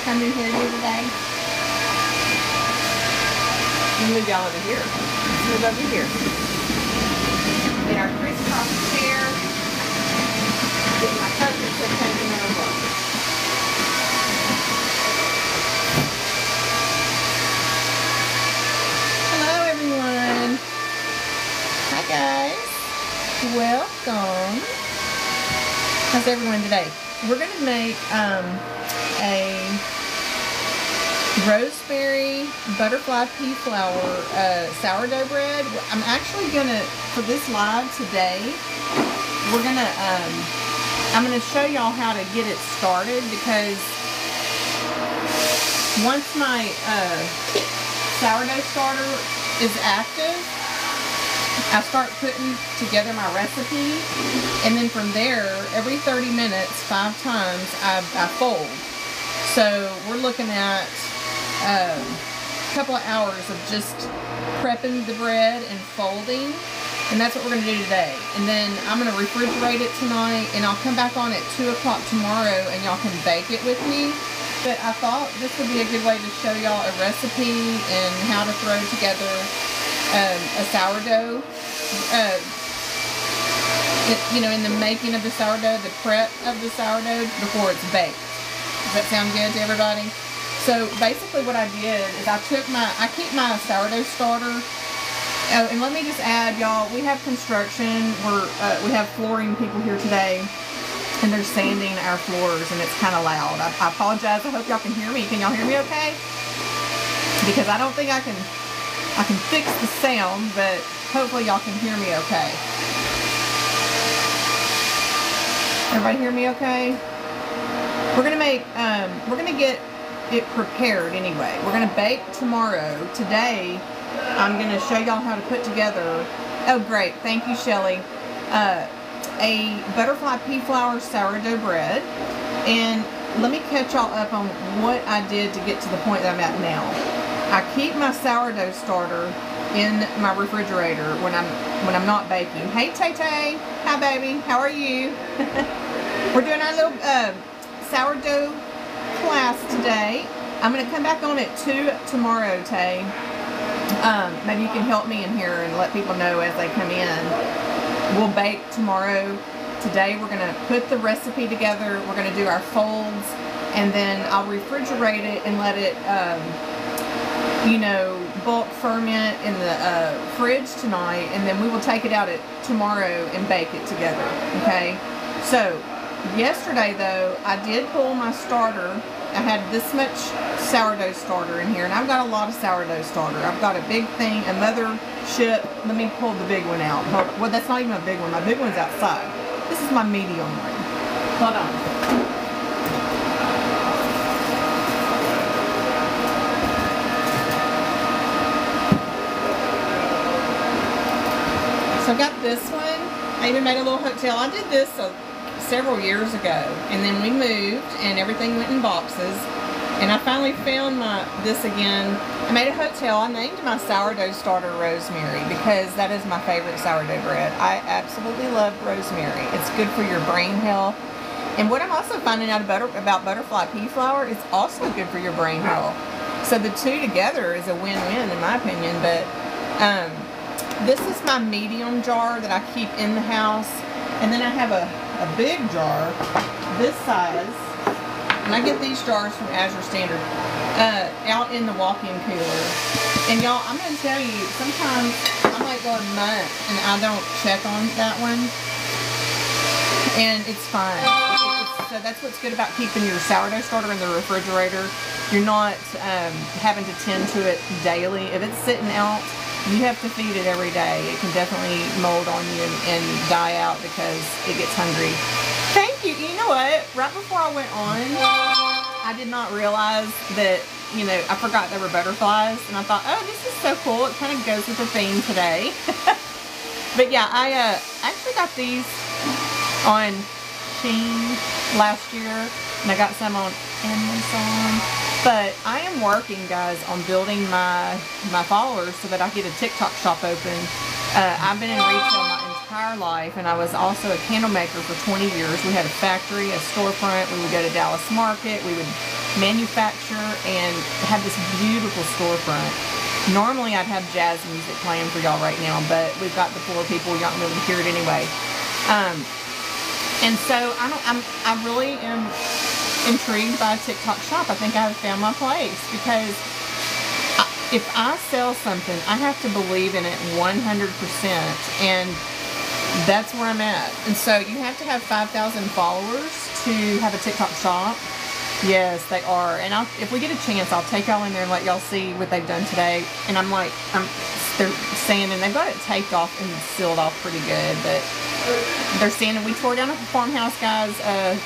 my new hairdo today. Move y'all over here. Let's move over here. Get our crisscross chair. Get my cousin to taking over. Hello everyone. Hi guys. Welcome. How's everyone today? We're gonna make a rosemary butterfly pea flour sourdough bread. I'm actually gonna, for this live today, we're gonna I'm gonna show y'all how to get it started, because once my sourdough starter is active, I start putting together my recipe, and then from there, every 30 minutes, 5 times, I fold. So we're looking at a couple of hours of just prepping the bread and folding, and that's what we're going to do today. And then I'm going to refrigerate it tonight, and I'll come back on at 2 o'clock tomorrow, and y'all can bake it with me. But I thought this would be a good way to show y'all a recipe and how to throw together a sourdough. You know, in the making of the sourdough, the prep of the sourdough before it's baked. Does that sound good to everybody? So basically what I did is I keep my sourdough starter. Oh, and let me just add, y'all, we have construction. We have flooring people here today, and they're sanding our floors, and it's kind of loud. I apologize. I hope y'all can hear me. Can y'all hear me okay? Because I don't think I can fix the sound, but hopefully y'all can hear me okay. Everybody hear me okay? We're gonna get it prepared anyway. We're gonna bake tomorrow. Today, I'm gonna show y'all how to put together, oh great, thank you Shelly, a butterfly pea flour sourdough bread. And let me catch y'all up on what I did to get to the point that I'm at now. I keep my sourdough starter in my refrigerator when I'm not baking. Hey Tay Tay, hi baby, how are you? We're doing our little sourdough class today. I'm gonna come back on at 2 tomorrow, Tay. Maybe you can help me in here and let people know as they come in. We'll bake tomorrow. Today we're gonna put the recipe together. We're gonna do our folds, and then I'll refrigerate it and let it you know, bulk ferment in the fridge tonight, and then we will take it out tomorrow and bake it together, okay? So, yesterday though, I did pull my starter. I had this much sourdough starter in here, and I've got a lot of sourdough starter. I've got a big thing, a mothership. Let me pull the big one out. Well, that's not even a big one. My big one's outside. This is my medium one. Hold on. So I got this one. I even made a little hotel. I did this several years ago, and then we moved and everything went in boxes, and I finally found this again. I made a hotel. I named my sourdough starter Rosemary because that is my favorite sourdough bread. I absolutely love rosemary. It's good for your brain health. And what I'm also finding out about butterfly pea flour, it's also good for your brain health. So the two together is a win-win in my opinion. But this is my medium jar that I keep in the house, and then I have a big jar this size, and I get these jars from Azure Standard out in the walk-in cooler. And y'all, I'm gonna tell you, sometimes I might go a month and I don't check on that one, and it's fine. So that's what's good about keeping your sourdough starter in the refrigerator. You're not having to tend to it daily. If it's sitting out, you have to feed it every day. It can definitely mold on you and die out because it gets hungry. Thank you. You know what? Right before I went on, I did not realize that, you know, I forgot there were butterflies, and I thought, oh, this is so cool. It kind of goes with the theme today. But yeah, I actually got these on Shein last year, and I got some on Amazon. But I am working, guys, on building my followers so that I get a TikTok shop open. I've been in retail my entire life, and I was also a candle maker for 20 years. We had a factory, a storefront. We would go to Dallas Market. We would manufacture and have this beautiful storefront. Normally I'd have jazz music playing for y'all right now, but we've got the poor people, you're not going to be able to hear it anyway. And so I really am intrigued by TikTok Shop. I think I have found my place, because if I sell something, I have to believe in it 100%, and that's where I'm at. And so you have to have 5,000 followers to have a TikTok Shop. Yes, they are. And if we get a chance, I'll take y'all in there and let y'all see what they've done today. And they're sanding. They've got it taped off and sealed off pretty good, but they're sanding. We tore down a farmhouse, guys,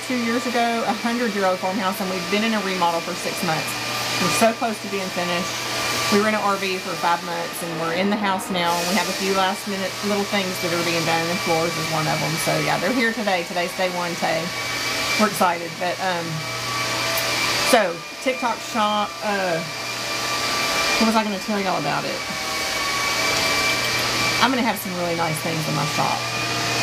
2 years ago, a 100-year-old farmhouse, and we've been in a remodel for 6 months. We're so close to being finished. We were in an RV for 5 months, and we're in the house now. We have a few last-minute little things that are being done, and floors is one of them. So yeah, they're here today. Today's day one, Tay. We're excited, but so TikTok Shop. What was I going to tell y'all about it? I'm going to have some really nice things in my shop,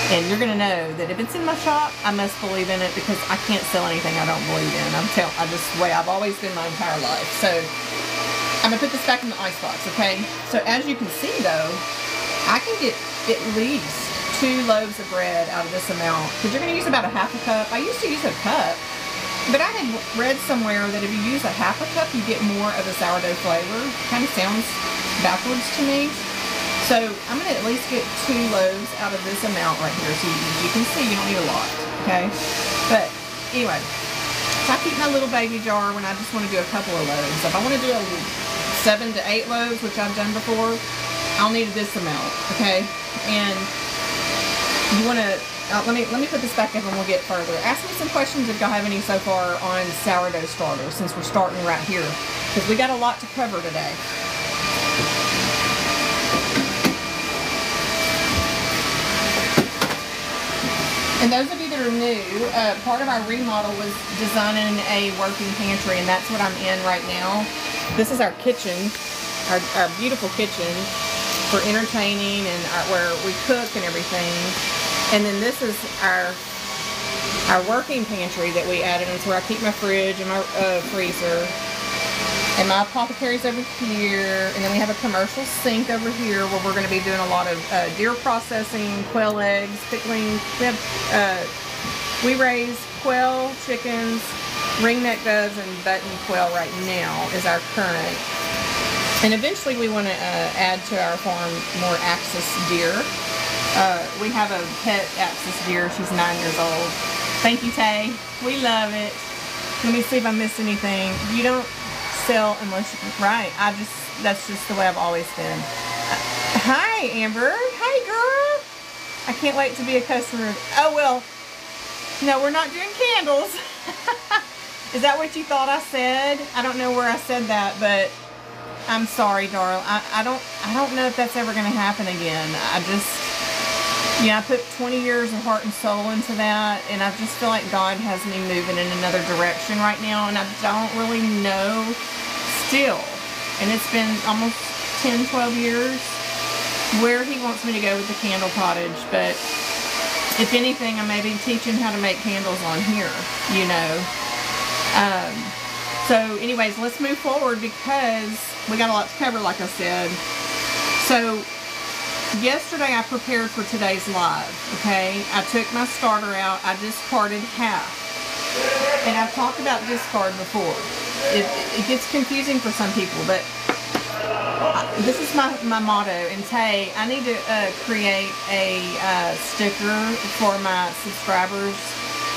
and you're going to know that if it's in my shop, I must believe in it, because I can't sell anything I don't believe in. I just the way I've always been my entire life. So I'm going to put this back in the icebox, okay? So as you can see, though, I can get at least 2 loaves of bread out of this amount, because you're going to use about a half a cup. I used to use a cup, but I had read somewhere that if you use a half a cup, you get more of the sourdough flavor. Kind of sounds backwards to me. So I'm going to at least get 2 loaves out of this amount right here. So you can see you don't need a lot, okay? But anyway, so I keep my little baby jar when I just want to do a couple of loaves. If I want to do 7 to 8 loaves, which I've done before, I'll need this amount, okay? And you want to, let me put this back up and we'll get further. Ask me some questions if y'all have any so far on sourdough starters, since we're starting right here, because we got a lot to cover today. And those of you that are new, part of our remodel was designing a working pantry, and that's what I'm in right now. This is our kitchen, our beautiful kitchen for entertaining and where we cook and everything. And then this is our working pantry that we added. It's where I keep my fridge and my freezer. And my apothecary's over here. And then we have a commercial sink over here where we're going to be doing a lot of deer processing, quail eggs, pickling. We raise quail, chickens, ringneck doves, and button quail right now is our current. And eventually we want to add to our farm more axis deer. We have a pet axis deer. She's 9 years old. Thank you, Tay. We love it. Let me see if I missed anything. You don't sell unless you, right. That's just the way I've always been. Hi, Amber. Hi, girl. I can't wait to be a customer. Oh, well, no, we're not doing candles. Is that what you thought I said? I don't know where I said that, but I'm sorry, darling. I don't know if that's ever going to happen again. I put 20 years of heart and soul into that, and I just feel like God has me moving in another direction right now, and I don't really know still, and it's been almost 10, 12 years, where He wants me to go with the candle cottage. But if anything, I may be teaching how to make candles on here, you know. So anyways, let's move forward, because we got a lot to cover, like I said. So yesterday I prepared for today's live, okay? I took my starter out. I discarded half. And I've talked about discard before. It gets confusing for some people, but this is my motto. And Tay, I need to create a sticker for my subscribers.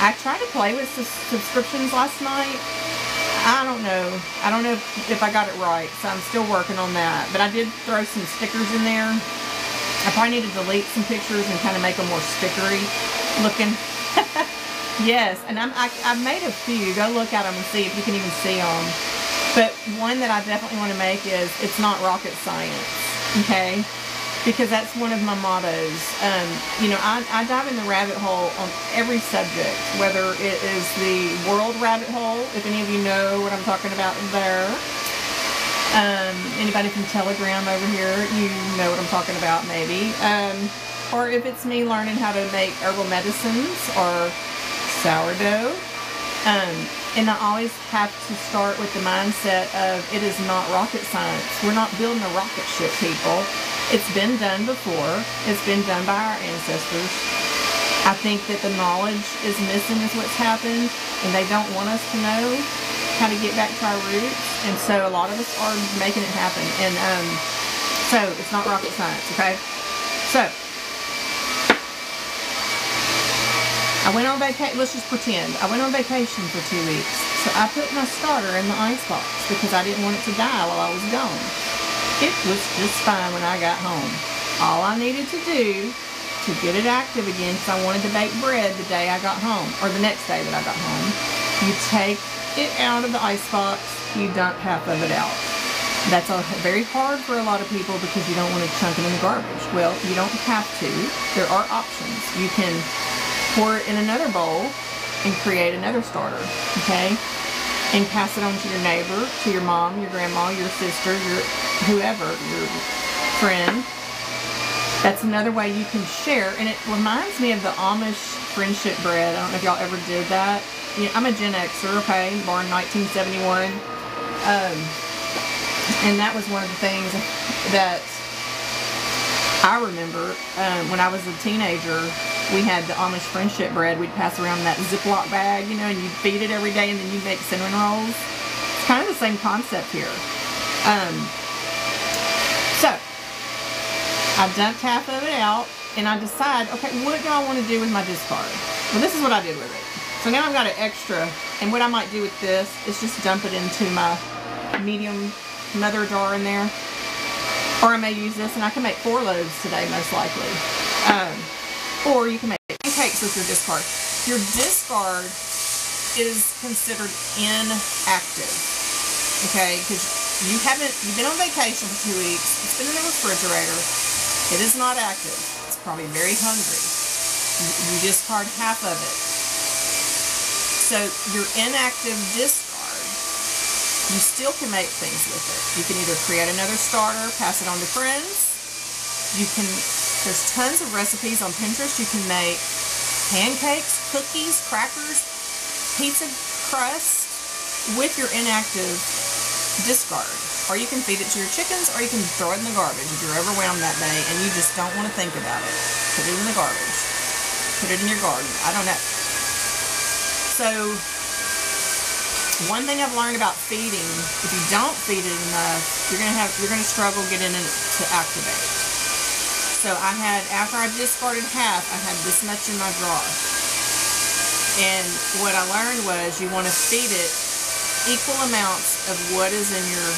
I tried to play with subscriptions last night. I don't know if I got it right, so I'm still working on that. But I did throw some stickers in there. I probably need to delete some pictures and kind of make them more stickery looking. Yes, and I've made a few. Go look at them and see if you can even see them. But one that I definitely want to make is, it's not rocket science, okay? Because that's one of my mottos. I dive in the rabbit hole on every subject, whether it is the world rabbit hole, if any of you know what I'm talking about there. Anybody from Telegram over here, you know what I'm talking about, maybe. Or if it's me learning how to make herbal medicines or sourdough. And I always have to start with the mindset of it is not rocket science. We're not building a rocket ship, people. It's been done before. It's been done by our ancestors. I think that the knowledge is missing is what's happened, and they don't want us to know how to get back to our roots. And so a lot of us are making it happen. And so it's not rocket science, okay? So I went on vacation, let's just pretend. I went on vacation for 2 weeks. So I put my starter in the icebox because I didn't want it to die while I was gone. It was just fine when I got home. All I needed to do to get it active again, because I wanted to bake bread the day I got home, or the next day that I got home, you take it out of the icebox, you dump half of it out. That's very hard for a lot of people because you don't want to chunk it in the garbage. Well, you don't have to. There are options. You can pour it in another bowl and create another starter, okay? And pass it on to your neighbor, to your mom, your grandma, your sister, your whoever, your friend. That's another way you can share. And it reminds me of the Amish friendship bread. I don't know if y'all ever did that. You know, I'm a Gen Xer, okay? Born 1971. And that was one of the things that I remember when I was a teenager. We had the Amish friendship bread. We'd pass around that Ziploc bag, you know, and you'd feed it every day, and then you'd make cinnamon rolls. It's kind of the same concept here. So I dumped half of it out, and I decide, okay, what do I want to do with my discard? Well, this is what I did with it. So now I've got an extra, and what I might do with this is just dump it into my medium mother jar in there. Or I may use this, and I can make 4 loaves today, most likely. Or you can make pancakes with your discard. Your discard is considered inactive, okay? Because you've been on vacation for 2 weeks. It's been in the refrigerator. It is not active. It's probably very hungry. You discard half of it. So your inactive discard, you still can make things with it. You can either create another starter, pass it on to friends. There's tons of recipes on Pinterest. You can make pancakes, cookies, crackers, pizza crust with your inactive discard. Or you can feed it to your chickens, or you can throw it in the garbage if you're overwhelmed that day and you just don't want to think about it. Put it in the garbage. Put it in your garden. I don't know. So one thing I've learned about feeding, if you don't feed it enough, you're gonna struggle getting it to activate. So after I discarded half, I had this much in my jar. And what I learned was you want to feed it equal amounts of what is in your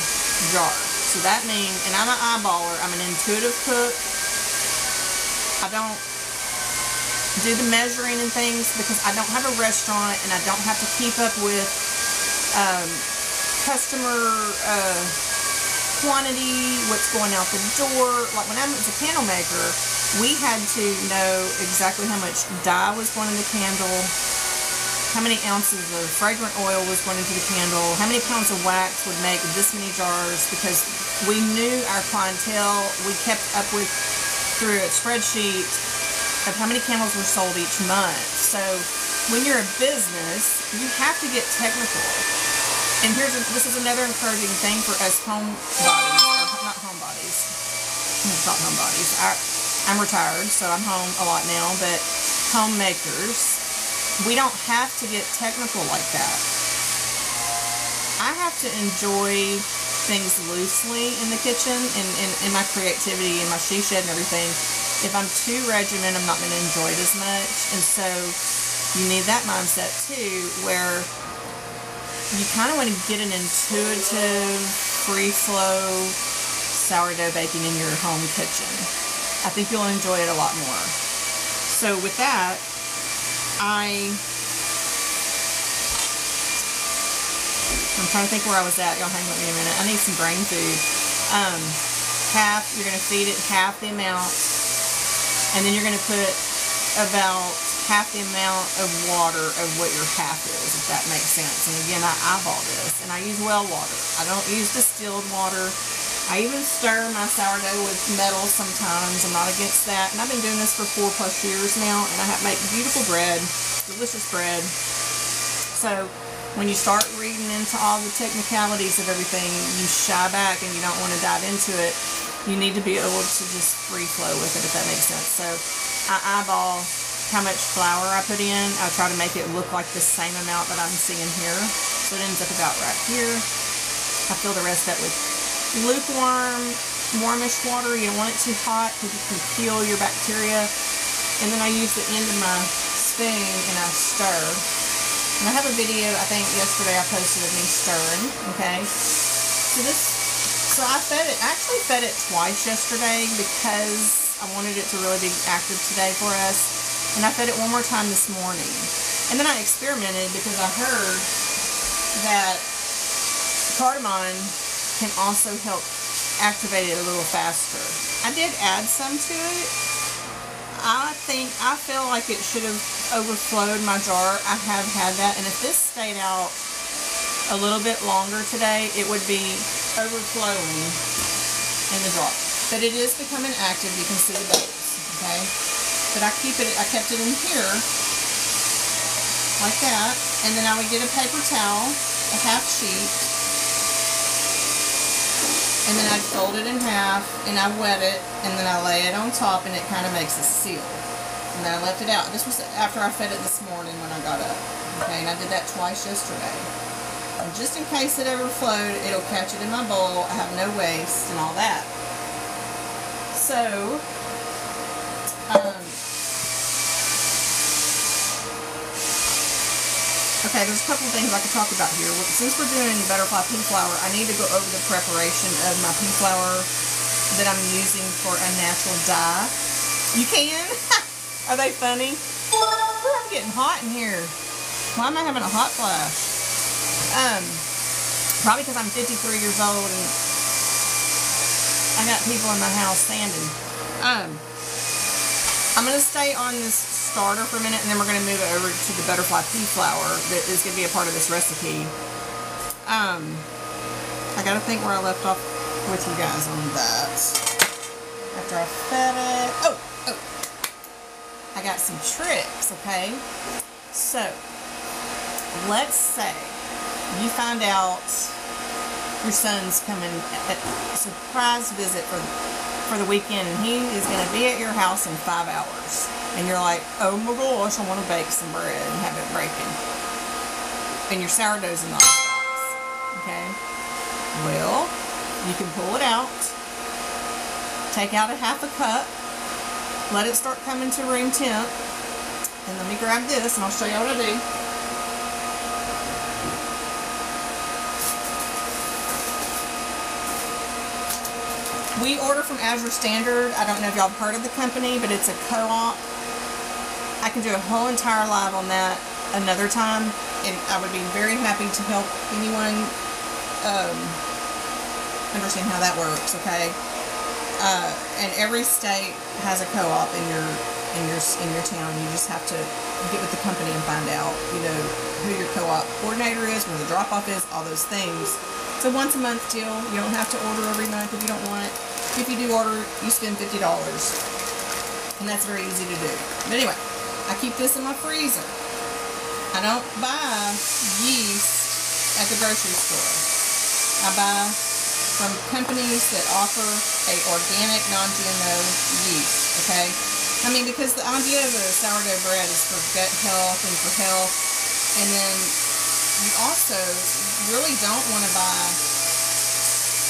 jar. So that means, and I'm an eyeballer, I'm an intuitive cook. I don't do the measuring and things because I don't have a restaurant and I don't have to keep up with customer quantity, what's going out the door. Like when I was a candle maker, we had to know exactly how much dye was going in the candle, how many ounces of fragrant oil was going into the candle, how many pounds of wax would make this many jars, because we knew our clientele. We kept up with through a spreadsheet of how many candles were sold each month. So when you're a business, you have to get technical. And this is another encouraging thing for us homebodies, or not homebodies. It's not homebodies. I'm retired, so I'm home a lot now, but homemakers, we don't have to get technical like that. I have to enjoy things loosely in the kitchen and in my creativity and my she shed and everything. If I'm too regimented, I'm not going to enjoy it as much. And so you need that mindset too, where you kind of want to get an intuitive, free-flow sourdough baking in your home kitchen. I think you'll enjoy it a lot more. So with that, I'm trying to think where I was at. Y'all hang with me a minute. I need some brain food. You're going to feed it half the amount, and then you're going to put about half the amount of water of what your half is, if that makes sense. And again, I eyeball this, and I use well water. I don't use distilled water. I even stir my sourdough with metal sometimes. I'm not against that. And I've been doing this for 4+ years now, and I have made beautiful bread, delicious bread. So when you start reading into all the technicalities of everything, you shy back and you don't want to dive into it. You need to be able to just free flow with it, if that makes sense. So I eyeball how much flour I put in. I try to make it look like the same amount that I'm seeing here. So it ends up about right here. I fill the rest up with lukewarm, warmish water. You don't want it too hot because you can kill your bacteria. And then I use the end of my spoon and I stir. And I have a video, I think yesterday I posted of me stirring, okay? So I actually fed it twice yesterday because I wanted it to really be active today for us. And I fed it one more time this morning. And then I experimented because I heard that cardamom can also help activate it a little faster. I did add some to it. I feel like it should have overflowed my jar. I have had that, and if this stayed out a little bit longer today, it would be overflowing in the jar. But it is becoming active. You can see the bubbles, okay? But I kept it in here like that, and then I would get a paper towel, a half sheet, and then I'd fold it in half, and I wet it, and then I lay it on top, and it kind of makes a seal. And then I left it out. This was after I fed it this morning when I got up. Okay, and I did that twice yesterday. And just in case it overflowed, it'll catch it in my bowl. I have no waste and all that. So, okay, there's a couple things I could talk about here. Since we're doing butterfly pea flour, I need to go over the preparation of my pea flour that I'm using for a natural dye. You can? Are they funny? Ooh, I'm getting hot in here. Why am I having a hot flash? Probably because I'm 53 years old and I got people in my house sanding. I'm going to stay on this starter for a minute, and then we're going to move it over to the butterfly pea flour that is going to be a part of this recipe. I got to think where I left off with you guys on that. After I fed it. Oh! I got some tricks, okay? So, let's say you find out your son's coming at a surprise visit for the weekend, and he is going to be at your house in 5 hours. And you're like, oh my gosh, I want to bake some bread and have it breaking. And your sourdough's in the box, okay? Well, you can pull it out, take out a half a cup, let it start coming to room temp, and let me grab this and I'll show you what I do. We order from Azure Standard. I don't know if y'all have heard of the company, but it's a co-op. I can do a whole entire live on that another time, and I would be very happy to help anyone understand how that works, okay? And every state has a co-op in your town. You just have to get with the company and find out, you know, who your co-op coordinator is, where the drop-off is, all those things. It's a once a month deal. You don't have to order every month if you don't want. If you do order, you spend $50, and that's very easy to do. But anyway, I keep this in my freezer. I don't buy yeast at the grocery store. I buy from companies that offer a organic, non-GMO yeast, okay? I mean, because the idea of a sourdough bread is for gut health and for health, and then you also really don't want to buy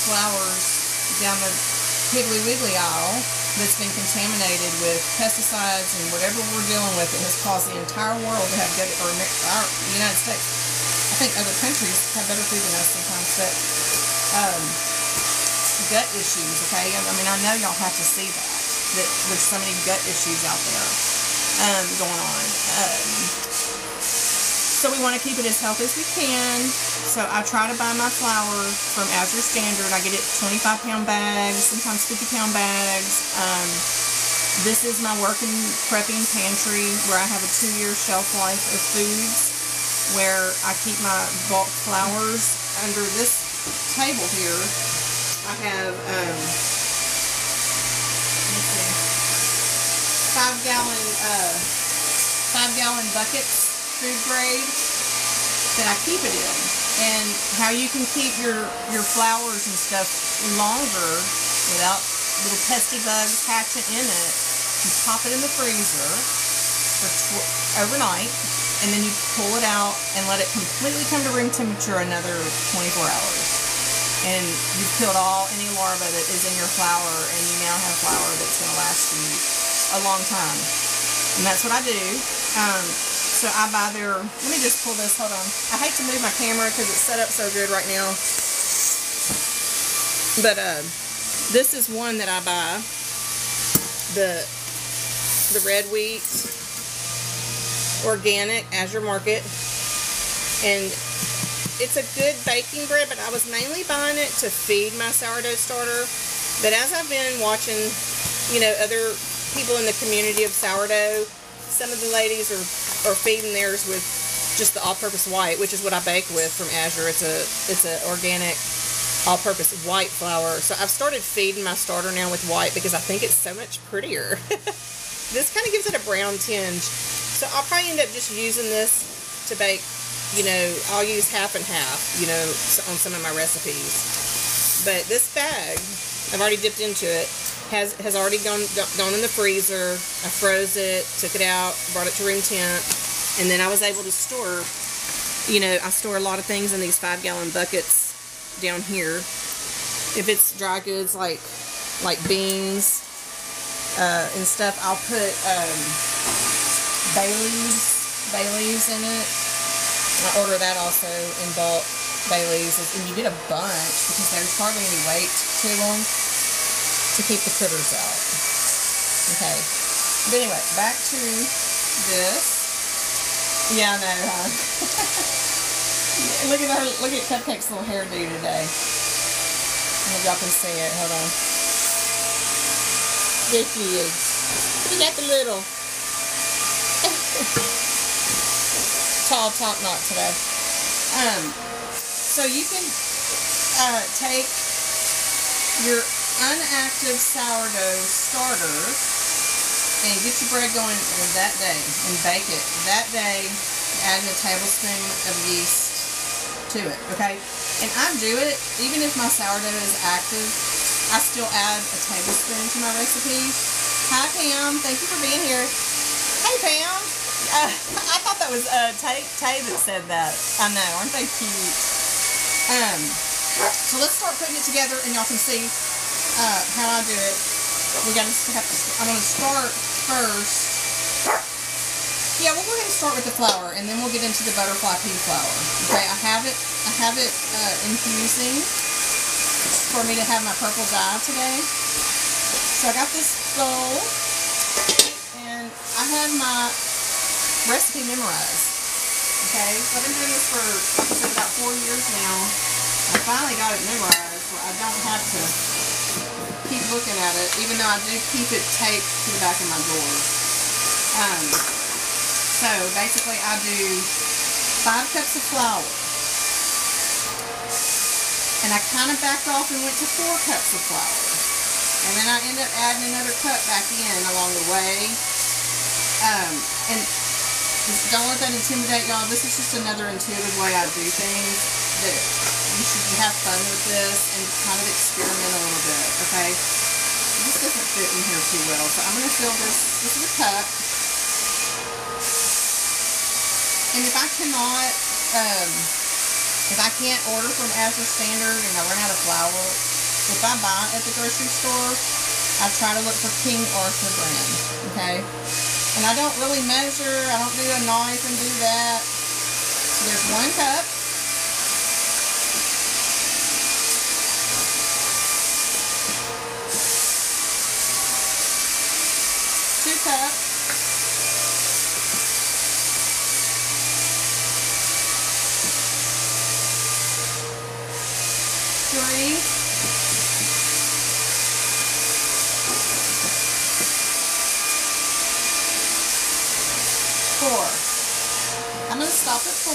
flours down the Piggly Wiggly aisle that's been contaminated with pesticides and whatever we're dealing with. It has caused the entire world to have gut, or our United States. I think other countries have better food than us sometimes, but gut issues, okay? I mean, I know y'all have to see that there's so many gut issues out there going on. So we want to keep it as healthy as we can. So I try to buy my flour from Azure Standard. I get it 25-pound bags, sometimes 50-pound bags. This is my working prepping pantry where I have a 2-year shelf life of foods, where I keep my bulk flours under this table here. I have 5-gallon buckets, food grade, that I keep it in. And how you can keep your flowers and stuff longer without little pesky bugs hatching in it. You pop it in the freezer for overnight, and then you pull it out and let it completely come to room temperature another 24 hours. And you've killed any larva that is in your flower, and you now have flower that's going to last you a long time. And that's what I do. So I buy their, let me just pull this, hold on. I hate to move my camera because it's set up so good right now. But this is one that I buy. The red wheat organic Azure Market. And it's a good baking bread, but I was mainly buying it to feed my sourdough starter. But as I've been watching, you know, other people in the community of sourdough, some of the ladies are feeding theirs with just the all-purpose white, which is what I bake with from Azure. It's a organic all-purpose white flour. So I've started feeding my starter now with white because I think it's so much prettier. This kind of gives it a brown tinge. So I'll probably end up just using this to bake. You know, I'll use half and half, you know, on some of my recipes. But this bag, I've already dipped into it, has already gone in the freezer. I froze it, took it out, brought it to room temp, and then I was able to store, you know, I store a lot of things in these 5-gallon buckets down here. If it's dry goods like beans and stuff, I'll put bay leaves in it. I order that also in bulk, bay leaves, and you get a bunch because there's hardly any weight to them to keep the critters out. Okay, but anyway, back to this. Yeah, I know, huh? Look at Cupcake's little hairdo today. I hope y'all can see it. Hold on. There she is. We got the little tall top knot today. So you can take your unactive sourdough starter and get your bread going that day and bake it that day, adding a tablespoon of yeast to it, okay? And I do it, even if my sourdough is active, I still add a tablespoon to my recipe. Hi Pam, thank you for being here. Hey Pam. I thought that was Tay that said that. I know, aren't they cute? So let's start putting it together, and y'all can see how I do it. I'm going to start first. Yeah, we'll go ahead and start with the flour, and then we'll get into the butterfly pea flour. Okay, I have it infusing for me to have my purple dye today. So I got this bowl, and I have my recipe memorized. Okay, so I've been doing this for, like I said, about 4 years now. I finally got it memorized where I don't have to keep looking at it, even though I do keep it taped to the back of my drawer. So basically I do 5 cups of flour. And I kind of backed off and went to 4 cups of flour. And then I end up adding another cup back in along the way. And don't let that intimidate y'all. This is just another intuitive way I do things. That you should have fun with this and kind of experiment a little bit, okay? This doesn't fit in here too well, so I'm going to fill this. This is a cup. And if I cannot, if I can't order from Azure Standard and I run out of flour, if I buy it at the grocery store, I try to look for King Arthur brand, okay? And I don't really measure, I don't do a knife and do that. So there's 1 cup. Cup. 3. 4. I'm going to stop at 4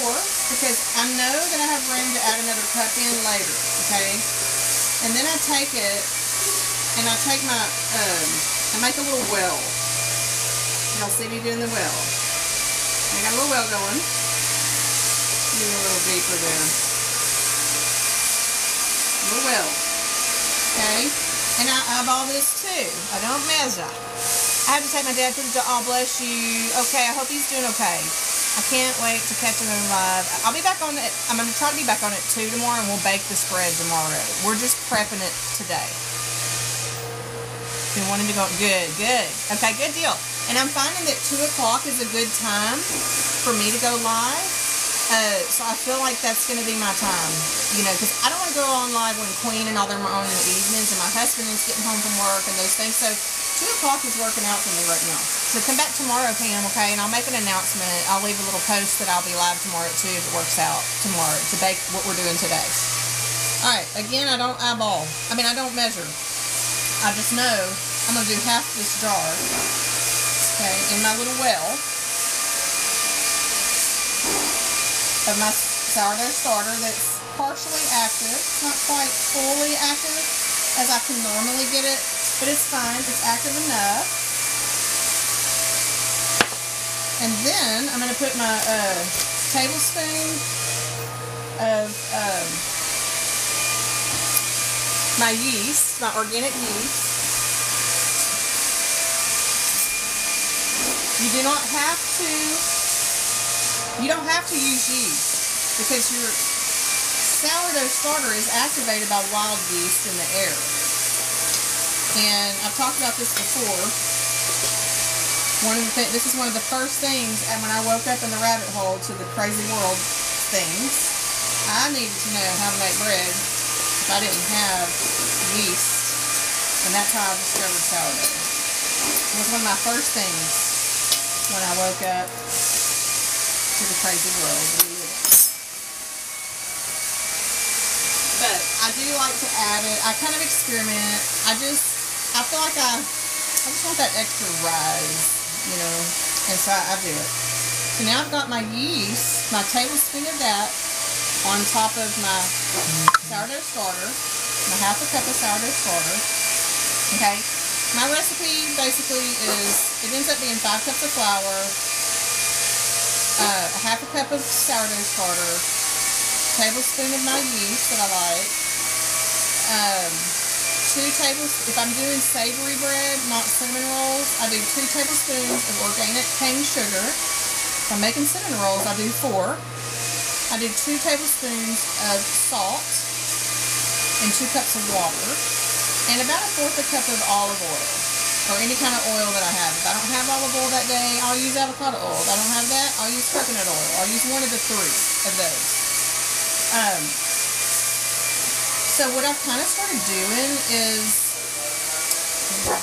because I know that I have room to add another cup in later, okay? And then I take it and I take my, I make a little well. Y'all see me doing the well. I got a little well going. Do a little deeper there. Real well. Okay? And I eyeball this too. I don't measure. I have to take my dad to the doctor. Oh, bless you. Okay, I hope he's doing okay. I can't wait to catch him alive. I'll be back on it. I'm going to try to be back on at 2 tomorrow, and we'll bake the spread tomorrow. We're just prepping it today. Been wanting to go. Good, good. Okay, good deal. And I'm finding that 2 o'clock is a good time for me to go live. So I feel like that's going to be my time, you know, because I don't want to go on live when Queen and all them are on in the evenings, and my husband is getting home from work and those things. So 2 o'clock is working out for me right now. So come back tomorrow, Pam, okay? And I'll make an announcement. I'll leave a little post that I'll be live tomorrow at 2 if it works out tomorrow to bake what we're doing today. All right, again, I don't eyeball. I mean, I don't measure. I just know I'm going to do half this jar, okay, in my little well of my sourdough starter that's partially active. It's not quite fully active as I can normally get it, but it's fine. It's active enough. And then I'm going to put my tablespoon of my yeast, my organic yeast. You don't have to use yeast because your sourdough starter is activated by wild yeast in the air. And I've talked about this before. This is one of the first things, and when I woke up in the rabbit hole to the crazy world things, I needed to know how to make bread if I didn't have yeast. And that's how I discovered sourdough. It was one of my first things when I woke up to the crazy world that we live in. But I do like to add it. I kind of experiment. I feel like I just want that extra rise, you know, and so I do it. So now I've got my yeast, my tablespoon of that on top of my sourdough starter, my half a cup of sourdough starter, okay? My recipe basically is, it ends up being 5 cups of flour, a half a cup of sourdough starter, tablespoon of my yeast that I like, 2 tablespoons, if I'm doing savory bread, not cinnamon rolls, I do 2 tablespoons of organic cane sugar. If I'm making cinnamon rolls, I do 4. I do 2 tablespoons of salt and 2 cups of water. And about 1/4 cup of olive oil, or any kind of oil that I have. If I don't have olive oil that day, I'll use avocado oil. If I don't have that, I'll use coconut oil. I'll use one of the 3 of those. So what I've kind of started doing is,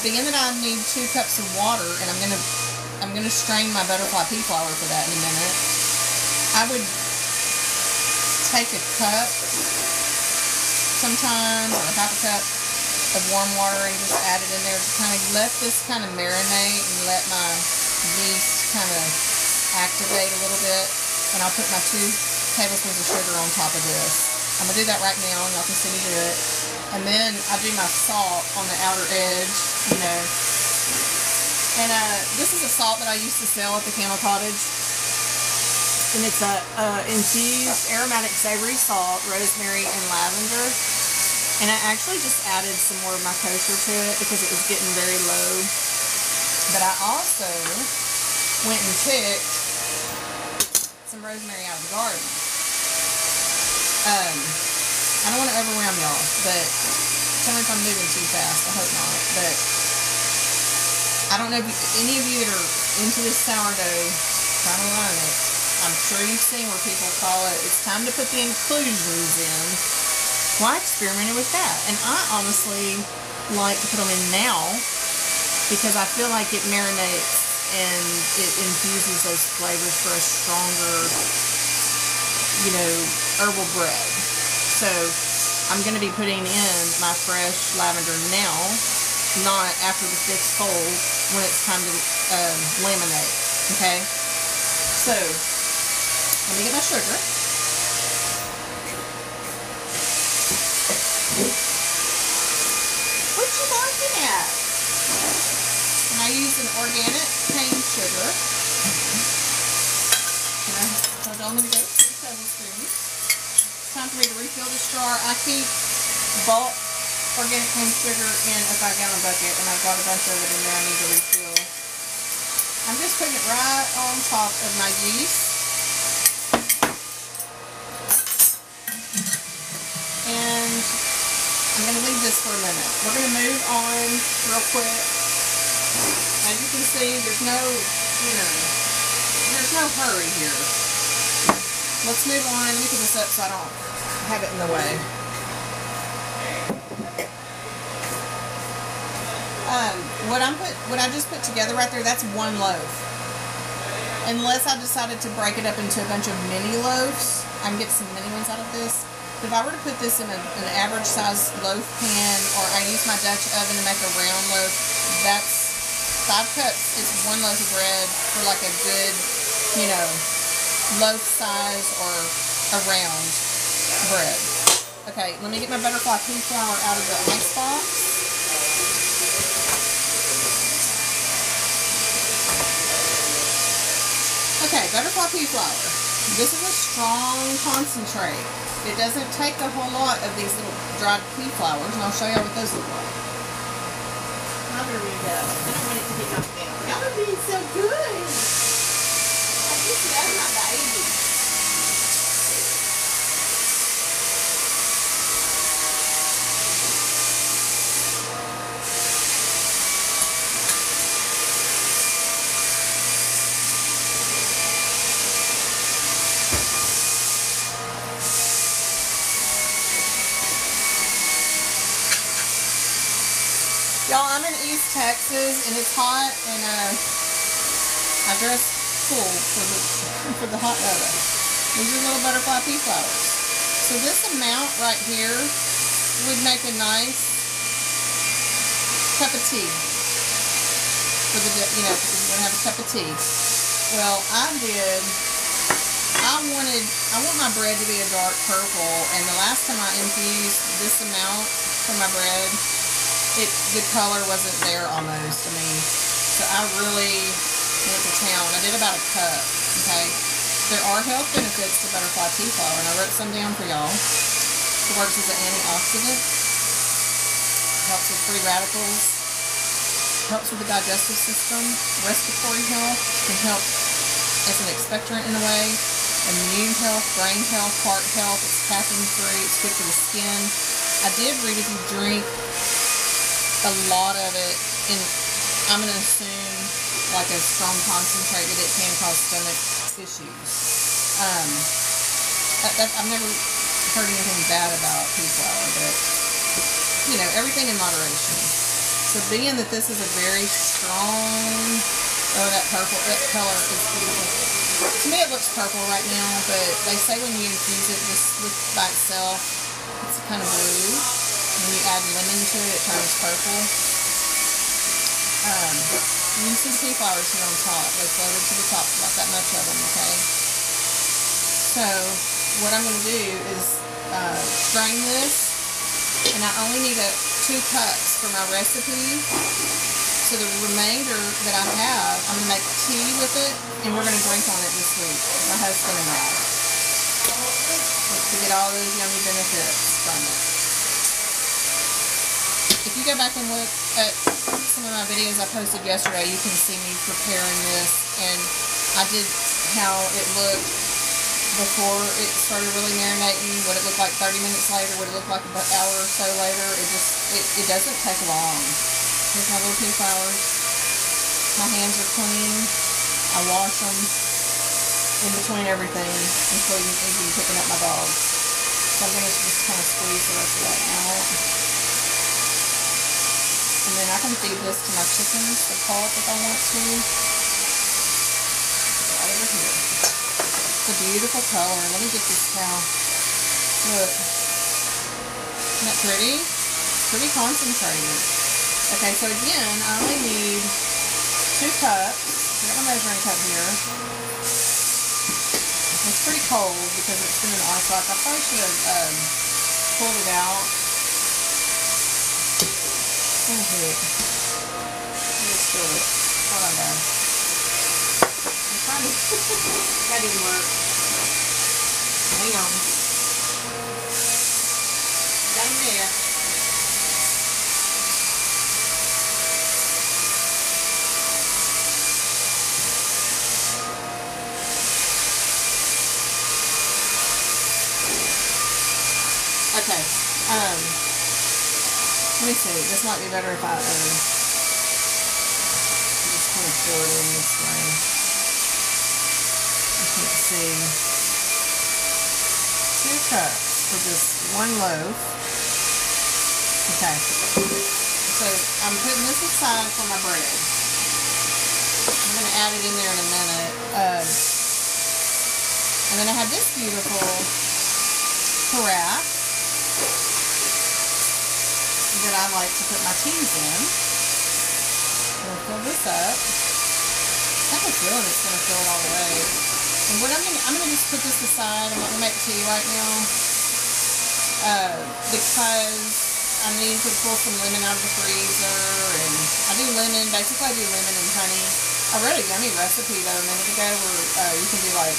being that I need 2 cups of water, and I'm gonna strain my butterfly pea flower for that in a minute. I would take a cup sometimes, or half a cup of warm water, and just add it in there to kind of let this kind of marinate and let my yeast kind of activate a little bit. And I'll put my 2 tablespoons of sugar on top of this. I'm going to do that right now, and y'all can see me do it. And then I do my salt on the outer edge, you know. And this is a salt that I used to sell at the Camel Cottage. And it's a infused aromatic savory salt, rosemary and lavender. And I actually just added some more of my kosher to it because it was getting very low. But I also went and picked some rosemary out of the garden. I don't want to overwhelm y'all, but tell me if I'm moving too fast. I hope not. But I don't know if any of you that are into this sourdough trying to learn it, I'm sure you've seen where people call it, it's time to put the inclusions in. Well, I experimented with that, and I honestly like to put them in now because I feel like it marinates and it infuses those flavors for a stronger, you know, herbal bread. So I'm going to be putting in my fresh lavender now, not after this gets cold when it's time to laminate. Okay, so let me get my sugar. What you barking at? And I use an organic cane sugar. And I told y'all I'm going to go 2 tablespoons. for me to refill this jar. I keep bulk organic cane sugar in a 5-gallon bucket, and I've got a bunch of it in there I need to refill. I'm just putting it right on top of my yeast. And I'm going to leave this for a minute. We're going to move on real quick. As you can see, there's no, there's no hurry here. Let's move on. Let me put this up so I don't have it in the way. What I just put together right there, that's one loaf. Unless I decided to break it up into a bunch of mini loaves, I can get some mini ones out of this. If I were to put this in an average size loaf pan, or I use my Dutch oven to make a round loaf, that's 5 cups. It's 1 loaf of bread for like a good, loaf size or a round bread. Okay, let me get my butterfly pea flour out of the ice box. Okay, butterfly pea flour. This is a strong concentrate. It doesn't take a whole lot of these little dried pea flowers, and I'll show you what those look like. How there we go. I don't want it to be knocked down. Y'all are being so good. I just love my baby. Y'all, I'm in East Texas, and it's hot, and I dress full for the hot weather. These are little butterfly pea flowers. So this amount right here would make a nice cup of tea for the, if you're gonna have a cup of tea. Well, I want my bread to be a dark purple, and the last time I infused this amount for my bread, the color wasn't there almost. So I really went to town. I did about a cup, okay? There are health benefits to butterfly pea flour, and I wrote some down for y'all. It works as an antioxidant, helps with free radicals, helps with the digestive system, respiratory health, can help as an expectorant in a way, immune health, brain health, heart health, it's caffeine free, it's good for the skin. I did read if you drink a lot of it, and I'm going to assume like a strong concentrate, that it can cause stomach issues. I've never heard anything bad about pea flour, but everything in moderation. So being that this is a very strong, that purple, that color is beautiful. To me it looks purple right now, but they say when you infuse it by itself, it's kind of blue. When you add lemon to it, it turns purple. You can see the pea flowers here on top. They floated to the top, about that much of them, okay? So, what I'm going to do is strain this, and I only need 2 cups for my recipe. So the remainder that I have, I'm going to make tea with it, and we're going to drink on it this week, my husband and I, to get all those yummy benefits from it. If you go back and look at some of my videos I posted yesterday, you can see me preparing this, and I did how it looked before it started really marinating, what it looked like 30 minutes later, what it looked like an hour or so later. It doesn't take long. Here's my little pea flowers. My hands are clean. I wash them in between everything, including even picking up my dogs. So I'm going to just kind of squeeze the rest of that out. And then I can feed this to my chickens, the pulp, if I want to. Right over here. It's a beautiful color. Let me get this cow. Look. Isn't that pretty? Pretty concentrated. Okay, so again, I only need 2 cups. I got my measuring cup here. It's pretty cold because it's been in the ice box. I probably should have pulled it out. Oh, heck. Let's do it. Hold on, guys. I'm trying to... That didn't work. Hang on. Okay. Let me see. This might be better if I just kind of pour it in this way. I can't see. 2 cups for just 1 loaf. Okay. So I'm putting this aside for my bread. I'm going to add it in there in a minute. And then I have this beautiful carafe that I like to put my teas in. We'll fill this up. I have a feeling it's going to fill it all the way. And what I'm going to just put this aside. I'm not going to make tea right now because I need to pull some lemon out of the freezer. And I do lemon. Basically, I do lemon and honey. I read a yummy recipe though a minute ago where you can do like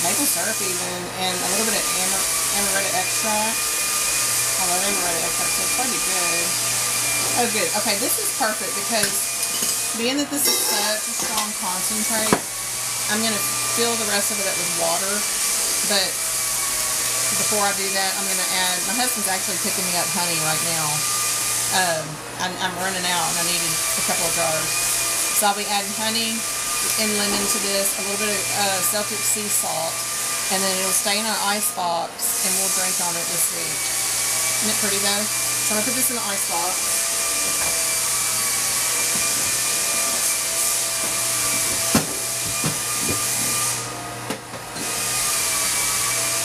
maple syrup even, and a little bit of amaretto extract. I love amaretto extract, so it's probably good. Oh, good. Okay, this is perfect because being that this is such a strong concentrate, I'm going to fill the rest of it up with water. But before I do that, I'm going to add, my husband's actually picking me up honey right now. I'm running out and I needed a couple of jars. So I'll be adding honey and lemon to this, a little bit of Celtic sea salt, and then it'll stay in our ice box and we'll drink on it this week. Isn't it pretty though? So I'm going to put this in the ice box.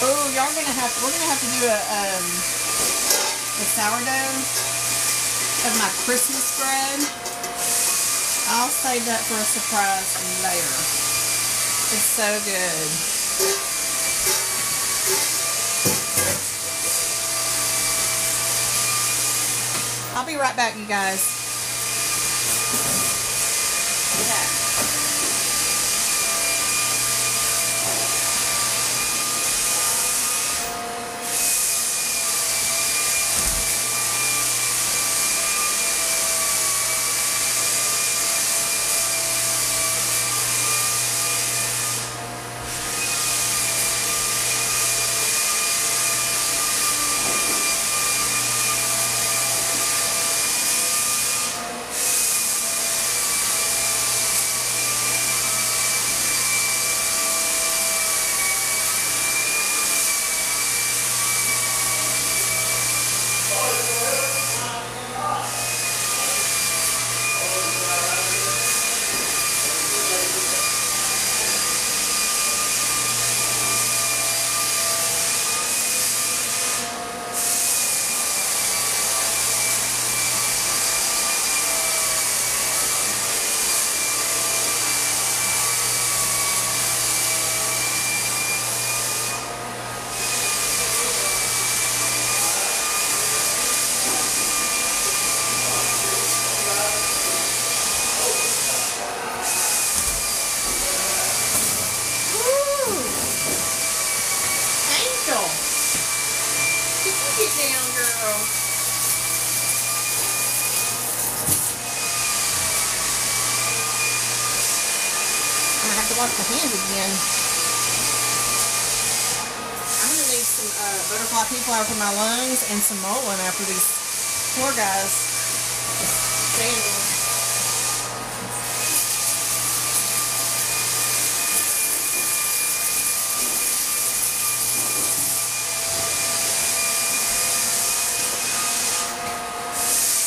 Oh, we're going to have to do a sourdough of my Christmas bread. I'll save that for a surprise later. It's so good. I'll be right back, you guys. Okay. Get down, girl. I'm gonna have to wash my hands again. I'm gonna need some butterfly pea-flower for my lungs and some mullein after these poor guys standing.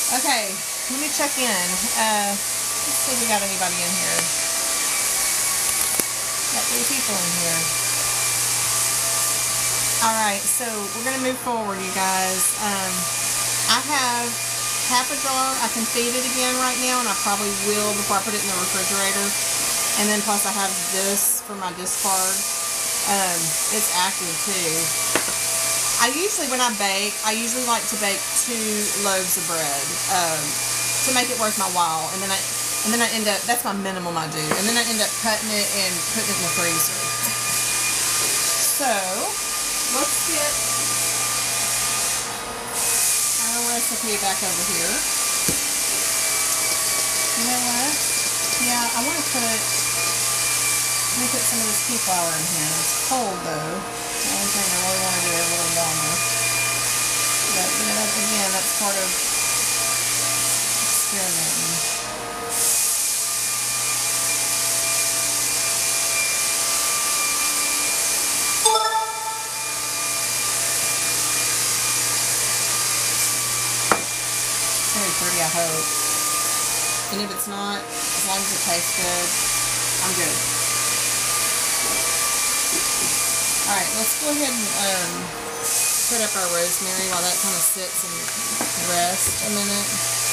Okay, let me check in. Let's see if we got anybody in here. Got 3 people in here. Alright, so we're going to move forward, you guys. I have half a jar. I can feed it again right now, and I probably will before I put it in the refrigerator. And then plus I have this for my discard. It's active too. I usually, when I bake, I usually like to bake 2 loaves of bread to make it worth my while, and then I end up, that's my minimum I do, and then I end up cutting it and putting it in the freezer. So let's get our recipe back over here. You know what? Yeah, I want to let me put some of this pea flour in here. It's cold though. The only thing I really want to do is a little warmer. But, you know, again, that's part of experimenting. Very pretty, I hope. And if it's not, as long as it tastes good, I'm good. Alright, let's go ahead and put up our rosemary while that kind of sits and rests a minute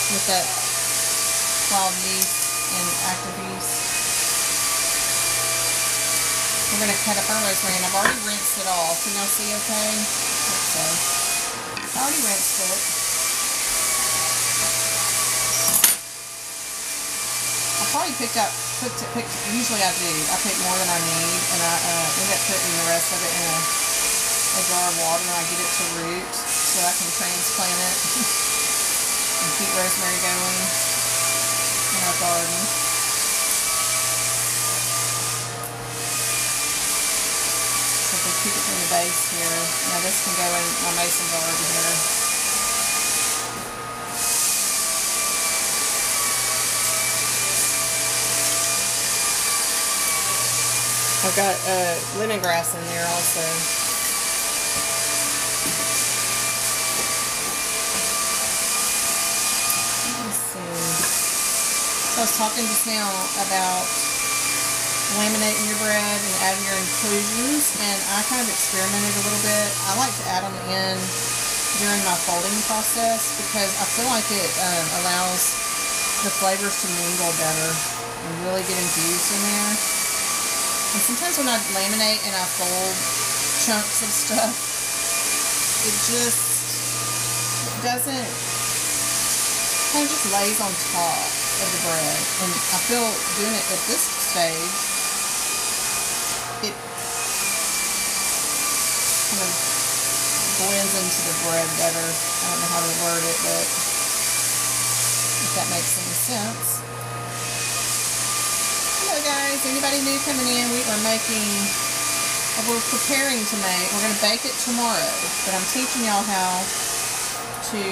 with that wild yeast and active yeast. We're going to cut up our rosemary, and I've already rinsed it off. Can y'all see okay? Hope so. I already rinsed it. I probably usually I do. I pick more than I need, and I end up putting the rest of it in a jar of water, and I get it to root so I can transplant it and keep rosemary going in our garden. So if we keep it from the base here, now this can go in my mason jar over here. I've got lemongrass in there also. Let's see. So I was talking just now about laminating your bread and adding your inclusions, and I kind of experimented a little bit. I like to add them in during my folding process because I feel like it allows the flavors to mingle better and really get infused in there. And sometimes when I laminate and I fold chunks of stuff, it doesn't, kind of just lays on top of the bread. And I feel doing it at this stage, it kind of blends into the bread better. I don't know how to word it, but if that makes any sense. Hello guys, anybody new coming in? We're preparing to make, we're going to bake it tomorrow, but I'm teaching y'all how to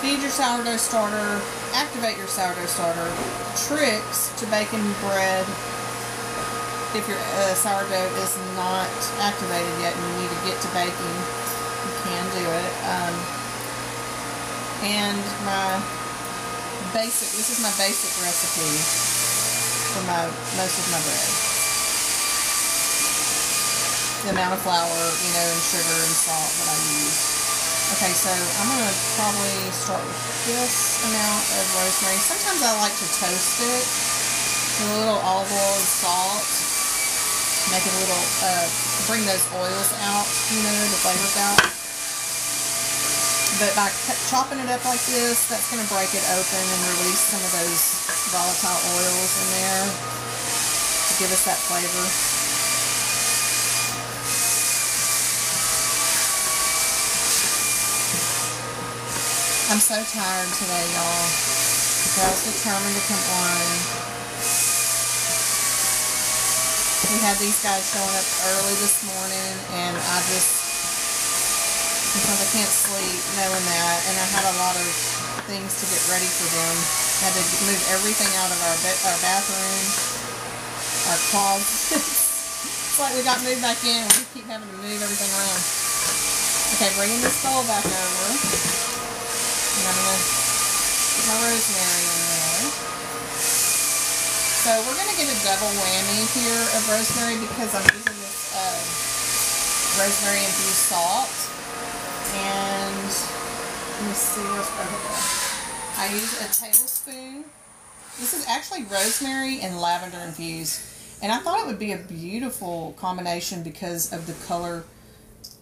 feed your sourdough starter, activate your sourdough starter, tricks to baking bread if your sourdough is not activated yet and you need to get to baking, you can do it. And this is my basic recipe for most of my bread. The amount of flour, you know, and sugar and salt that I use. Okay, so I'm going to probably start with this amount of rosemary. Sometimes I like to toast it with a little olive oil and salt. Make it a little, bring those oils out, you know, the flavors out. But by chopping it up like this, that's going to break it open and release some of those volatile oils in there to give us that flavor. I'm so tired today, y'all. But I was determined to come on. We had these guys showing up early this morning, and I just, sometimes I can't sleep knowing that, and I had a lot of things to get ready for them. I had to move everything out of our bathroom, our closets. It's like we got moved back in, and we keep having to move everything around. Okay, bringing this bowl back over. And I'm going to put my rosemary in there. So we're going to get a double whammy here of rosemary because I'm using this rosemary infused salt. And let me see what's over there. I use a tablespoon. This is actually rosemary and lavender infused. And I thought it would be a beautiful combination because of the color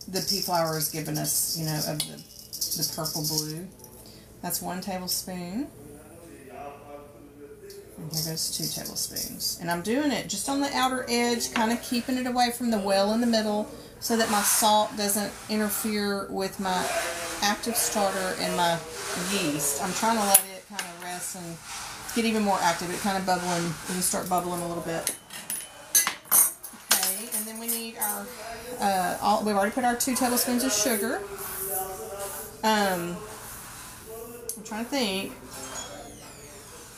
the Pea-Flower has given us, you know, of the purple blue. That's 1 tablespoon. And here goes 2 tablespoons. And I'm doing it just on the outer edge, kind of keeping it away from the well in the middle so that my salt doesn't interfere with my active starter and my yeast. I'm trying to let it kind of rest and get even more active. It kind of bubbling, we start bubbling a little bit. Okay, and then we need our, we've already put our 2 tablespoons of sugar. I'm trying to think.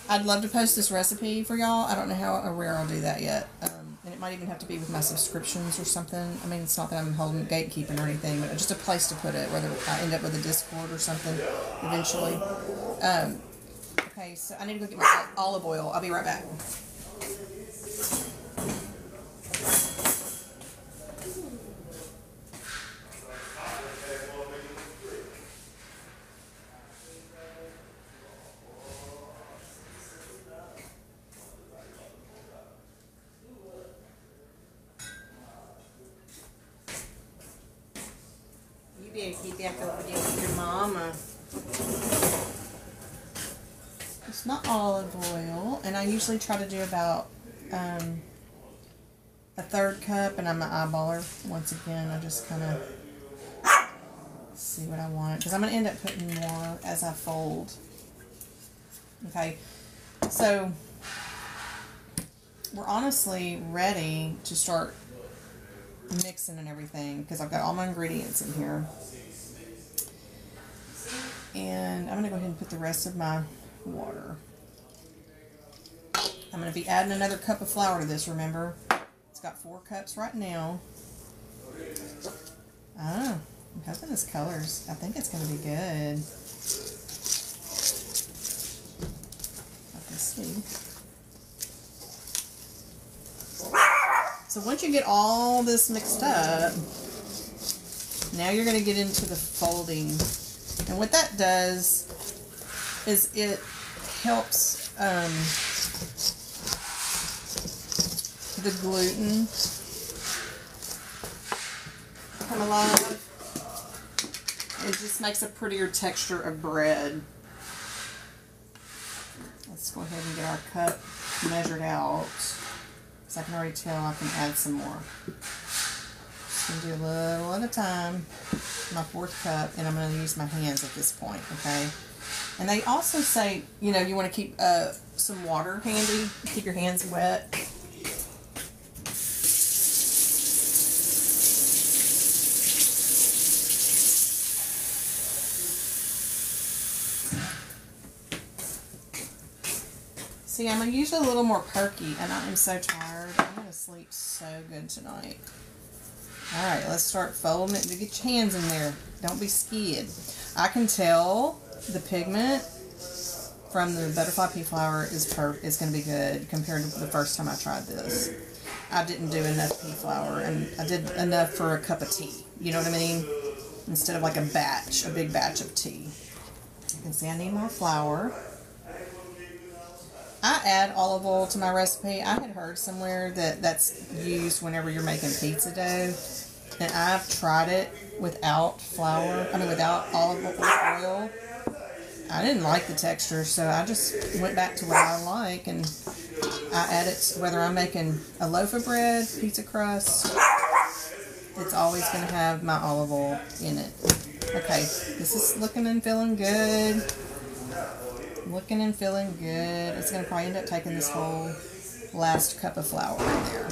I'd love to post this recipe for y'all. I don't know how or where I'll do that yet. And it might even have to be with my subscriptions or something. I mean, it's not that I'm holding gatekeeping or anything, but just a place to put it, whether I end up with a Discord or something eventually. Okay, so I need to go get my olive oil. I'll be right back. Keep back over there with your mama. It's not olive oil, and I usually try to do about a 1/3 cup, and I'm an eyeballer. Once again, I just kind of see what I want, because I'm going to end up putting more as I fold. Okay, so we're honestly ready to start mixing and everything, because I've got all my ingredients in here. And I'm going to go ahead and put the rest of my water. I'm going to be adding another cup of flour to this, remember? It's got 4 cups right now. Oh, I'm hoping this colors. I think it's going to be good. Let's see. So once you get all this mixed up, now you're going to get into the folding. And what that does is it helps the gluten come alive. It just makes a prettier texture of bread. Let's go ahead and get our cup measured out, because I can already tell I can add some more. Just going to do a little at a time. My 4th cup, and I'm going to use my hands at this point, okay? And they also say, you know, you want to keep some water handy, keep your hands wet. See, I'm usually a little more perky, and I am so tired. I'm going to sleep so good tonight. Alright, let's start folding it. Get your hands in there. Don't be scared. I can tell the pigment from the butterfly pea flour is going to be good compared to the first time I tried this. I didn't do enough pea flour, and I did enough for a cup of tea. You know what I mean? Instead of like a big batch of tea. You can see I need more flour. I add olive oil to my recipe. I had heard somewhere that that's used whenever you're making pizza dough, and I've tried it without without olive oil. I didn't like the texture, so I just went back to what I like, and I add it whether I'm making a loaf of bread, pizza crust. It's always going to have my olive oil in it. Okay, this is looking and feeling good. Looking and feeling good. It's going to probably end up taking this whole last cup of flour in there.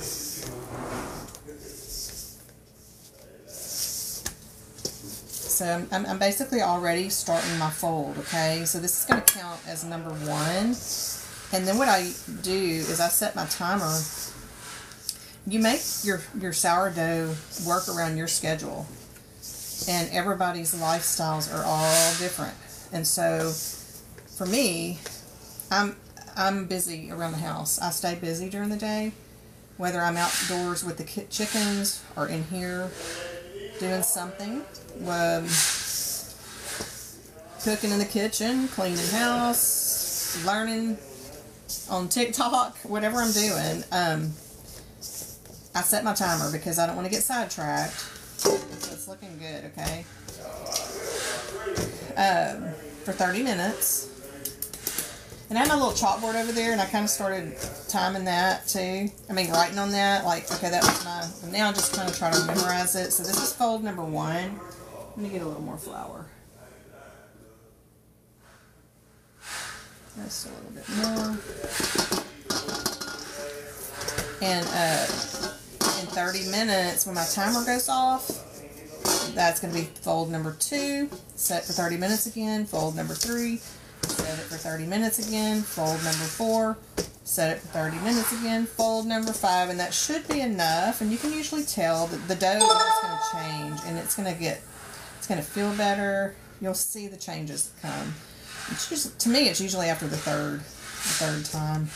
So I'm basically already starting my fold, okay? So this is going to count as number 1. And then what I do is I set my timer. You make your sourdough work around your schedule. And everybody's lifestyles are all different. And so for me, I'm busy around the house. I stay busy during the day, whether I'm outdoors with the chickens or in here doing something, cooking in the kitchen, cleaning house, learning on TikTok, whatever I'm doing. I set my timer because I don't want to get sidetracked. So it's looking good, okay? For 30 minutes. And I have my little chalkboard over there, and I kind of started timing that too. I mean, writing on that, like, okay, that was my, now I just kind of try to memorize it. So this is fold number 1. Let me get a little more flour. Just a little bit more. And in 30 minutes, when my timer goes off, That's going to be fold number 2, set for 30 minutes again. Fold number 3, set it for 30 minutes again. Fold number 4, set it for 30 minutes again. Fold number 5, and that should be enough. And you can usually tell that the dough is just going to change, and it's going to feel better. You'll see the changes come. It's usually, to me, it's usually after the third time.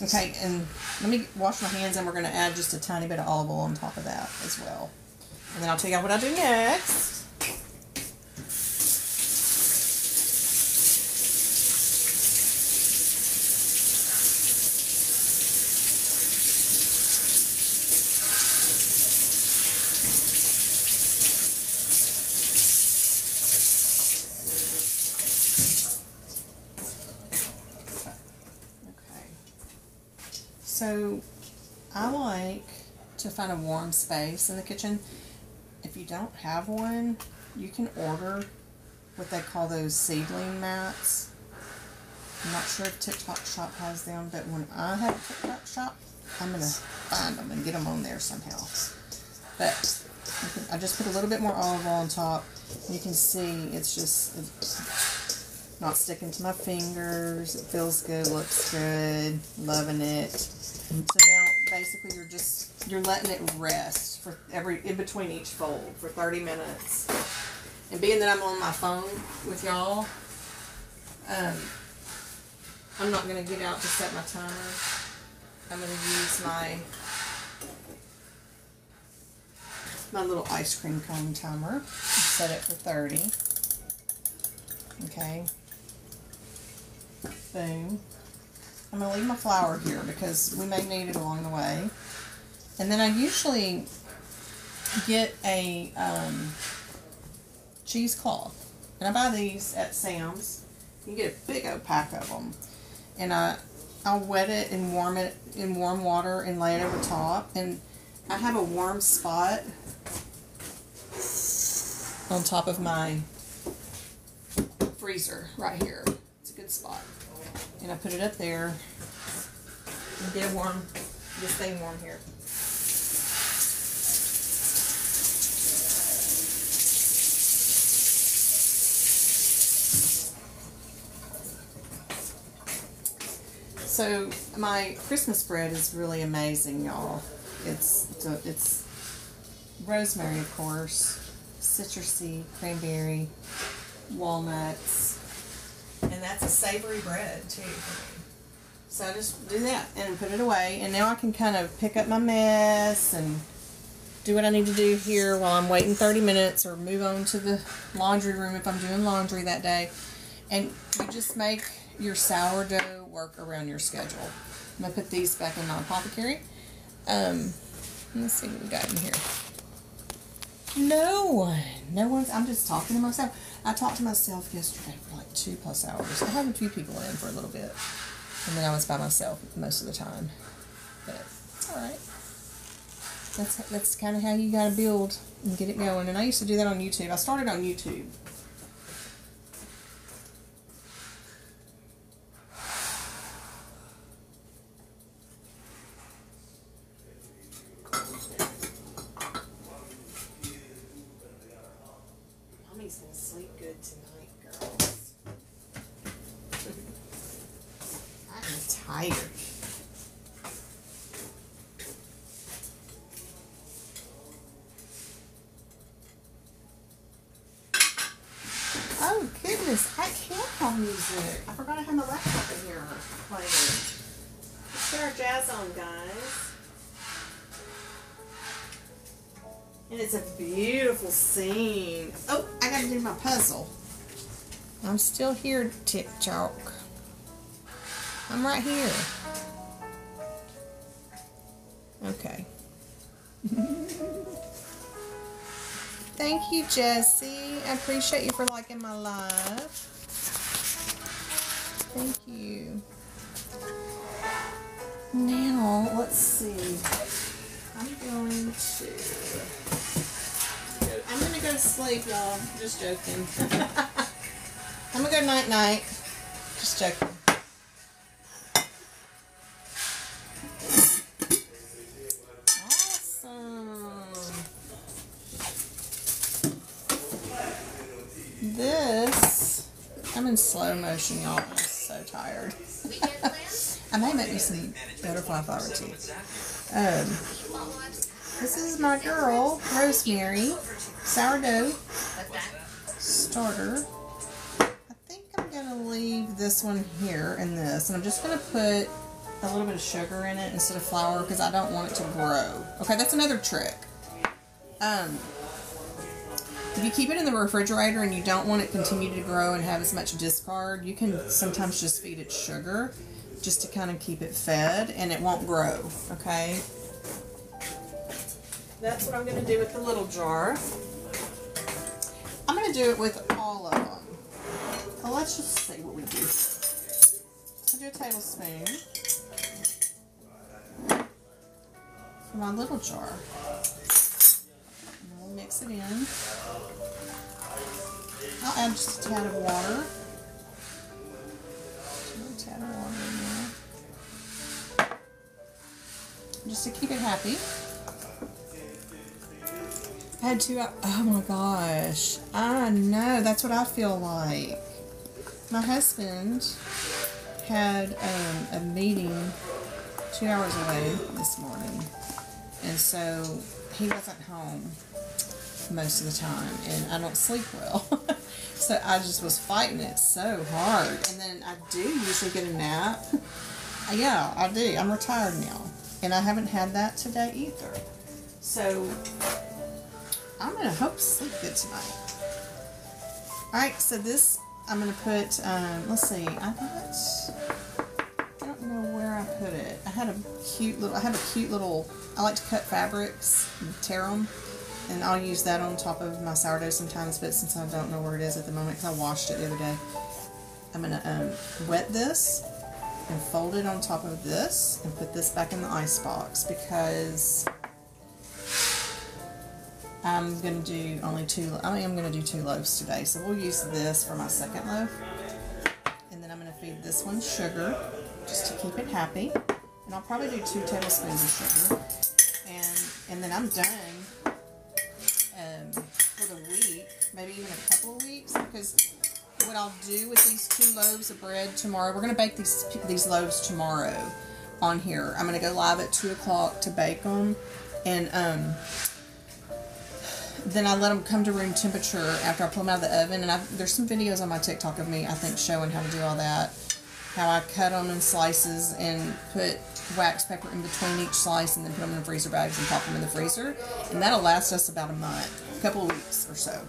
Okay, and let me wash my hands, and we're going to add just a tiny bit of olive oil on top of that as well. And then I'll tell you what I do next. So I like to find a warm space in the kitchen. If you don't have one, you can order what they call those seedling mats. I'm not sure if TikTok Shop has them, but when I have TikTok Shop, I'm going to find them and get them on there somehow. But I just put a little bit more olive oil on top. And you can see it's not sticking to my fingers. It feels good, looks good, loving it. So now basically you're letting it rest for in between each fold for 30 minutes. And being that I'm on my phone with y'all, I'm not going to get out to set my timer. I'm going to use my little ice cream cone timer. Set it for 30. Okay. Boom. I'm going to leave my flour here because we may need it along the way. And then I usually get a cheesecloth. And I buy these at Sam's. You can get a big old pack of them. And I'll wet it and warm it in warm water and lay it over top. And I have a warm spot on top of my freezer right here. It's a good spot. And I put it up there and get this thing warm here. So my Christmas bread is really amazing, y'all. It's rosemary, of course, citrusy, cranberry, walnuts, and that's a savory bread too for me. So I just do that and put it away, and now I can kind of pick up my mess and do what I need to do here while I'm waiting 30 minutes, or move on to the laundry room if I'm doing laundry that day. And you just make your sourdough work around your schedule. I'm going to put these back in my apothecary. Let's see what we got in here. No one's, I'm just talking to myself. I talked to myself yesterday for like 2+ hours. I had a few people in for a little bit, and then I was by myself most of the time. But it's all right. That's kind of how you got to build and get it going. And I used to do that on YouTube. I started on YouTube. Mommy's gonna sleep good tonight, girls. I'm tired. Oh goodness, I can't have music. I forgot I had my laptop in here playing. Let's get our jazz on, guys. And it's a beautiful scene. Oh, I gotta do my puzzle. I'm still here, TikTok. I'm right here. Okay. Thank you, Jessie. I appreciate you for liking my live. Thank you. Now, let's see. I'm going to go to sleep, y'all. Just joking. I'm going to go night-night. Just joking. Awesome. in slow motion, y'all. I'm so tired. I may make me some butterfly flower tea. This is my girl, Rosemary, sourdough starter. I think I'm going to leave this one here and this. And I'm just going to put a little bit of sugar in it instead of flour because I don't want it to grow. Okay, that's another trick. If you keep it in the refrigerator and you don't want it to continue to grow and have as much discard, you can sometimes just feed it sugar just to kind of keep it fed and it won't grow, okay? That's what I'm going to do with the little jar. I'm going to do it with all of them. Well, let's just see what we do. I'll do a tablespoon for my little jar. And we'll mix it in. I'll add just a tad of water. A tad of water in there. Just to keep it happy. I had two, oh my gosh. I know, that's what I feel like. My husband had a meeting 2 hours away this morning. And so he wasn't home most of the time. And I don't sleep well. So I just was fighting it so hard. And then I do usually get a nap. Yeah, I do. I'm retired now. And I haven't had that today either. So I'm going to hope to sleep good tonight. Alright, so this, I'm going to put, let's see, I don't know where I put it. I have a cute little, I like to cut fabrics and tear them. And I'll use that on top of my sourdough sometimes, but since I don't know where it is at the moment, because I washed it the other day, I'm going to wet this and fold it on top of this and put this back in the ice box because I'm going to do only I'm going to do 2 loaves today. So we'll use this for my second loaf. And then I'm going to feed this one sugar just to keep it happy. And I'll probably do 2 tablespoons of sugar. And then I'm done for the week, maybe even a couple of weeks, because what I'll do with these 2 loaves of bread tomorrow, we're going to bake these loaves tomorrow on here. I'm going to go live at 2 o'clock to bake them. And then I let them come to room temperature after I pull them out of the oven. And there's some videos on my TikTok of me, I think, showing how to do all that. How I cut them in slices and put wax pepper in between each slice and then put them in freezer bags and pop them in the freezer. And that'll last us about a month, a couple of weeks or so.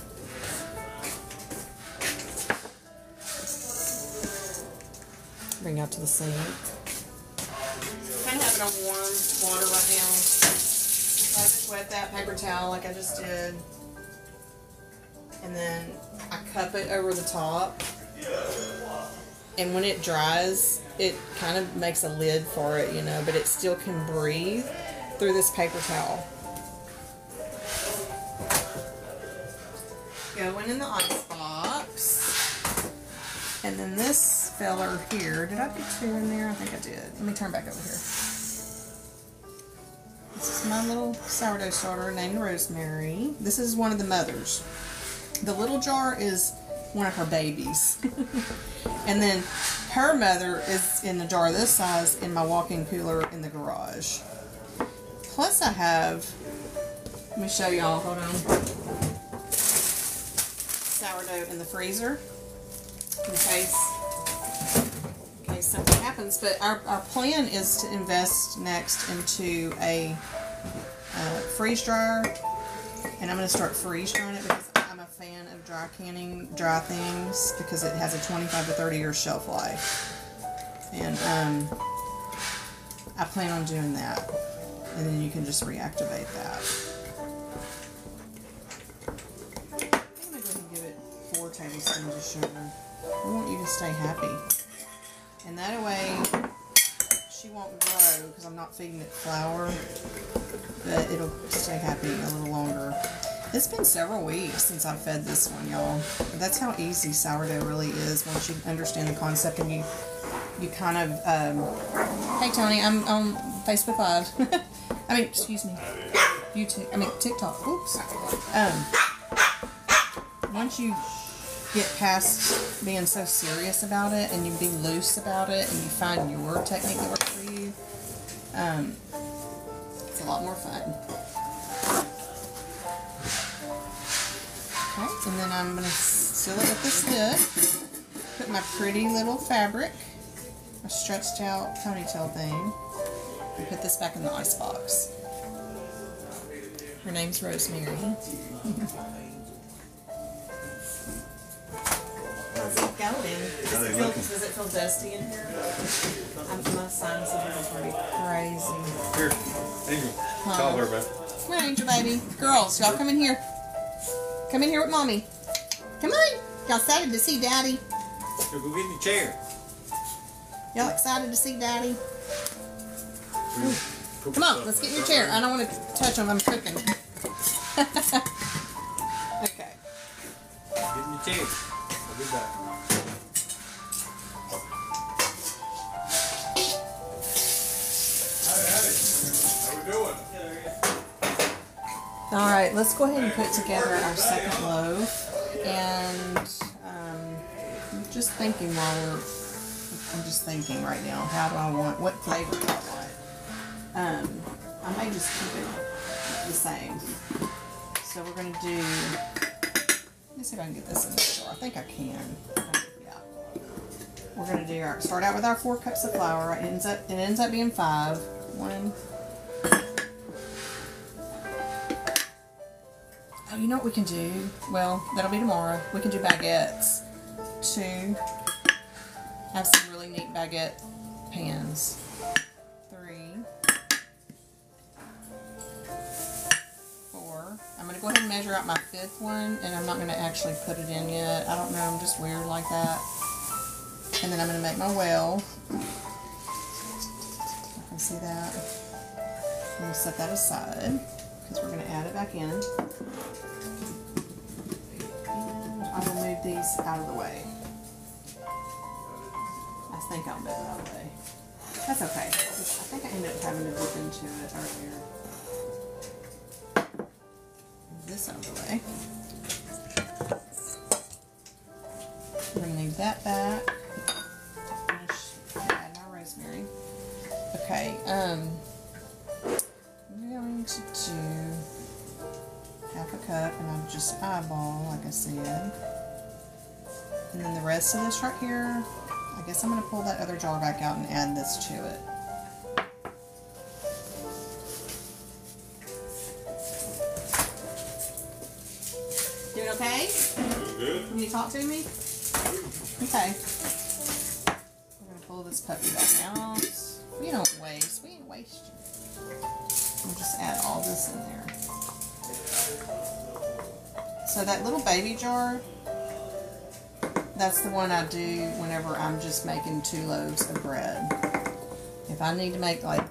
Bring it out to the sink. Kind of have it on warm water right now. I just wet that paper towel like I just did. And then I cup it over the top. And when it dries, it kind of makes a lid for it, you know, but it still can breathe through this paper towel. Going in the ice box. And then this feller here, did I put 2 in there? I think I did. Let me turn back over here. This is my little sourdough starter named Rosemary. This is one of the mothers. The little jar is one of her babies. And then her mother is in a jar this size in my walk-in cooler in the garage. Plus I have, let me show y'all, hold on, sourdough in the freezer in case something happens. But our plan is to invest next into a freeze dryer, and I'm going to start freeze drying it because I'm a fan of dry canning dry things because it has a 25 to 30 year shelf life. And I plan on doing that, and then you can just reactivate that. I'm going to go ahead and give it 4 tablespoons of sugar. We want you to stay happy. And that way, she won't grow because I'm not feeding it flour, but it'll stay happy a little longer. It's been several weeks since I've fed this one, y'all. That's how easy sourdough really is once you understand the concept and you kind of, hey Tony, I'm on Facebook Live. I mean, excuse me, YouTube, I mean TikTok, oops. Once you get past being so serious about it and you be loose about it and you find your technique that works for you, it's a lot more fun. Okay, and then I'm going to seal it with this lid. Put my pretty little fabric, my stretched out ponytail thing, and put this back in the ice box. Her name's Rosemary. How's it going? Does it feel dusty in here? My sinuses are pretty crazy. Here, Angel. Call her, man. Come on, Angel, baby. Girls, y'all come in here. Come in here with Mommy. Come on. Y'all excited to see Daddy? Go get in the chair. Y'all excited to see Daddy? Come on, let's get in your chair. I don't want to touch them. I'm cooking. Okay. Get in the chair. I'll be back. How we doing? All right, let's go ahead and put together our second loaf. And I'm just thinking I'm just thinking right now, how do I want, what flavor do I want? I may just keep it the same. So we're going to do, let me see if I can get this in the store. I think I can. Yeah. We're going to do start out with our 4 cups of flour. It ends up being 5. 1. Oh, you know what we can do? Well, that'll be tomorrow. We can do baguettes. 2. Have some really neat baguette pans. 3. 4. I'm going to go ahead and measure out my 5th one, and I'm not going to actually put it in yet. I don't know, I'm just weird like that. And then I'm going to make my well. I can see that. I'm going to set that aside, because we're going to add it back in. And I will move these out of the way. I think I'll move it out of the way. That's okay. I think I ended up having to dip into it earlier. Move this out of the way. We're going to leave that back. Add my rosemary. Okay, I'm going to do half a cup, and I'm just eyeball, like I said. And then the rest of this right here, I guess I'm going to pull that other jar back out and add this to it. Doing okay? Good. Can you talk to me? Okay. We're going to pull this puppy back out. We don't waste. We ain't wasting. We'll just add all this in there. So that little baby jar, that's the one I do whenever I'm just making 2 loaves of bread. If I need to make like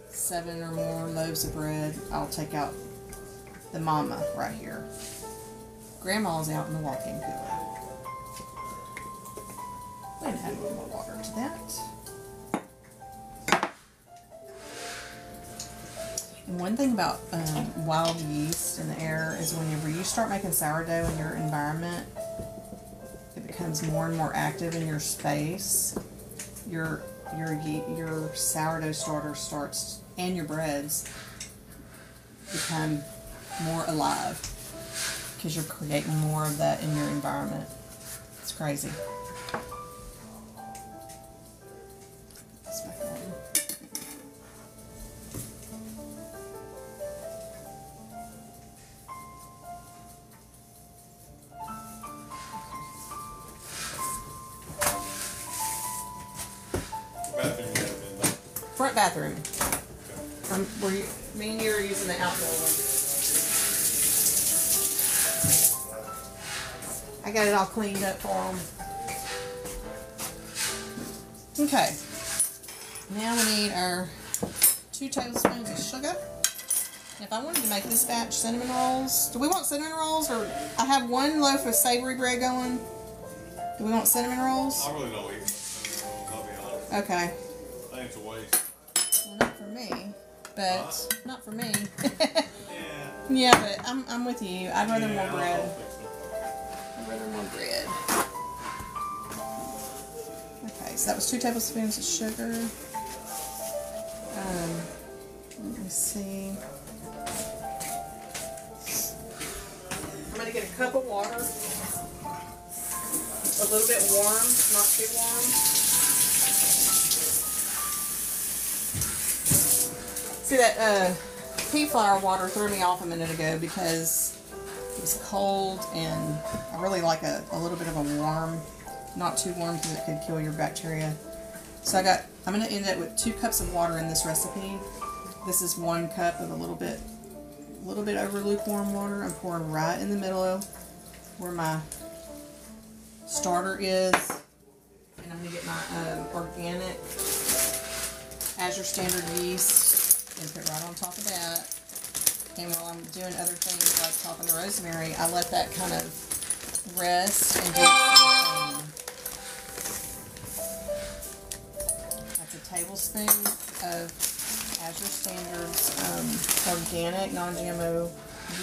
7 or more loaves of bread, I'll take out the mama right here. Grandma's out in the walk-in cooler. We're going to add a little more water to that. And one thing about wild yeast in the air is whenever you start making sourdough in your environment, it becomes more and more active in your space. Your sourdough starter starts, and your breads become more alive because you're creating more of that in your environment. It's crazy. This back on. Front bathroom. Me and you are using the outdoor one. I got it all cleaned up for them. Okay. Now we need our 2 tablespoons of sugar. If I wanted to make this batch cinnamon rolls, do we want cinnamon rolls, or I have 1 loaf of savory bread going? Do we want cinnamon rolls? I really don't eat cinnamon rolls, I'll be honest. Okay. I think it's a waste. Well, not for me, but not for me. Yeah. Yeah, but I'm with you. I'd rather more bread. I don't think so. I'd rather more bread. so that was 2 tablespoons of sugar. Let me see. I'm going to get a cup of water. A little bit warm, not too warm. See, that Pea-Flower water threw me off a minute ago because it was cold, and I really like a little bit of a warm, not too warm because it could kill your bacteria. So I'm going to end up with 2 cups of water in this recipe. This is 1 cup of a little bit over lukewarm water. I'm pouring right in the middle where my starter is, and I'm going to get my organic Azure Standard yeast and put right on top of that. And while I'm doing other things like chopping the rosemary, I let that kind of rest and do its thing. That's a tablespoon of Azure Standard's organic non-GMO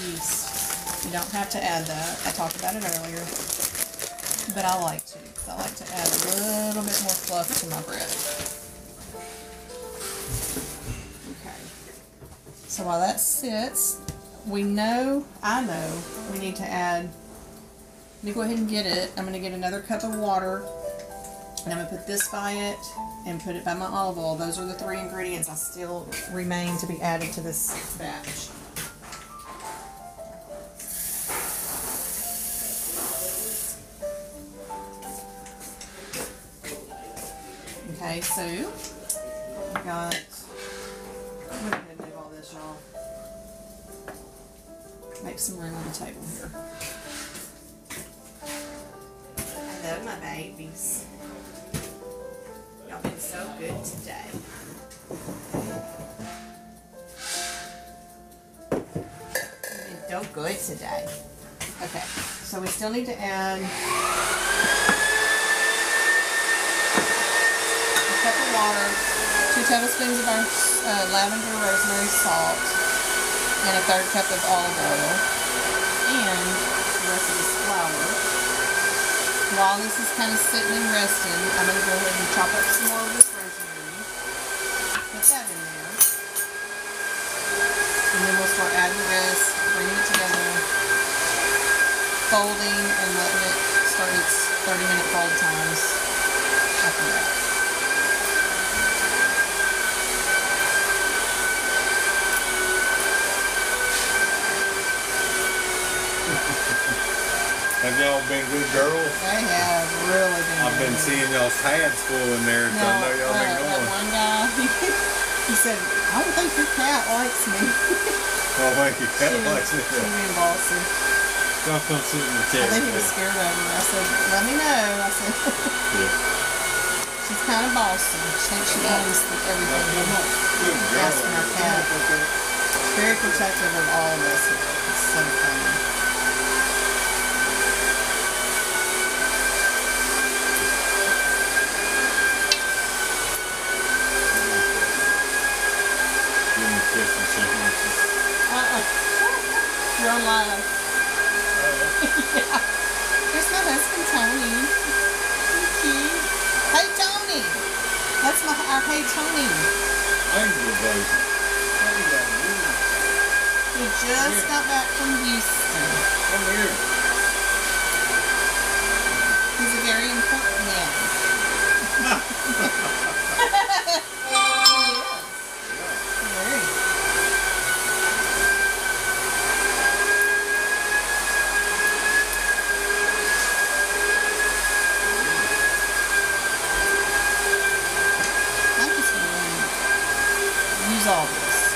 yeast. You don't have to add that. I talked about it earlier, but I like to. I like to add a little bit more fluff to my bread. Okay. So while that sits, I know we need to add, let me go ahead and get it. I'm going to get another cup of water, and I'm going to put this by it and put it by my olive oil. Those are the 3 ingredients I still remain to be added to this batch. Okay, so I got, I'm going to move all this, y'all. Make some room on the table here. I love my babies. Y'all been so good today. You've been so good today. Okay, so we still need to add a cup of water, 2 tablespoons of our lavender rosemary salt, and a 1/3 cup of olive oil, and the rest of this flour. While this is kind of sitting and resting, I'm going to go ahead and chop up some more of this rosemary. Put that in there. And then we'll start adding the rest, bringing it together, folding, and letting it start its 30-minute fold times after that. Have y'all been good girls? They have really been. I've been seeing y'all's pads full in there, so I know y'all been That going. one guy, he said, I don't think your cat likes me. Oh, thank you. Cat likes me. She being bossy. Y'all come sit in the chair. I think he was scared of me. I said, let me know. I said, Yeah. she's kind of bossy. She thinks she owns everything. Good girl. Asking our cat. Very protective of all of us. It's so funny. You're on live. Yeah. Here's my husband, Tony. Thank you. Hey, Tony. That's our Hey, Tony. Thank you, baby. He just got back from Houston. Come here. He's a very important man. All this.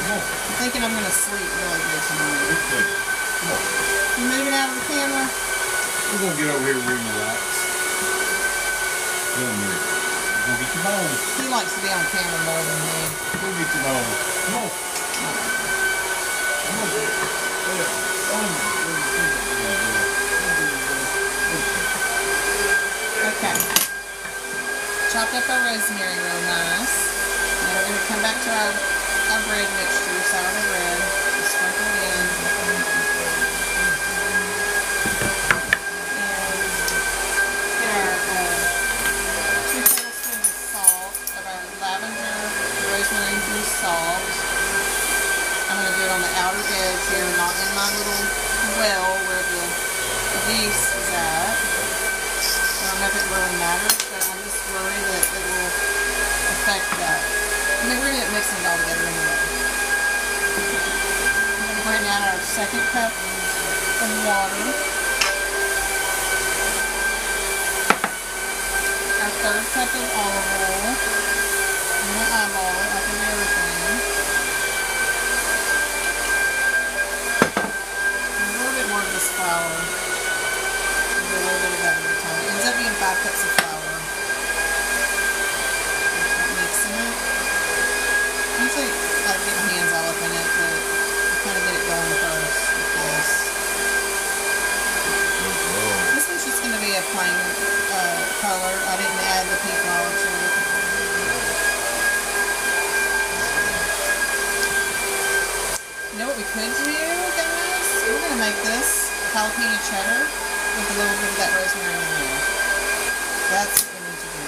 I'm thinking I'm going to sleep really good tonight. You moving out of the camera? We're going to get over here and relax. Come here. Go get your bones. He likes to be on camera more than me. Go get your bones. Come on. Okay. chopped up our rosemary real nice. Now we're going to come back to our bread mixture, sourdough bread. Just sprinkle it in. Salt. I'm going to do it on the outer edge here, not in my little well where the yeast is at. I don't know if it really matters, but I'm just worried that it will affect that. I mean, we're going to get mixing it all together anyway. I'm going to go ahead and add our second cup of water. Our third cup of olive oil. I'm going to eyeball it like I do everything. And a little bit more of this flour. Do a little bit of that every time. It ends up being 5 cups of flour. Start mixing it. Usually I get my hands all up in it, but I kind of get it going first with this. This one's just going to be a plain color. I didn't add the Pea-Flower to it. You know what we could do, guys? We're going to make this jalapeno cheddar with a little bit of that rosemary in there. That's what we need to do.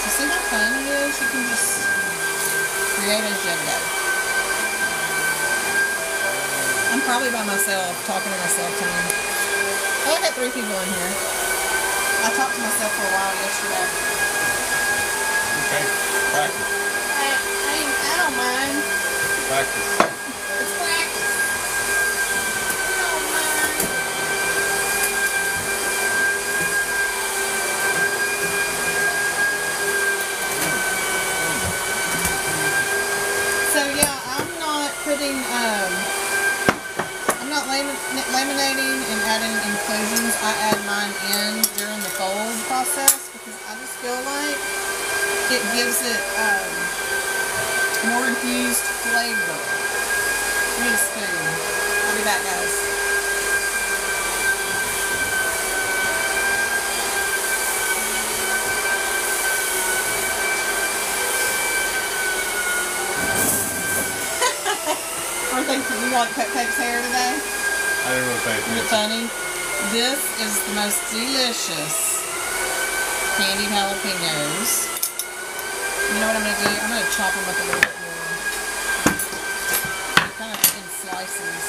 So see how fun it is? You can just create as you go. I'm probably by myself, talking to myself tonight. Oh, I got 3 people in here. I talked to myself for a while yesterday. Okay, practice. I don't mind. Practice. It's practice. I don't mind. So yeah, I'm not putting, I'm not laminating and adding inclusions. I add mine in during the fold process because I just feel like it gives it more infused flavor. I need a spoon. I'll be back, guys. Aren't they, you like Cupcake's hair today? I don't know if I Isn't it funny? This is the most delicious candied jalapenos. You know what I'm going to do? I'm going to chop them up a little bit more. Kind of in slices.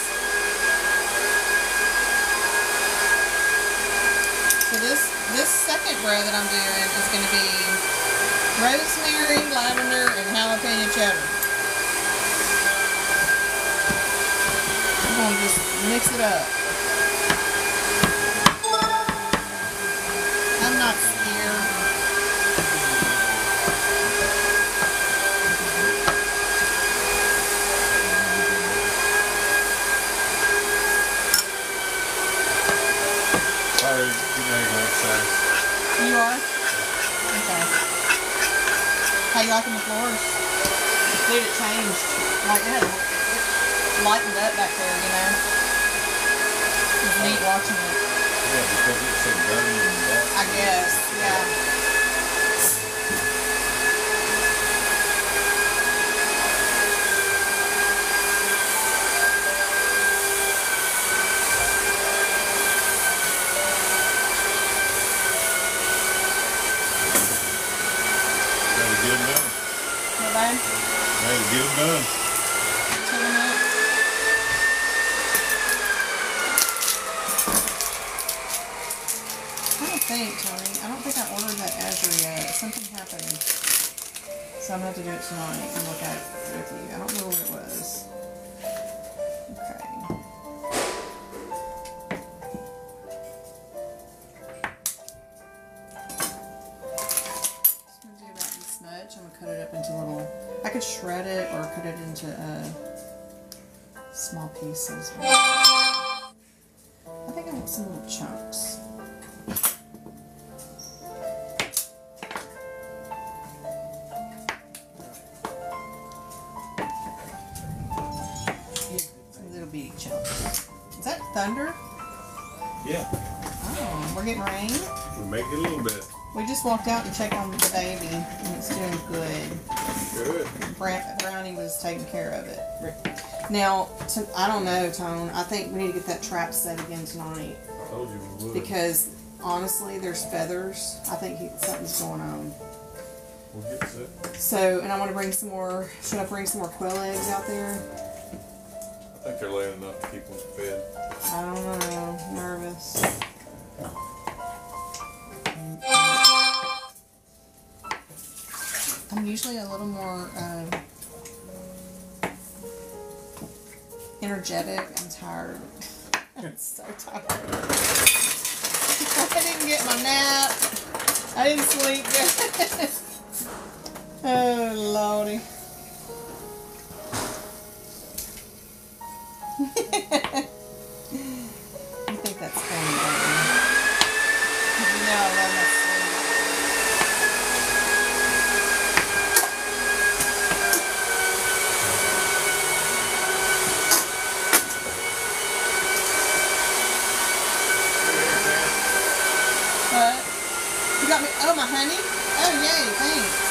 So this second row that I'm doing is going to be rosemary, lavender, and jalapeno cheddar. I'm going to just mix it up. I'm not scared. Sorry, you're not going size. You are? Okay. How you liking the floors? Dude, it changed. Like, it lightened up back there, you know? It was neat watching it. Yeah, because it's so dirty and dark. I guess, yeah. Gotta get them done. Not bad? Gotta get them done. Chill them up. I don't think, Tony. I don't think I ordered that azure yet. Something happened. So I'm going to have to do it tonight and look at it with you. I don't know what it was. Okay. Just going to do about this much. I'm going to cut it up into little... I could shred it or cut it into small pieces. I think I want some little chunks. Some little bitty chunks. Is that thunder? Yeah. Oh, we're getting rain? We'll make it a little bit. We just walked out and checked on the baby, and it's doing good. Good. Brownie was taking care of it. Now, I don't know, Tone. I think we need to get that trap set again tonight. I told you we would. Because, honestly, there's feathers. I think something's going on. We'll get set. So, and I want to bring some more, should I bring some more quail eggs out there? I think they're laying enough to keep them fed. I don't know. I'm nervous. I'm usually a little more energetic. I'm tired. I'm so tired. I didn't get my nap. I didn't sleep good. Oh, Lordy. You think that's funny, don't you? No, I love my sleep. You got me, oh, my honey? Oh, yay, thanks.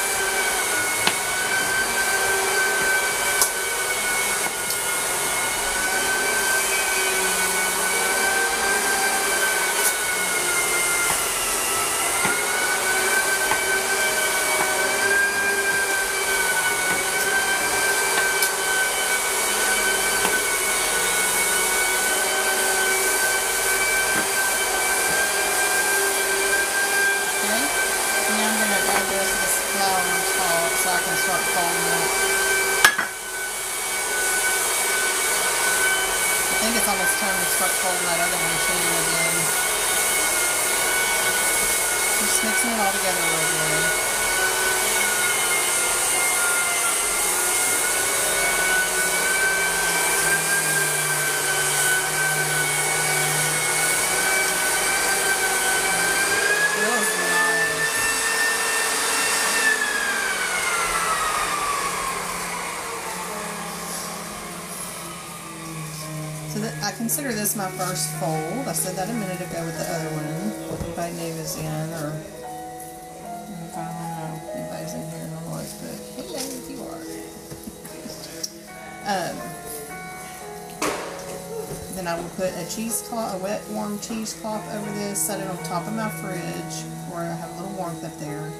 Start folding it. I think it's almost time to start folding that other one too again. Just mixing it all together a little bit. I consider this my first fold. I said that a minute ago with the other one. If anybody knew was in, or if I don't know if anybody's in here and all this, but hello if you are. Then I will put a cheesecloth, a wet, warm cheesecloth over this, set it on top of my fridge where I have a little warmth up there.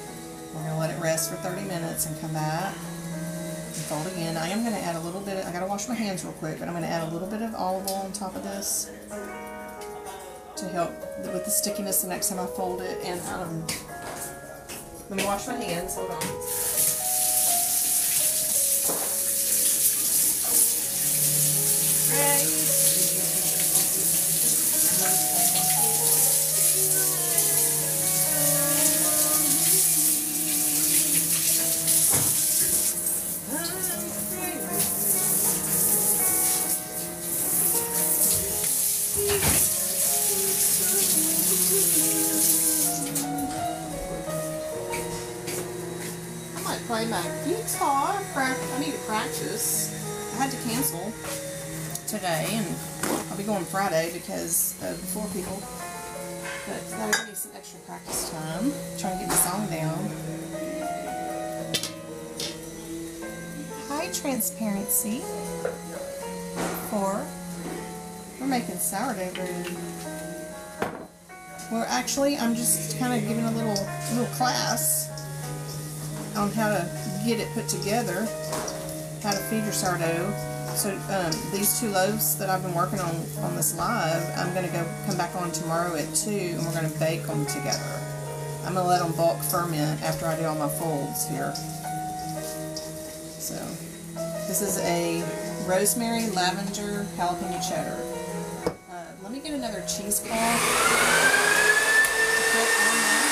We're going to let it rest for 30 minutes and come back. Fold again. I am going to add a little bit of, I got to wash my hands real quick, but I'm going to add a little bit of olive oil on top of this to help with the stickiness the next time I fold it. And let me wash my hands. Hold on. Right. Play my guitar. I need to practice. I had to cancel today, and I'll be going Friday because of the 4 people. But that'll give me some extra practice time. Trying to get the song down. Hi, Transparency. 4. We're making sourdough bread. Well, actually, I'm just kind of giving a little class on how to get it put together, how to feed your sourdough. So these 2 loaves that I've been working on this live, I'm going to come back on tomorrow at 2, and we're going to bake them together. I'm going to let them bulk ferment after I do all my folds here. So this is a rosemary, lavender, jalapeno cheddar. Let me get another cheesecloth to put on that.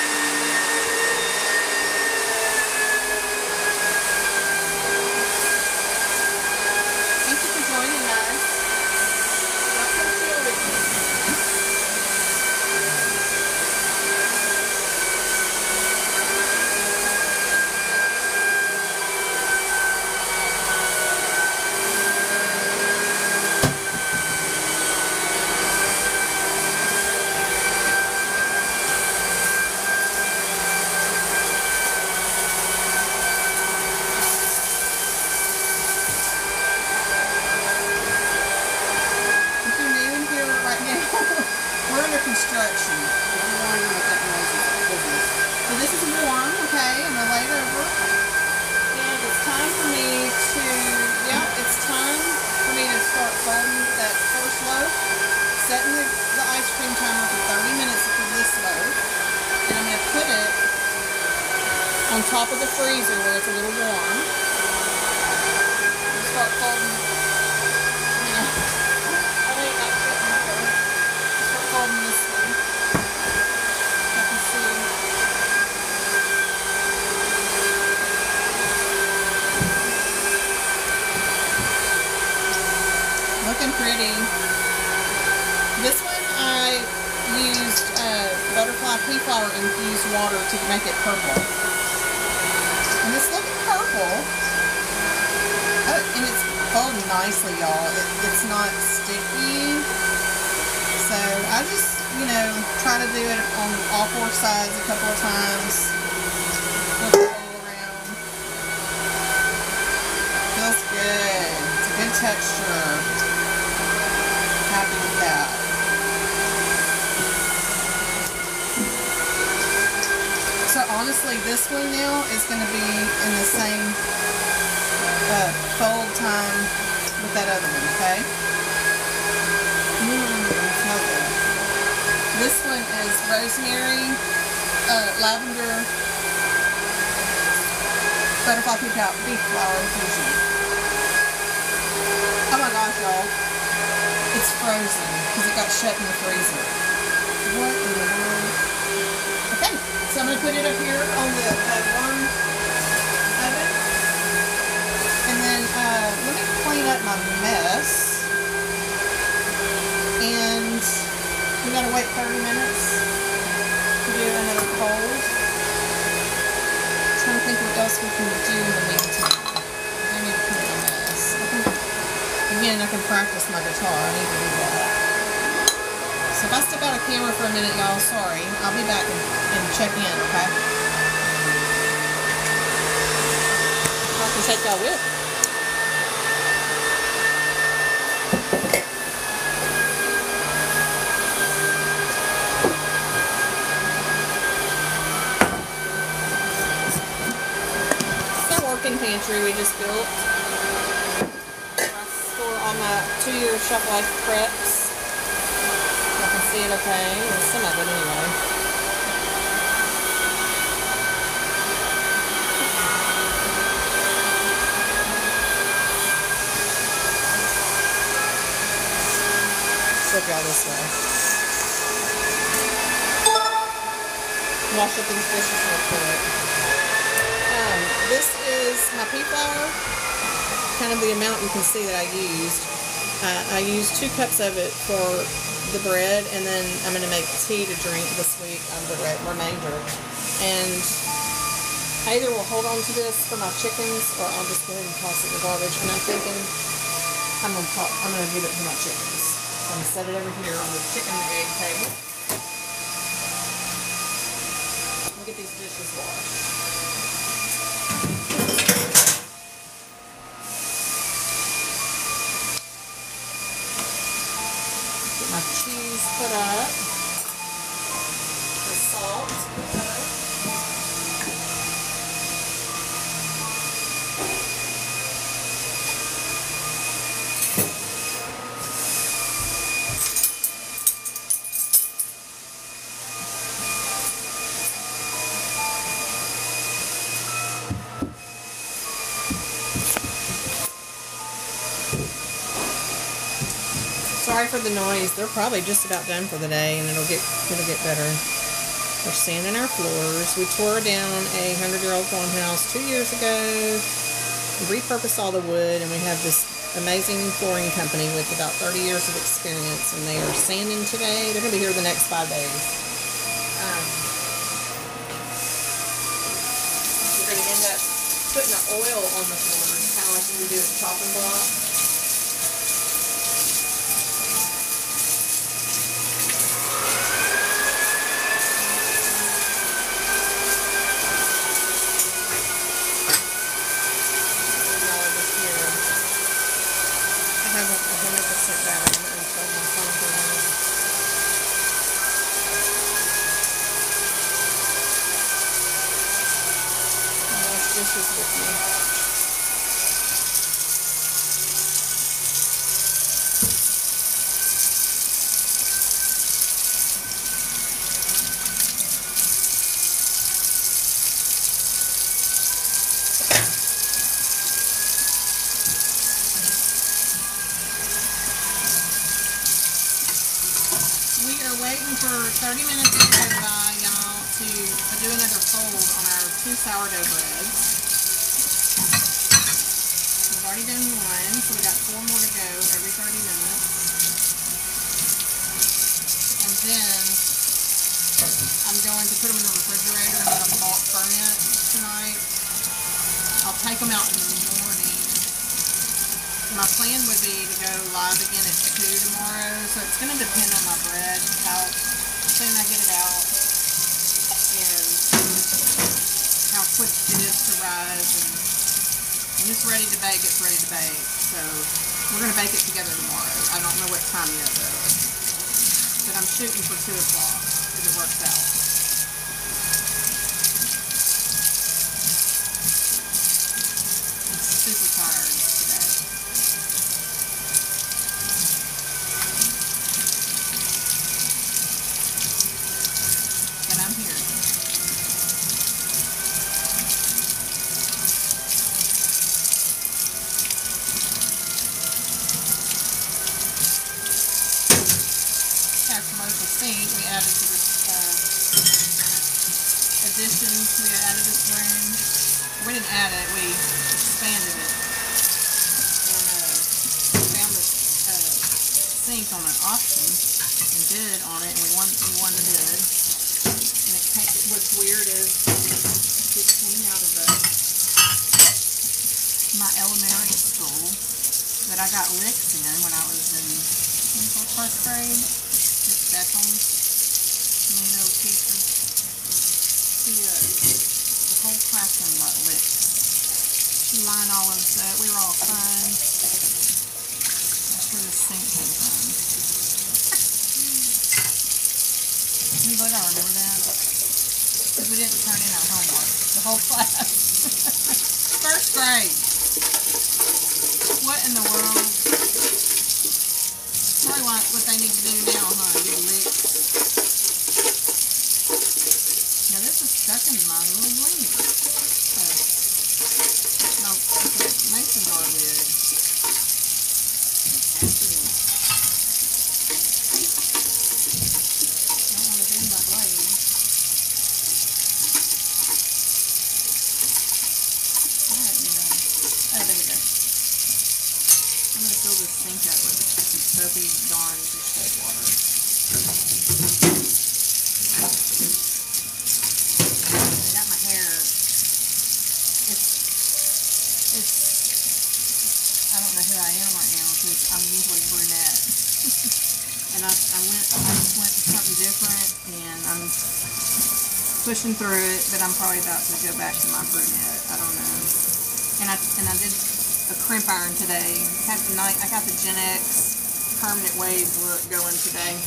construction. If you're wondering what that noise is. So this is warm, okay? I'm going to lay it over. And it's time for me to, it's time for me to start folding that first loaf. Setting the ice cream timer for 30 minutes for this loaf. And I'm going to put it on top of the freezer where it's a little warm. Start folding. Start folding this one. I can see. Looking pretty. This one I used butterfly Pea-Flower infused water to make it purple. And it's looking purple. Oh, and it's folding nicely, y'all. It's not sticky. So I just, try to do it on all four sides a couple of times. Flip it all around. Feels good. It's a good texture. Happy with that. So honestly, this one now is going to be in the same fold time with that other one, okay? Smell good. This one is rosemary, lavender, butterfly Pea-Flower infusion. Oh my gosh, y'all. It's frozen because it got shut in the freezer. What in the world? Okay, so I'm going to put it up here on the warm oven. And then let me clean up my mess. And we got to wait 30 minutes to do another fold. I'm trying to think what else we can do in the meantime. I need to clean my mess. Again, I can practice my guitar. I need to do that. So if I step out of camera for a minute, y'all, sorry. I'll be back and check in, okay? I can take y'all with. It's our working pantry we just built. On my 2-year shelf life preps. I can see it okay. Or some of it anyway. Flip y'all this way. Wash up these dishes real quick. This is my Pea-Flower. Kind of the amount you can see that I used. I used 2 cups of it for the bread, and then I'm going to make tea to drink this week on the remainder. And I either will hold on to this for my chickens, or I'll just go ahead and toss it in the garbage. And I'm thinking I'm going to give it to my chickens. So I'm going to set it over here on the chicken and egg table. We'll get these dishes washed. My cheese put up, the salt put up. Sorry for the noise. They're probably just about done for the day, and it'll get better. We're sanding our floors. We tore down a 100-year-old farmhouse 2 years ago. We repurposed all the wood, and we have this amazing flooring company with about 30 years of experience, and they are sanding today. They're going to be here the next 5 days. We're going to end up putting the oil on the floors, kind of like you would do with a chopping block. dishes with me. Waiting for 30 minutes to go by, y'all, to do another fold on our 2 sourdough breads. We've already done one, so we got 4 more to go every 30 minutes. And then I'm going to put them in the refrigerator and let them bulk ferment tonight. I'll take them out in the morning. My plan would be to go live again at 2 tomorrow, so it's going to depend on my bread, how soon I get it out, and how quick it is to rise, and when it's ready to bake, it's ready to bake. So we're going to bake it together tomorrow. I don't know what time yet, though, but I'm shooting for 2 o'clock if it works out. I'm super tired today. I'm here. Our commercial sink we added to this addition. We added this room. We didn't add it, we expanded it. And found this sink on an auction and bid on it, and we won the bid. What's weird is it came out of my elementary school that I got licks in when I was in first grade. Miss Beckham's tomato teacher. The whole classroom got licks. She lined all of us up. We were all fun. That's where the sink came from. Can you believe I remember that? Because we didn't turn in our homework, the whole class. First grade. What in the world? Probably what they need to do now, huh? Get licks. Now this is stuck in my little blender. No, it's a mason jar lid. I don't want to bend my blade. Oh, there you go. I'm going to fill this sink up with some soapy, darn dish soap water. I got my hair. I don't know who I am right now because I'm usually brunette. And I just went to something different, and I'm pushing through it, but I'm probably about to go back to my brunette. I don't know. And I did a crimp iron today. I got the Gen X permanent wave look going today.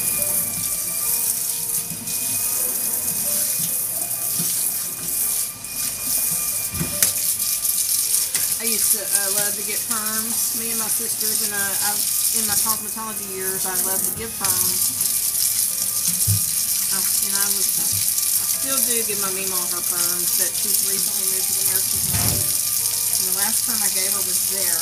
I used to love to get perms. Me and my sisters, and in my cosmetology years, I loved to give perms. I still do give my Meemaw her perms, but she's recently moved to the nurse's home. And the last perm I gave her was there.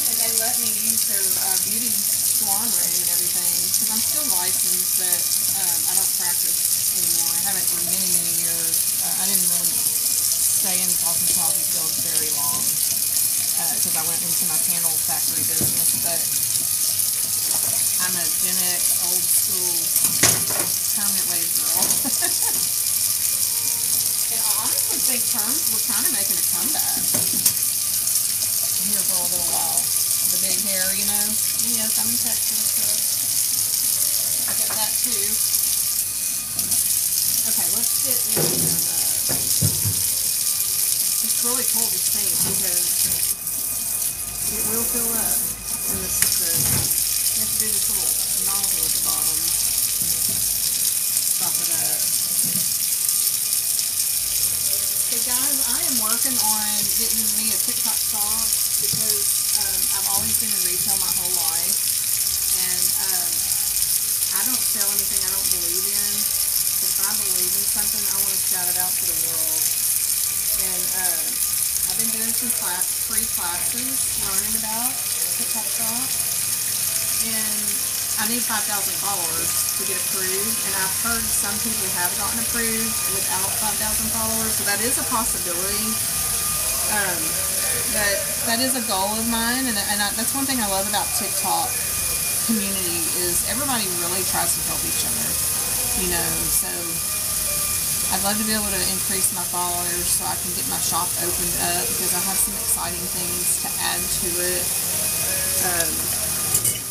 And they let me use their beauty salon room and everything, because I'm still licensed, but I don't practice anymore. I haven't for many, many years. I didn't really stay in the cosmetology field very long, because I went into my candle factory business, but I'm a Gen X, old school, permanent wave girl. And I honestly think perms were kind of making a comeback here for a little while. The big hair, you know. Yes, I'm in Texas, so I get that too. Okay, let's get in. It's really cool to sink because it will fill up. And you have to do this little nozzle at the bottom. Stop it up. So guys, I am working on getting me a TikTok shop because I've always been in retail my whole life, and I don't sell anything I don't believe in. But if I believe in something, I want to shout it out to the world. And I've been doing some free classes learning about TikTok shop, and I need 5,000 followers to get approved, and I've heard some people have gotten approved without 5,000 followers, so that is a possibility. But that is a goal of mine, and that's one thing I love about TikTok community is everybody really tries to help each other, you know. So I'd love to be able to increase my followers so I can get my shop opened up, because I have some exciting things to add to it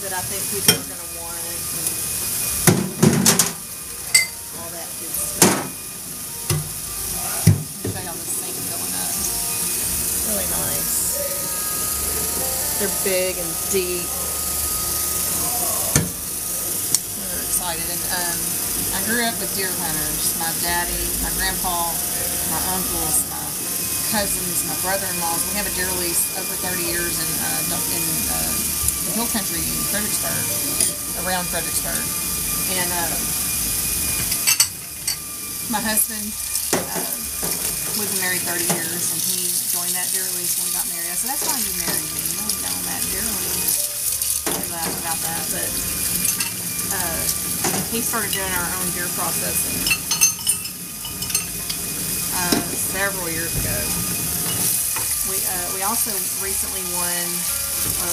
that I think people are going to want, and all that good stuff. Let me show y'all this thing going up. Really nice. They're big and deep. I'm excited. And I grew up with deer hunters. My daddy, my grandpa, my uncles, my cousins, my brother-in-laws. We have a deer lease over 30 years in the hill country in Fredericksburg, around Fredericksburg. And my husband we've been married 30 years, and he joined that deer lease when we got married. I said, that's why you married me. You only got on that deer lease. We laughed about that, but he started doing our own deer processing several years ago. We also recently won,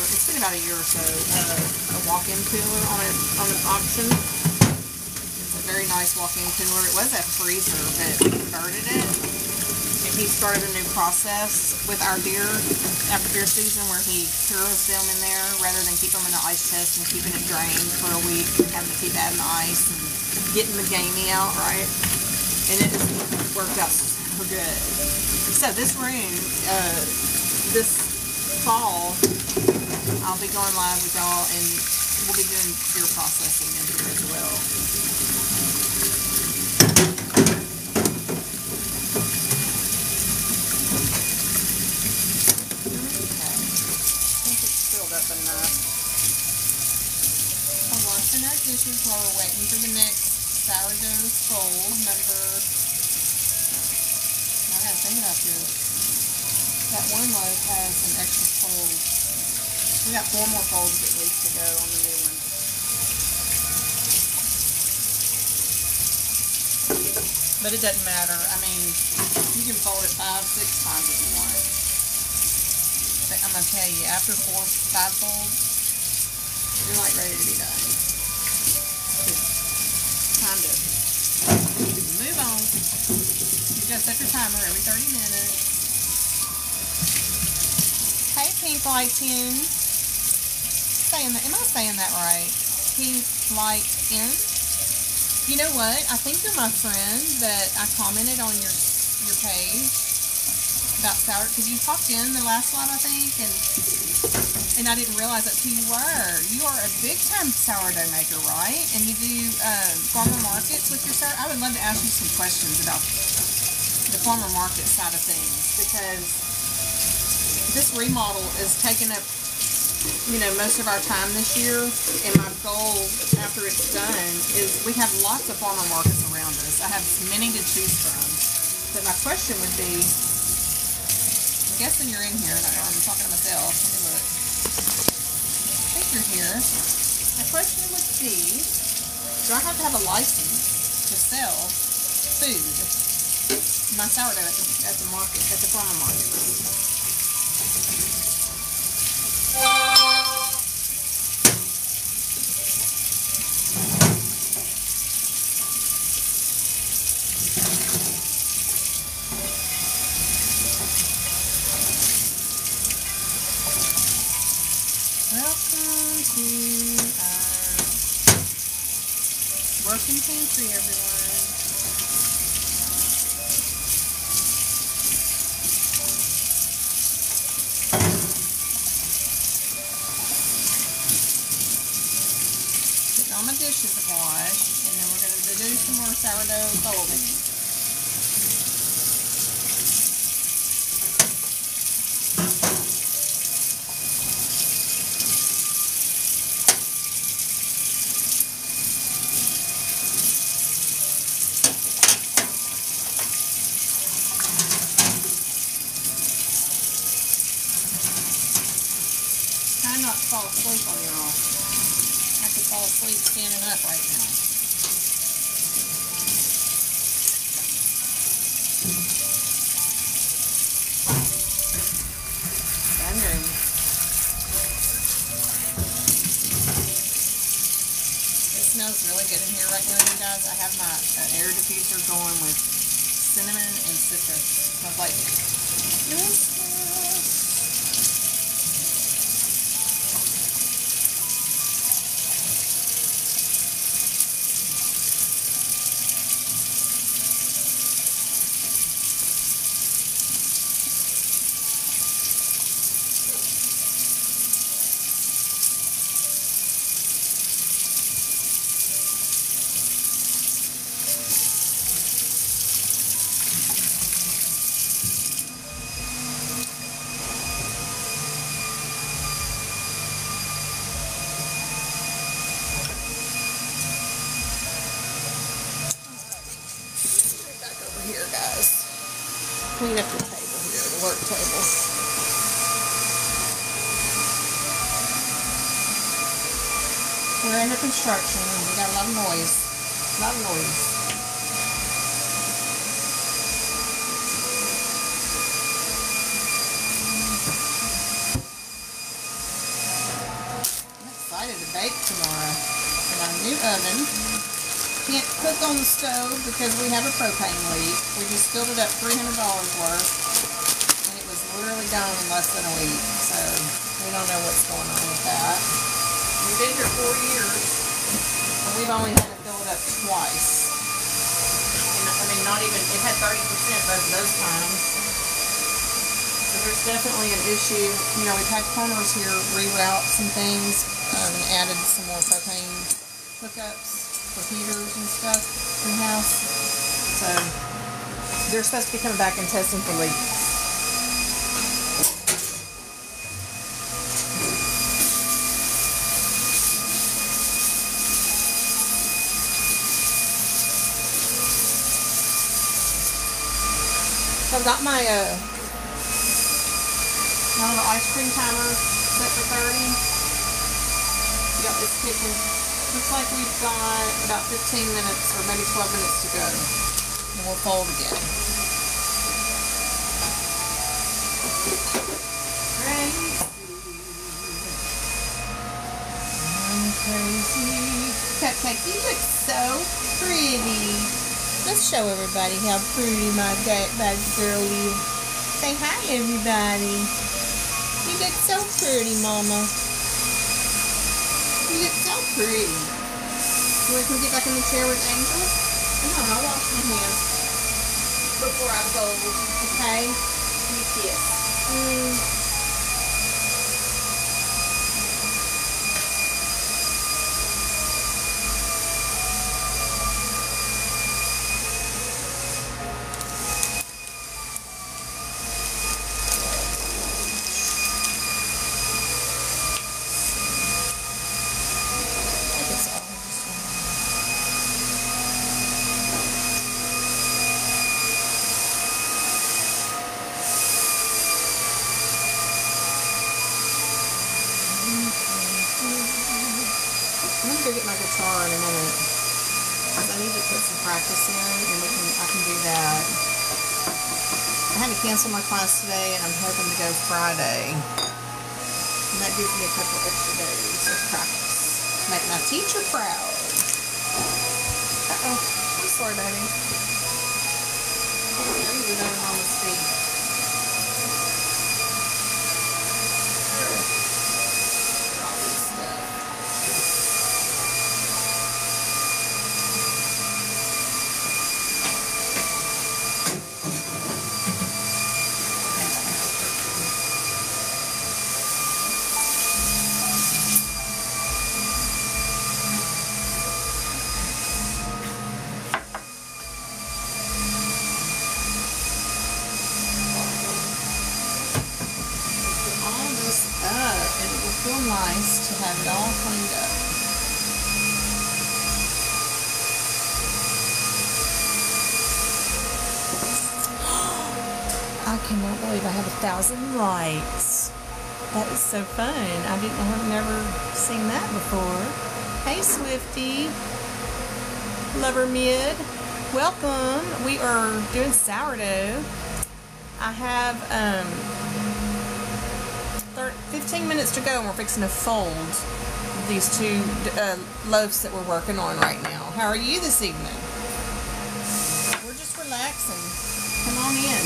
it's been about a year or so, a walk-in cooler on an auction. It's a very nice walk-in cooler. It was a freezer, but we converted it. And he started a new process with our deer after deer season, where he cures them in there rather than keep them in the ice chest and keeping it drained for a week and having to keep adding ice and getting the gamey out, right? And it just worked out so good. So this room, this fall, I'll be going live with y'all, and we'll be doing deer processing in here as well. Up enough. I'm washing our dishes while we're waiting for the next sourdough fold number. I gotta think about this. That one loaf has an extra fold. We got 4 more folds at least to go on the new one. But it doesn't matter. I mean, you can fold it 5, 6 times if you want. I'm going to tell you, after 4, 5 folds, you're like ready to be done. It's time to move on. You got to set your timer every 30 minutes. Hey, Pink Light Tin. Am I saying that right? Pink Light Tin? You know what? I think you're my friend that I commented on your page about sourdough, because you popped in the last live, I think, and I didn't realize that's who you were. You are a big-time sourdough maker, right? And you do farmer markets with your sourdough. I would love to ask you some questions about the farmer market side of things, because this remodel is taking up, you know, most of our time this year, and my goal after it's done is we have lots of farmer markets around us. I have many to choose from. But my question would be, I'm guessing you're in here, I'm talking to myself. Let me look. I think you're here. My question would be, do I have to have a license to sell food, my sourdough at the market, at the farmer market? Welcome to our working pantry, everyone. Getting all my dishes washed, and then we're going to do some more sourdough folding. Try not to fall asleep on y'all. I could fall asleep standing up right now. Bedroom. It smells really good in here right now, you guys. I have my air diffuser going with cinnamon and citrus. It smells like Christmas. Here, guys. Clean up the table here, the work table. We're under construction and we got a lot of noise. A lot of noise. I'm excited to bake tomorrow in our new oven. Can't cook on the stove because we have a propane leak. We just filled it up $300 worth, and it was literally gone in less than a week. So we don't know what's going on with that. We've been here 4 years, and we've only had to fill it up twice. And, I mean, not even, it had 30% both of those times. So there's definitely an issue. You know, we've had plumbers here reroute some things and added some more propane hookups for heaters and stuff in the house. So they're supposed to be coming back and testing for leaks. So I've got my ice cream timer set for 30. Got this kitchen. Looks like we've got about 15 minutes or maybe 12 minutes to go. And we'll fold again. Crazy. I'm crazy. Cupcake, you look so pretty. Let's show everybody how pretty my girl is. Say hi, everybody. You look so pretty, Mama. You look so pretty. You want to come get back in the chair with Angel? Come on, I'll wash my hands before I fold, okay? Give me a kiss. I'm gonna go get my guitar in a minute because I need to put some practice in, and I can do that. I had to cancel my class today, and I'm hoping to go Friday, and that gives me a couple extra days of practice. Make my teacher proud. I'm sorry, baby. I'm even on Mama's feet. Up, and it will feel nice to have it all cleaned up. I cannot believe I have 1,000 likes. That is so fun. I've never seen that before. Hey, Swifty. Lover Mid. Welcome. We are doing sourdough. I have 15 minutes to go, and we're fixing to fold these two loaves that we're working on right now. How are you this evening? We're just relaxing. Come on in.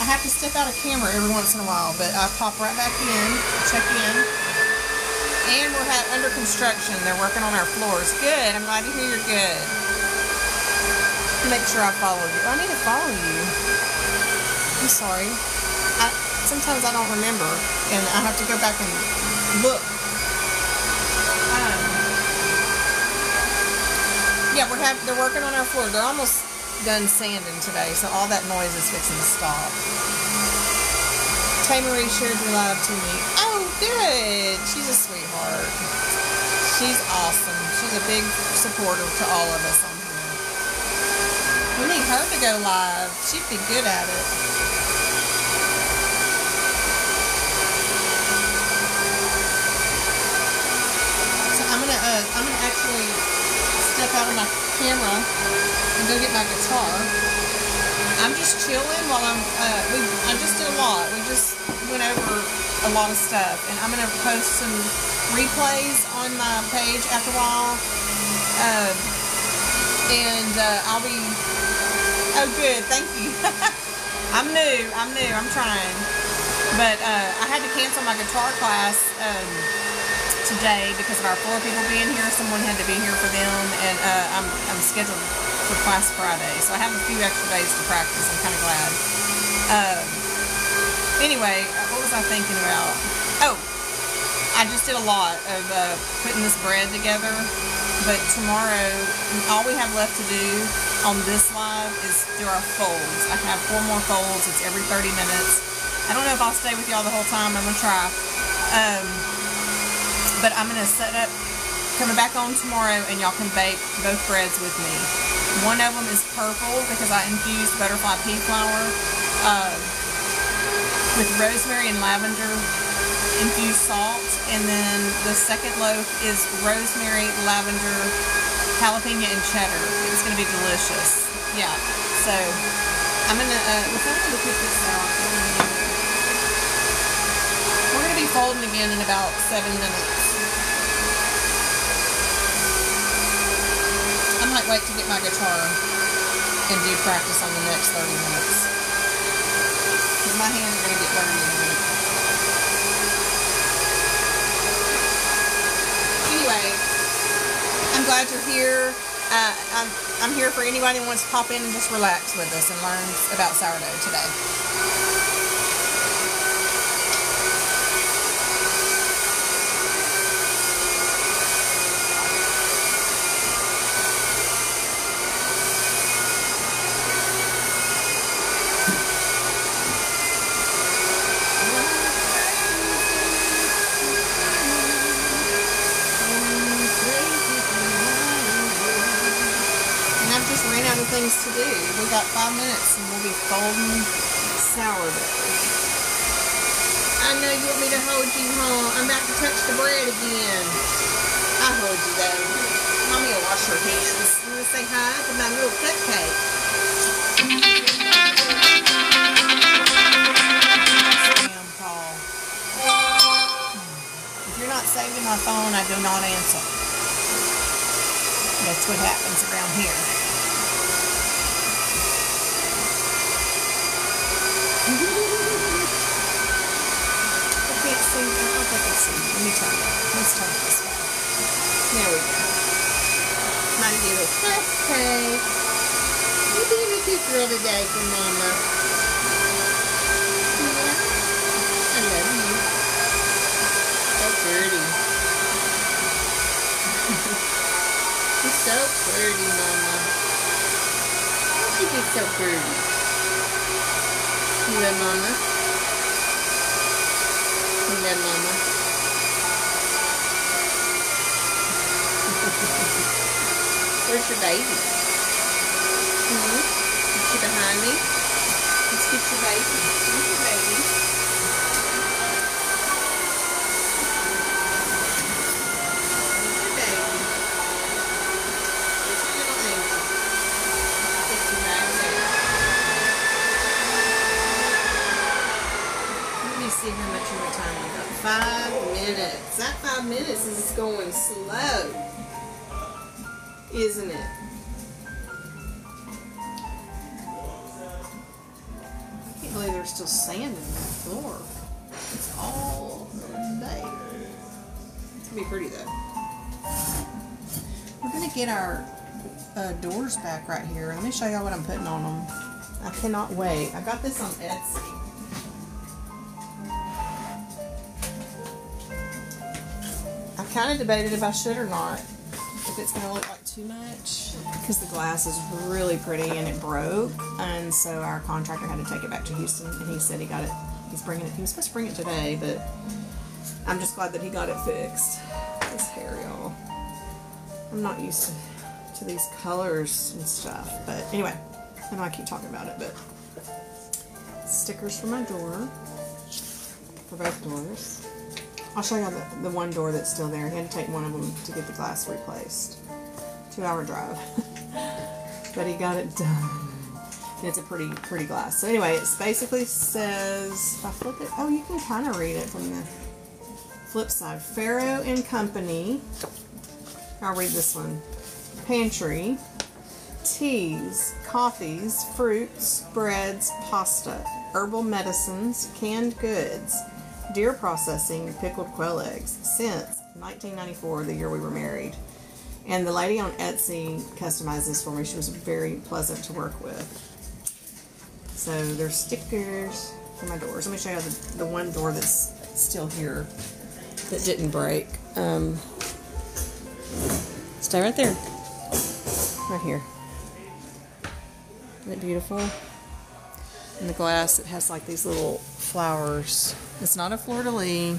I have to step out of camera every once in a while, but I pop right back in, check in. And we're under construction. They're working on our floors. Good. I'm glad to hear you're good. Make sure I follow you. I need to follow you. I'm sorry. Sometimes I don't remember, and I have to go back and look. Yeah, they're working on our floor. They're almost done sanding today, so all that noise is fixing to stop. Tay Marie shared your live to me. Oh, good. She's a sweetheart. She's awesome. She's a big supporter to all of us on here. We need her to go live. She'd be good at it. I'm gonna actually step out of my camera and go get my guitar. I'm just chilling while I just did a lot. We just went over a lot of stuff, and I'm gonna post some replays on my page after a while. I'll be. Oh, good. Thank you. I'm new. I'm trying, but I had to cancel my guitar class today because of our floor people being here. Someone had to be here for them, and I'm scheduled for class Friday, so I have a few extra days to practice. I'm kind of glad. Anyway, what was I thinking about? Oh, I just did a lot of putting this bread together, but tomorrow all we have left to do on this live is do our folds. I have 4 more folds. It's every 30 minutes. I don't know if I'll stay with y'all the whole time. I'm gonna try. But I'm going to set up, coming back on tomorrow, and y'all can bake both breads with me. One of them is purple because I infused butterfly pea flour with rosemary and lavender infused salt. And then the second loaf is rosemary, lavender, jalapeno, and cheddar. It's going to be delicious. Yeah. So I'm going to, let's put this out. We're going to be folding again in about 7 minutes. I might wait to get my guitar and do practice on the next 30 minutes. Because my hands are going to get dirty in a minute. Anyway, I'm glad you're here. I'm here for anybody who wants to pop in and just relax with us and learn about sourdough today. Things to do. We got 5 minutes and we'll be folding sourdough. I know you want me to hold you, huh? I'm about to touch the bread again. I'll hold you though. Mommy will wash her hands. You want to say hi to my little cupcake? Spam call. If you're not saved in my phone, I do not answer. That's what happens around here. I can't see. I don't think I see. Let me turn it. Let's turn it this way. There we go. My little cupcake. You being a good girl today for Mama. Yeah. I love you. So pretty. You're so pretty, Mama. Why you get so pretty? You love Mama? You love Mama? Where's your baby? Is she behind me? Let's get your baby. Where's your baby? goodness, this is going slow, isn't it? I can't believe there's still sand in the floor. It's all day. It's gonna be pretty though. We're gonna get our doors back right here. Let me show y'all what I'm putting on them. I cannot wait. I got this on Etsy. I kind of debated if I should or not. If it's going to look like too much. Because the glass is really pretty and it broke. And so our contractor had to take it back to Houston. And he said he got it. He's bringing it. He was supposed to bring it today. But I'm just glad that he got it fixed. This hair, y'all. I'm not used to these colors and stuff. But anyway. I know I keep talking about it. But stickers for my door. For both doors. I'll show you the one door that's still there. He had to take one of them to get the glass replaced. 2-hour drive. But he got it done. And it's a pretty glass. So anyway, it basically says, if I flip it, oh, you can kind of read it from the flip side. Farrow and Company. I'll read this one. Pantry. Teas, coffees, fruits, breads, pasta, herbal medicines, canned goods, deer processing, pickled quail eggs, since 1994, the year we were married. And the lady on Etsy customized this for me. She was very pleasant to work with. So there's stickers for my doors. Let me show you the one door that's still here that didn't break. Stay right there. Right here. Isn't it beautiful? In the glass, it has like these little flowers. It's not a fleur-de-lis,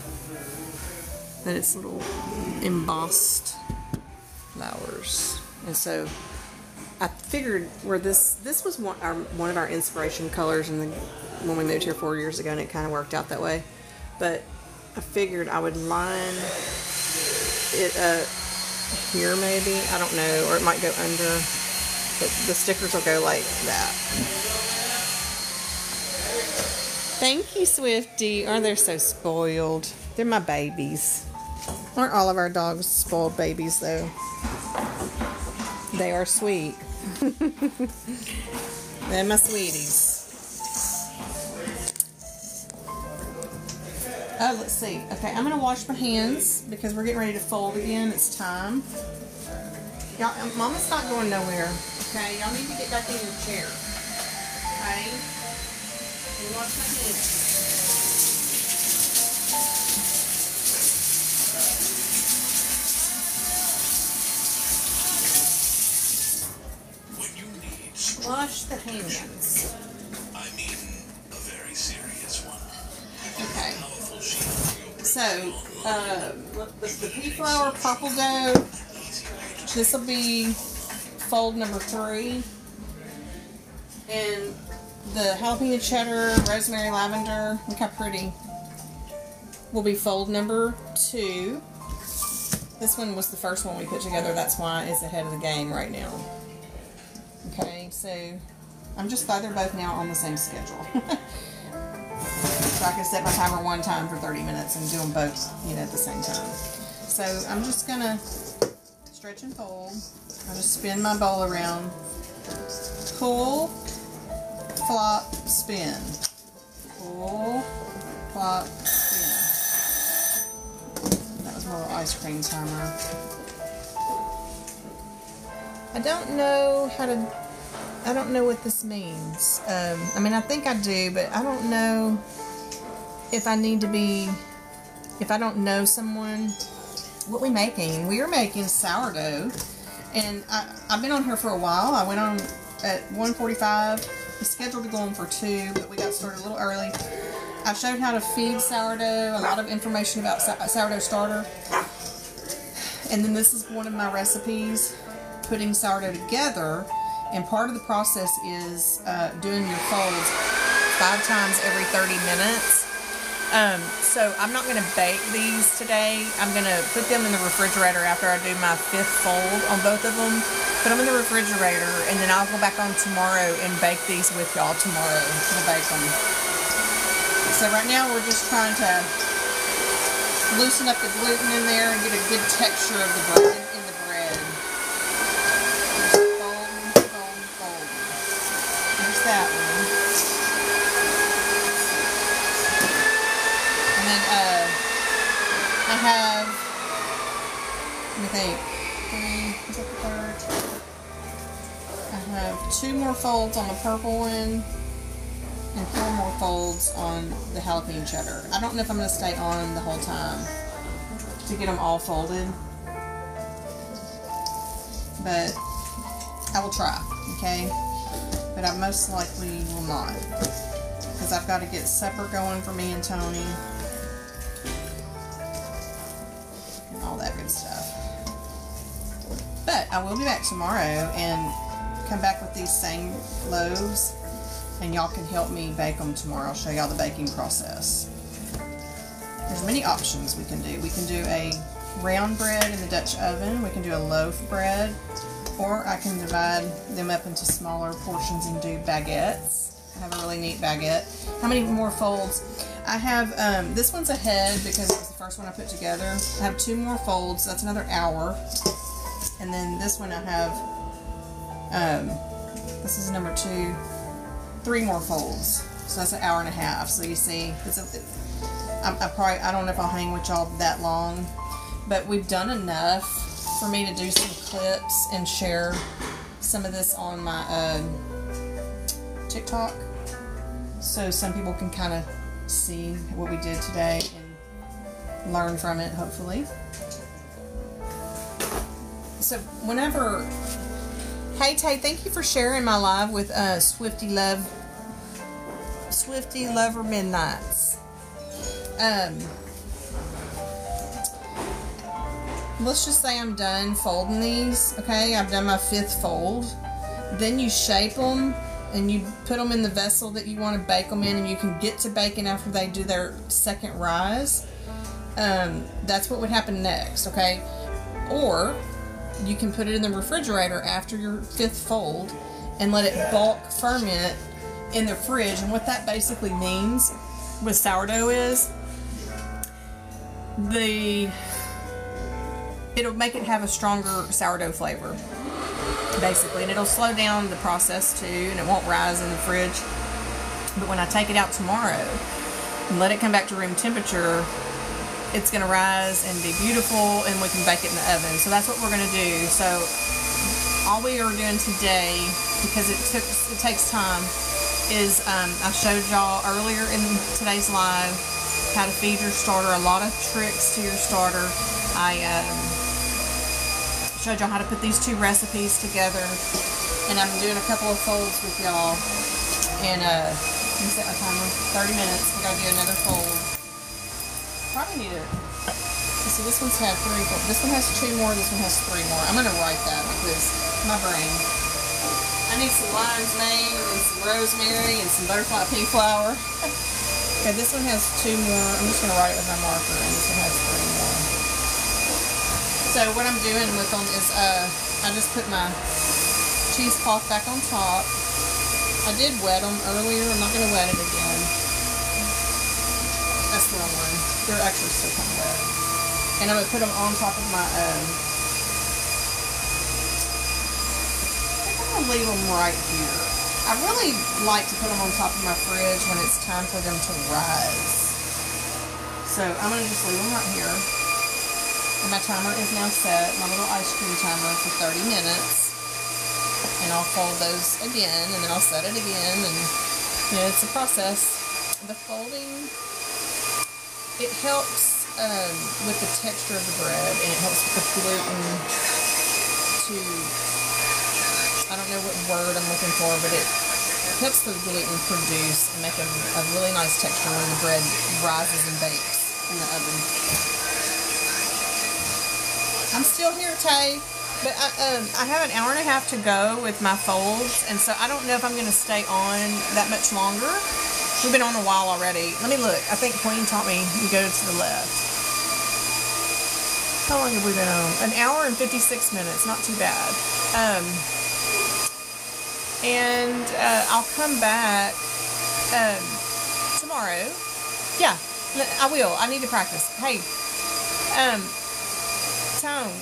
but it's little embossed flowers. And so I figured where this was one of our inspiration colors when we moved here 4 years ago, and it kind of worked out that way. But I figured I would line it up here maybe. I don't know, or it might go under. But the stickers will go like that. Thank you, Swifty. Oh, they're so spoiled. They're my babies. Aren't all of our dogs spoiled babies, though? They are sweet. They're my sweeties. Oh, let's see. Okay, I'm going to wash my hands because we're getting ready to fold again. It's time. Y'all, Mama's not going nowhere. Okay, y'all need to get back in your chair. Okay? And wash my hands. When you need Wash the hands. I mean a very serious one. Okay. Powerful sheet. So, the Pea-Flower purple dough. This will be fold number 3. And the jalapeno cheddar, rosemary, lavender, look how pretty, will be fold number 2. This one was the first one we put together. That's why it's ahead of the game right now. Okay, so I'm just glad they're both now on the same schedule. So I can set my timer one time for 30 minutes and do them both, at the same time. So I'm just going to stretch and fold. I'll just spin my bowl around. Pull, flop, spin. Pull, flop, spin. That was my little ice cream timer. I don't know what this means. I mean, I think I do, but I don't know if I need to be, if I don't know someone. What we making? We are making sourdough. And I've been on here for a while. I went on at 1:45. It's scheduled to go on for 2, but we got started a little early. I showed how to feed sourdough, a lot of information about sourdough starter. And then this is one of my recipes, putting sourdough together. And part of the process is doing your folds 5 times every 30 minutes. So I'm not going to bake these today. I'm going to put them in the refrigerator after I do my 5th fold on both of them. Put them in the refrigerator, and then I'll go back on tomorrow and bake these with y'all tomorrow. We'll bake them. So right now we're just trying to loosen up the gluten in there and get a good texture of the bread in the bread. Just fold, fold, fold. There's that one. And then I have, let me think, is that the third? I have 2 more folds on the purple one and 4 more folds on the jalapeno cheddar. I don't know if I'm going to stay on the whole time to get them all folded, but I will try, okay? But I most likely will not, because I've got to get supper going for me and Tony and all that good stuff. But I will be back tomorrow and come back with these same loaves, and y'all can help me bake them tomorrow. I'll show y'all the baking process. There's many options we can do. We can do a round bread in the Dutch oven. We can do a loaf bread, or I can divide them up into smaller portions and do baguettes. I have a really neat baguette. How many more folds? I have, this one's ahead because it was the first one I put together. I have 2 more folds. That's another hour. And then this one I have, this is number 2, 3 more folds. So that's an hour and a half. So you see, I don't know if I'll hang with y'all that long, but we've done enough for me to do some clips and share some of this on my TikTok, so some people can kind of see what we did today and learn from it, hopefully. So whenever, hey Tay, thank you for sharing my live with Swifty Lover Midnights. Let's just say I'm done folding these, okay? I've done my 5th fold. Then you shape them and you put them in the vessel that you want to bake them in, and you can get to baking after they do their 2nd rise. That's what would happen next, okay? Or you can put it in the refrigerator after your 5th fold and let it bulk ferment in the fridge. And what that basically means with sourdough is it'll make it have a stronger sourdough flavor, basically, and it'll slow down the process too, and it won't rise in the fridge. But when I take it out tomorrow and let it come back to room temperature, it's going to rise and be beautiful, and we can bake it in the oven. So that's what we're going to do. So all we are doing today, because it takes time, is I showed y'all earlier in today's live how to feed your starter, a lot of tricks to your starter. I showed y'all how to put these 2 recipes together, and I'm doing a couple of folds with y'all. And let me set my timer, 30 minutes. We're going to do another fold. Probably need it. See, this one's had 3 folds. This one has 2 more, this one has 3 more. I'm going to write that because my brain. I need some lion's mane and some rosemary and some butterfly Pea-Flower. Okay, this one has 2 more. I'm just going to write it with my marker, and this one has 3 more. So what I'm doing with them is I just put my cheesecloth back on top. I did wet them earlier. I'm not going to wet it again. That's the wrong one. They're actually still kind of wet. And I'm going to put them on top of my leave them right here. I really like to put them on top of my fridge when it's time for them to rise. So I'm going to just leave them right here. And my timer is now set, my little ice cream timer, for 30 minutes. And I'll fold those again, and then I'll set it again, and you know, it's a process. The folding, it helps with the texture of the bread, and it helps with the gluten to, I don't know what word I'm looking for, but it helps the gluten produce and make a really nice texture when the bread rises and bakes in the oven. I'm still here, Tay, but I have an hour and a half to go with my folds, and so I don't know if I'm going to stay on that much longer. We've been on a while already. Let me look. I think Queen taught me you go to the left. How long have we been on? An hour and 56 minutes. Not too bad. And I'll come back tomorrow. Yeah, I will. I need to practice. Hey, Tone,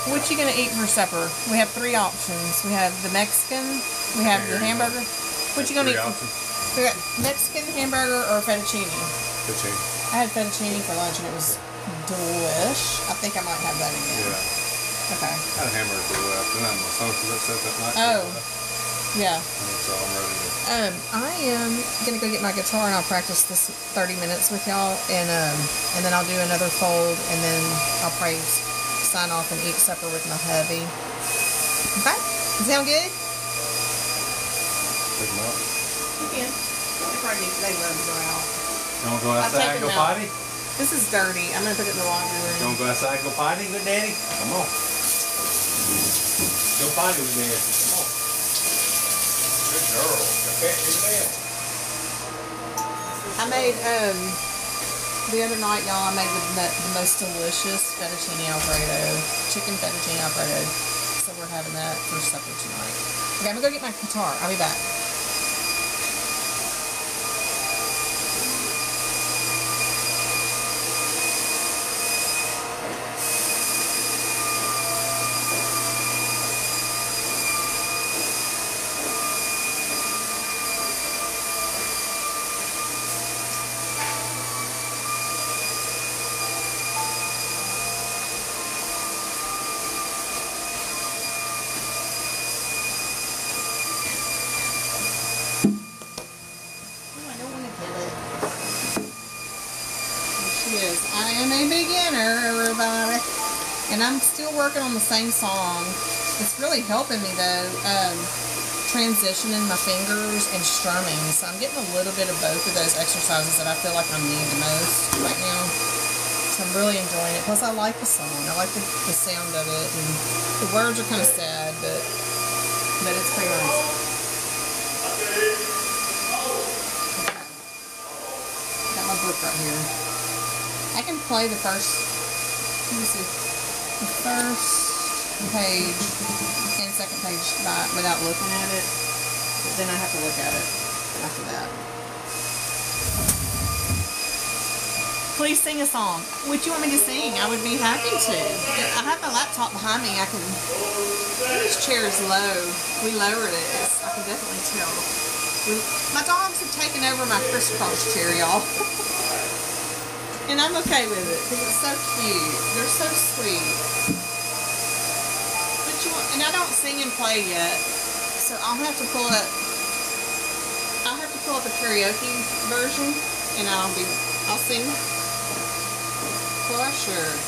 what you gonna eat for supper? We have 3 options. We have the Mexican, we have the hamburger. What you gonna eat? We got Mexican, hamburger, or fettuccine. Fettuccine. I had fettuccine for lunch and it was delish. I think I might have that again. Yeah. Okay. I had a hamburger left, and my son was upset that night. Oh. Yeah. So I'm ready to. I am gonna go get my guitar and I'll practice this 30 minutes with y'all, and then I'll do another fold, and then I'll probably sign off and eat supper with my hubby. Okay? Does that sound good? Pick them up. You can. They love to go out. You want to go outside and go potty? This is dirty. I'm gonna put it in the laundry room. You want to go outside and go potty, good daddy? Come on. Go potty with daddy. Come on. Good girl. Okay, in bed. I made the other night, y'all. I made the most delicious fettuccine alfredo, chicken fettuccine alfredo. So we're having that for supper tonight. Okay, I'm gonna go get my guitar. I'll be back. I am a beginner, everybody, and I'm still working on the same song. It's really helping me though, transitioning my fingers and strumming. So I'm getting a little bit of both of those exercises that I feel like I need the most right now. So I'm really enjoying it. Plus I like the song. I like the sound of it, and the words are kind of sad, but it's pretty nice. Okay. Got my book right here. I can play the first, let me see, the first page and second page without looking at it, but then I have to look at it after that. Please sing a song. What you want me to sing? I would be happy to. I have my laptop behind me. This chair is low. We lowered it. I can definitely tell. My dogs have taken over my crisscross chair, y'all. And I'm okay with it because it's so cute. They're so sweet. And I don't sing and play yet, so I'll have to pull up. I'll have to pull up a karaoke version, and I'll sing for sure.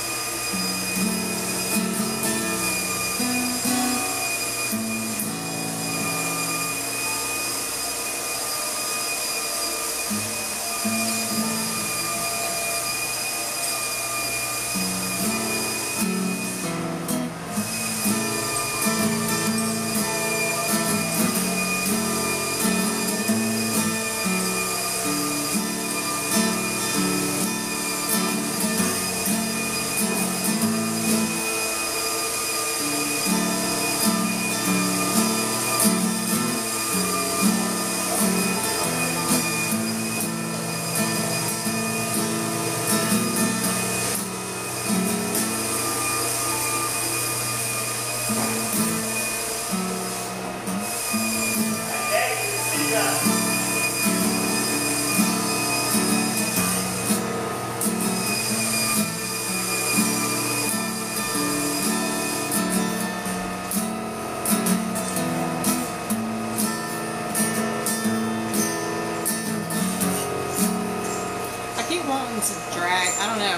To drag, I don't know,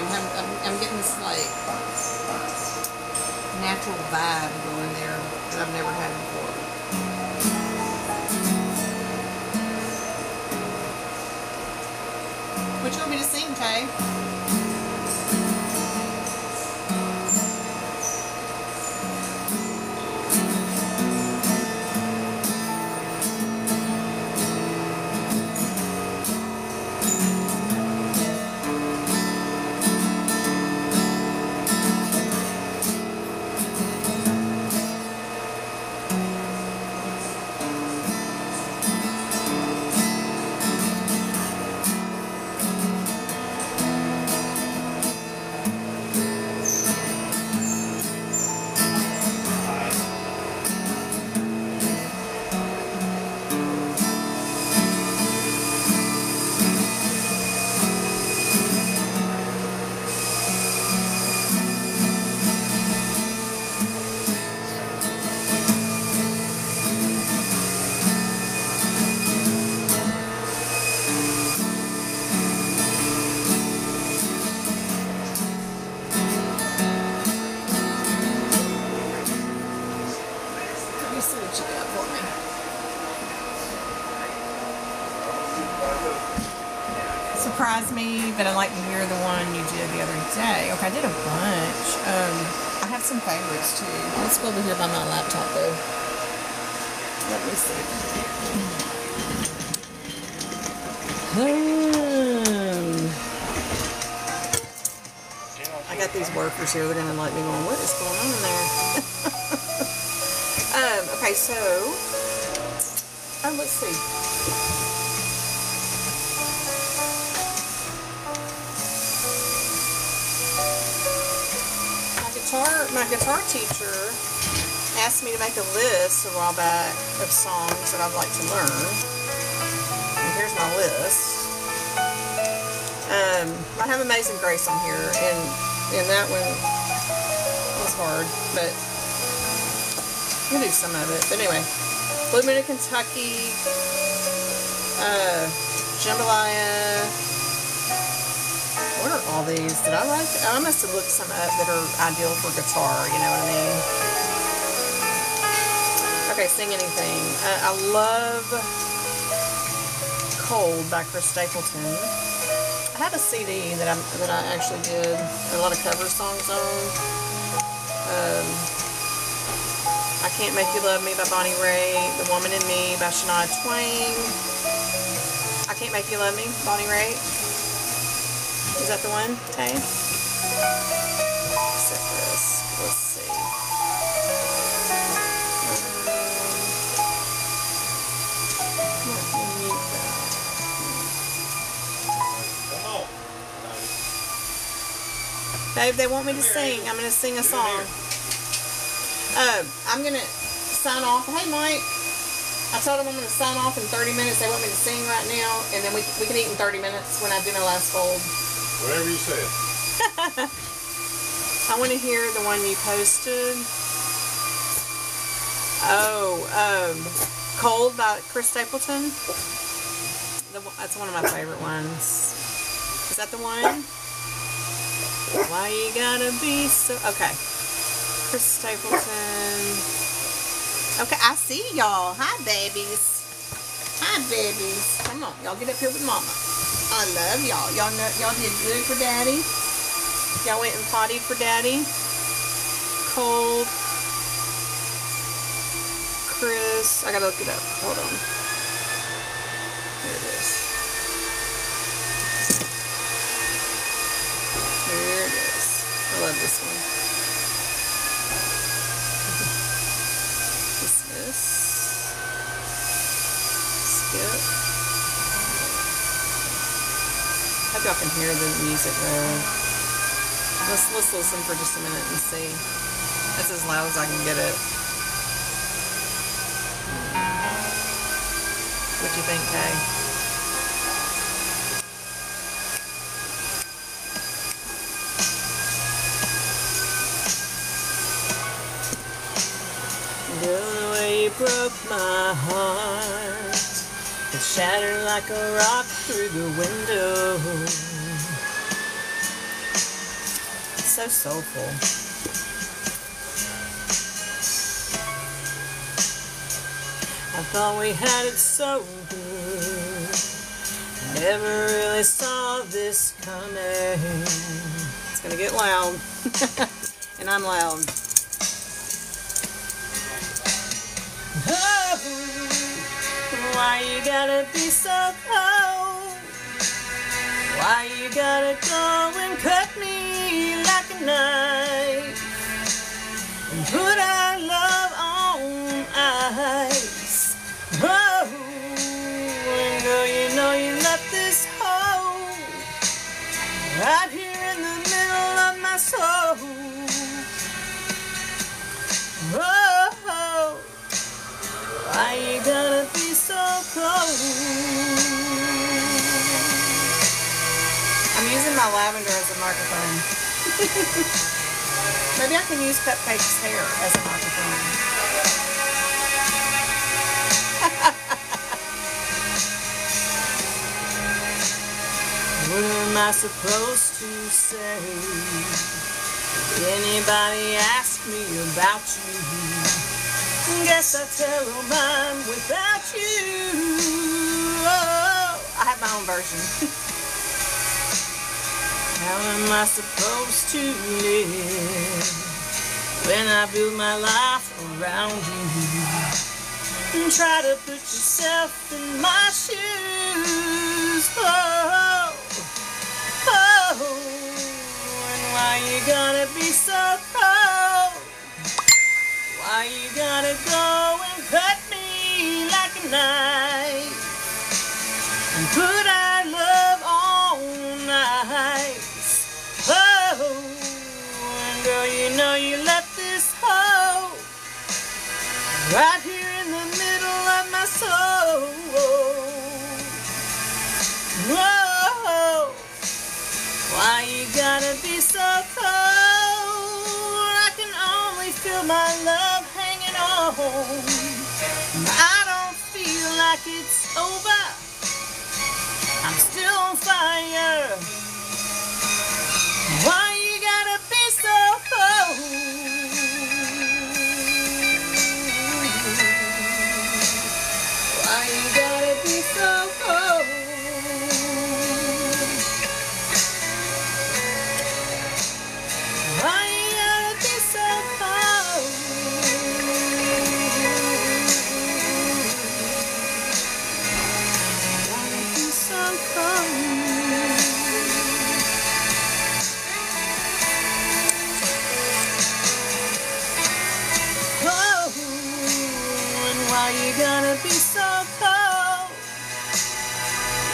I'm getting this like natural vibe going there that I've never had before. What you want me to sing, Tay? surprised me, but I'd like to hear the one you did the other day. Okay, I did a bunch. I have some favorites too. Let's go over here by my laptop though. Let me see. I got these workers here. They're gonna like me going, what is going on in there? Okay, so let's see. My guitar teacher asked me to make a list a while back of songs that I'd like to learn. And here's my list. I have Amazing Grace on here, and that one was hard, but I'm gonna do some of it. But anyway, Blue Moon of Kentucky, Jambalaya. What are all these? Did I write? I must have looked some up that are ideal for guitar, you know what I mean? Okay, Sing Anything. I love Cold by Chris Stapleton. I have a CD that I actually did a lot of cover songs on. I Can't Make You Love Me by Bonnie Raitt. The Woman in Me by Shania Twain. I Can't Make You Love Me, Bonnie Raitt. Is that the one, Tay? Citrus. Let's see. Babe, they want me to sing. I'm going to sing a song. I'm going to sign off. Hey, Mike. I told them I'm going to sign off in 30 minutes. They want me to sing right now, and then we can eat in 30 minutes when I do my last fold. Whatever you said. I want to hear the one you posted. Oh, Cold by Chris Stapleton. That's one of my favorite ones. Is that the one? Why you gotta be so... Okay. Chris Stapleton. Okay, I see y'all. Hi, babies. Hi, babies. Come on, y'all get up here with Mama. I love y'all. Y'all did good for Daddy. Y'all went and pottied for Daddy. Cold. Chris. I gotta look it up. Hold on. Here it is. Here it is. I love this one. Dismiss. Skip. I hope y'all can hear the music though. Let's listen for just a minute and see. That's as loud as I can get it. What do you think, Kay? The way you broke my heart, it shattered like a rock through the window. It's so soulful. I thought we had it so good. Never really saw this coming. It's gonna get loud. And I'm loud. Oh, why you gotta be so cold? Why you gotta go and cut me like a knife and put our love on ice? Oh, and girl, you know you left this hole right here in the middle of my soul. Oh, why you gotta be so cold? I'm using my lavender as a microphone. Maybe I can use Cupcake's hair as a microphone. What am I supposed to say? Did anybody ask me about you? Guess I tell them I'm without you. Oh, I have my own version. How am I supposed to live when I build my life around you? And try to put yourself in my shoes. Oh, oh, and why you gotta be so cold? Why you gotta go and cut me like a knife and put our love on ice? Oh, and girl, you know you left this hole right here in the middle of my soul. Whoa, why you gotta be so cold? I can only feel my love hanging on. I don't feel like it's over. I'm still on fire. Why you gotta be so cold? Why you gotta be so cold? Why you gotta be so cold? Gotta be so cold. Oh, and why you gotta be so cold?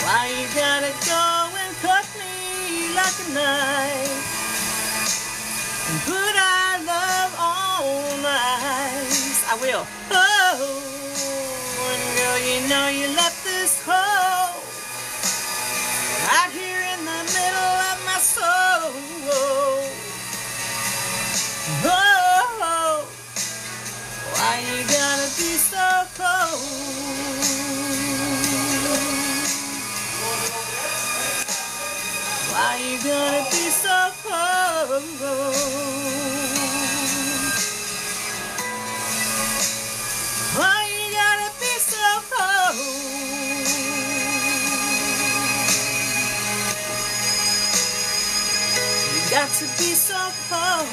Why you gotta go and cut me like a knife and put our love on ice? I will. Oh, and girl, you know you left this hole right here in the middle of my soul. Oh, why you gotta be so cold? Why you gotta be so cold? Why you gotta be so cold? You got to be so cold.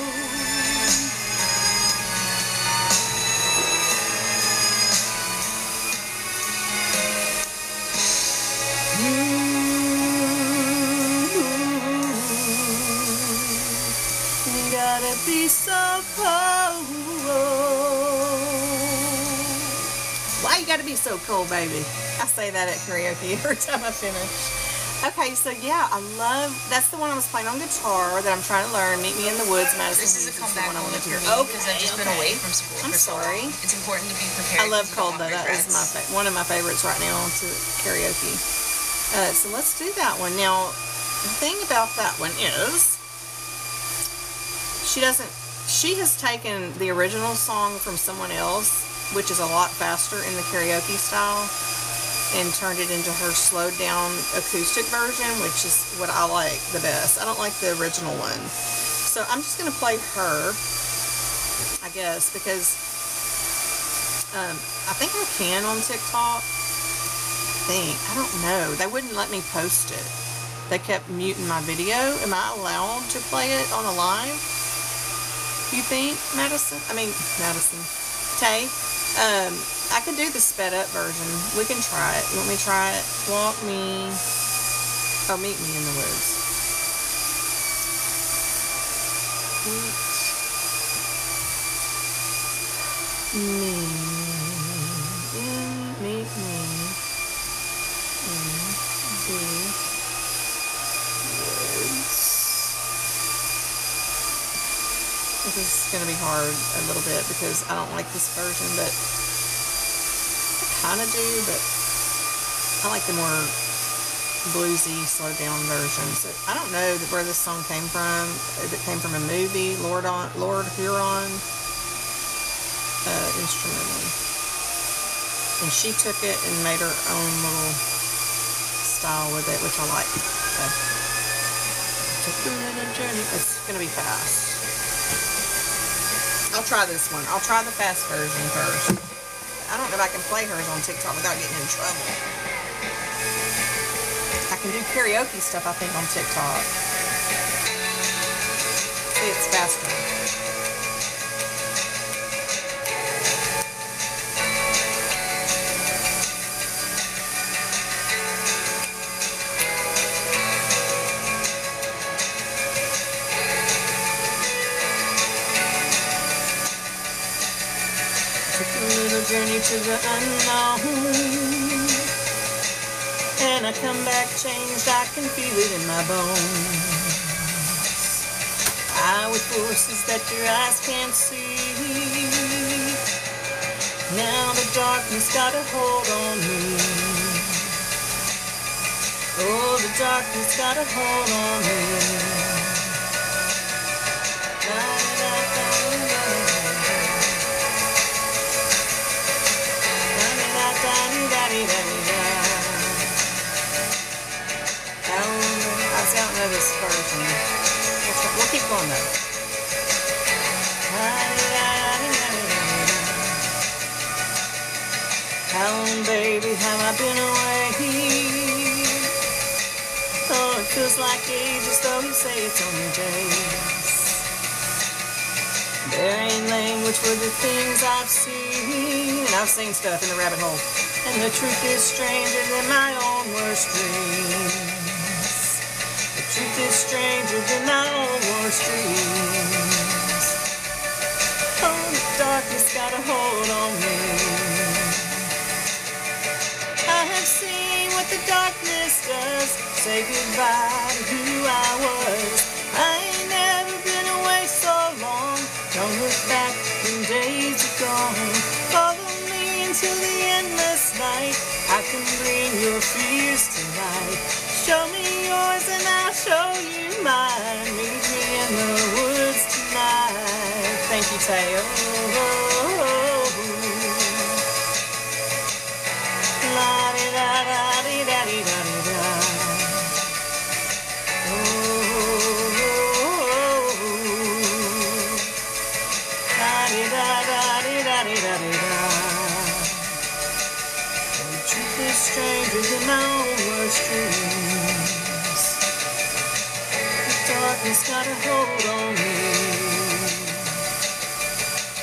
You gotta be so cold. Why you gotta be so cold, baby? I say that at karaoke every time I finish. Okay, so yeah, I love, that's the one I was playing on guitar that I'm trying to learn. Meet Me in the Woods, Madison. This is a comeback one I want moment to for hear. me because I've just been away from school I'm for so sorry. long. It's important to be prepared. I love because you Cold don't though. want That is regrets. one of my favorites right now to karaoke. So let's do that one. Now, the thing about that one is she has taken the original song from someone else, which is a lot faster in the karaoke style, and turned it into her slowed down acoustic version, which is what I like the best. I don't like the original one. So I'm just going to play her, I guess, because I think I can on TikTok. I don't know. They wouldn't let me post it. They kept muting my video. Am I allowed to play it on a live? You think, Madison? Tay? I could do the sped up version. We can try it. You want me to try it? Meet Me in the Woods. Meet me in the woods. This is going to be hard a little bit because I don't like this version, but kind of do, but I like the more bluesy, slow down version. So I don't know where this song came from. If it came from a movie, Lord Huron instrumental, and she took it and made her own little style with it, which I like. So, took a little journey. It's gonna be fast. I'll try this one. I'll try the fast version first. I don't know if I can play hers on TikTok without getting in trouble. I can do karaoke stuff, I think, on TikTok. Actually, it's faster. Journey to the unknown, and I come back changed. I can feel it in my bones. I with forces that your eyes can't see. Now the darkness got a hold on me. Oh, the darkness got a hold on me. I don't know this version. We'll keep going though. How long, baby, have I been away? Oh, it feels like ages, though you say it's only days. There ain't language for the things I've seen, and I've seen stuff in the rabbit hole. And the truth is stranger than my own worst dreams. The truth is stranger than my own worst dreams. Oh, the darkness got a hold on me. I have seen what the darkness does. Say goodbye to who I was. I ain't never been away so long. Don't look back when days are gone. Follow me into the endless night. I can bring your fears tonight. Show me yours and I'll show you mine. Meet me in the woods tonight. Thank you, Teo. La-di-da-da-di-da-di-da-di-da. La-di-da-da-di-da-di-da-di-da. The truth is stranger than my own worst dreams. The darkness got a hold on me.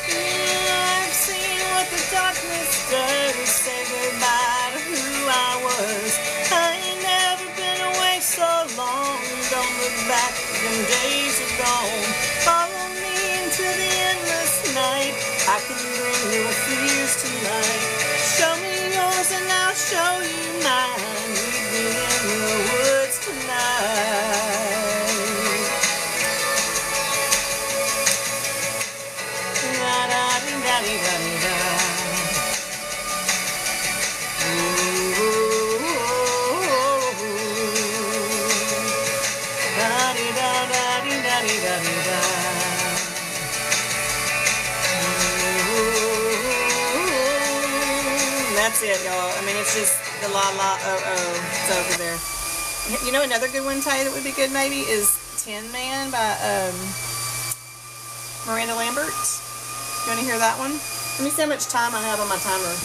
I've seen what the darkness does. Say goodbye to who I was. I ain't never been away so long. Don't look back when days are gone. Follow me into the endless night. I can bring your fears tonight. Show me yours and I'll show you mine. Meet me in the woods tonight. Da-da-dee-da-dee-da-dee-da. Da-dee-da-da-dee-da-dee-da-dee-da. That's it, y'all. I mean, it's just the la la oh oh. It's over there. You know another good one, Tay, that would be good maybe is Tin Man by Miranda Lambert. You want to hear that one? Let me see how much time I have on my timer.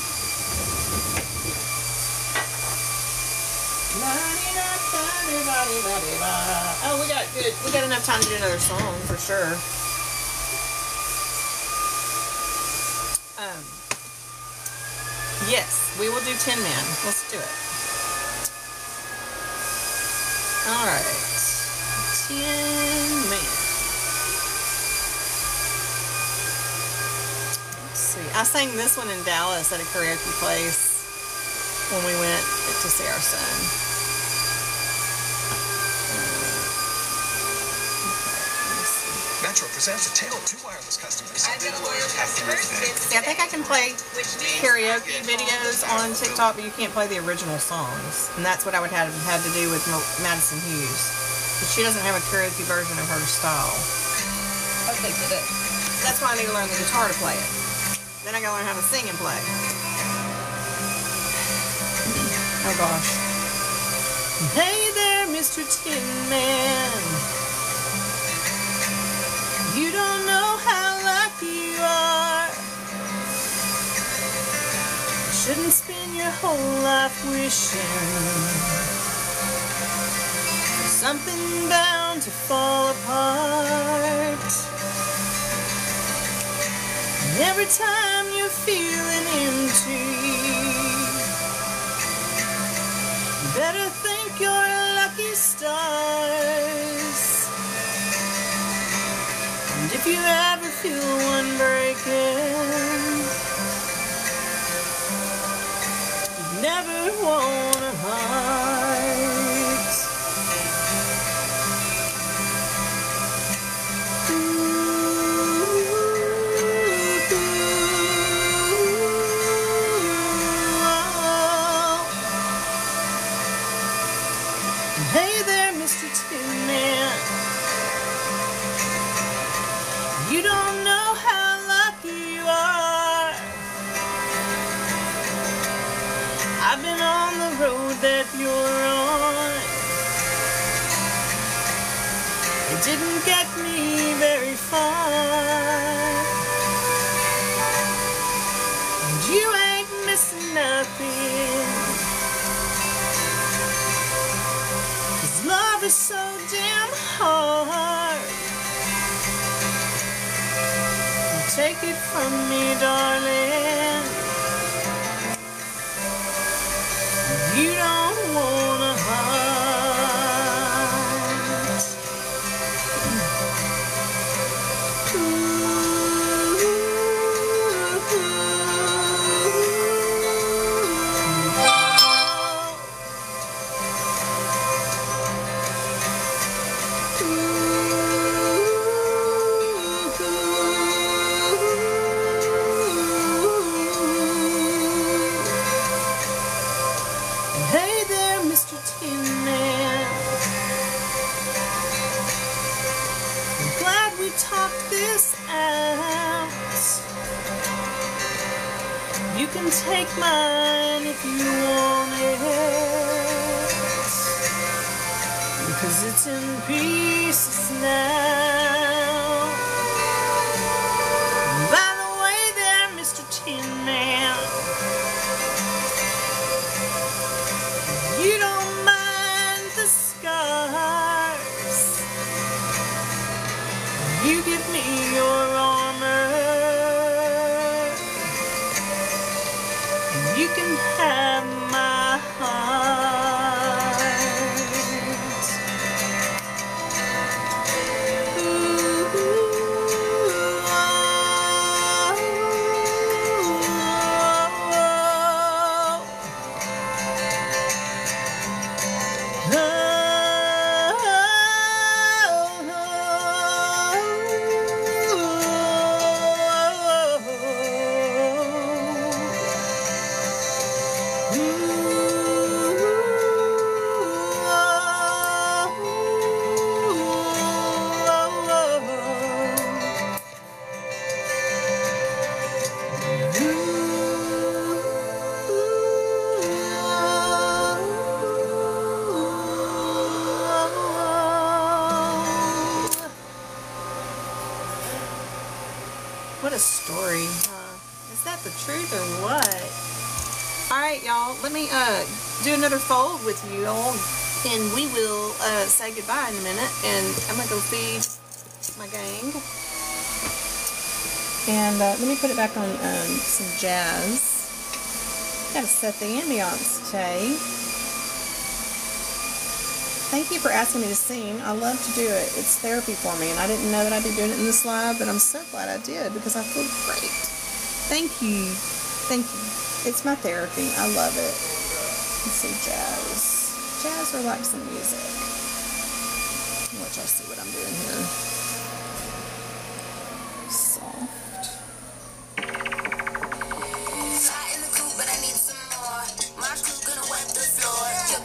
Oh, we got good. We got enough time to do another song for sure. Yes, we will do Tin Man. Let's do it. All right, Tin Man. Let's see. I sang this one in Dallas at a karaoke place when we went to see our son. Metro presents a tale of two wireless customers. See, I think I can play karaoke videos on TikTok, but you can't play the original songs. And that's what I would have had to do with Madison Hughes. But she doesn't have a karaoke version of her style. Okay, good. That's why I need to learn the guitar to play it. Then I gotta learn how to sing and play. Oh gosh. Hey there, Mr. Tin Man. You don't know how lucky you are. Shouldn't spend your whole life wishing for something bound to fall apart. Every time you're feeling empty, you better thank your lucky stars. And if you ever feel one breaking, you never want a heart. Hey there, Mr. Tin Man. You don't know how lucky you are. I've been on the road that you're on. It didn't get me very far. And you ain't missing nothing. Love is so damn hard. Take it from me, darling. You don't want a heart. Hey there, Mr. Tin Man. I'm glad we talked this out. You can take mine if you want it, because it's in pieces now. By the way there, Mr. Tin Man, you don't mind the scars. You give me your armor, and you can have my heart. Ooh, oh, oh, oh. What a story. Is that the truth or what? Alright, y'all. Let me do another fold with you all, and we will say goodbye in a minute. And I'm going to go feed my gang. And let me put it back on some jazz. Gotta set the ambiance today. Thank you for asking me to sing. I love to do it. It's therapy for me, and I didn't know that I'd be doing it in this live, but I'm so glad I did because I feel great. Thank you. Thank you. It's my therapy. I love it. Let's see, jazz. Jazz or like some music. I'll let y'all see what I'm doing here. Soft. Fly in the coop, but I need some more. My crew gonna wipe the floor.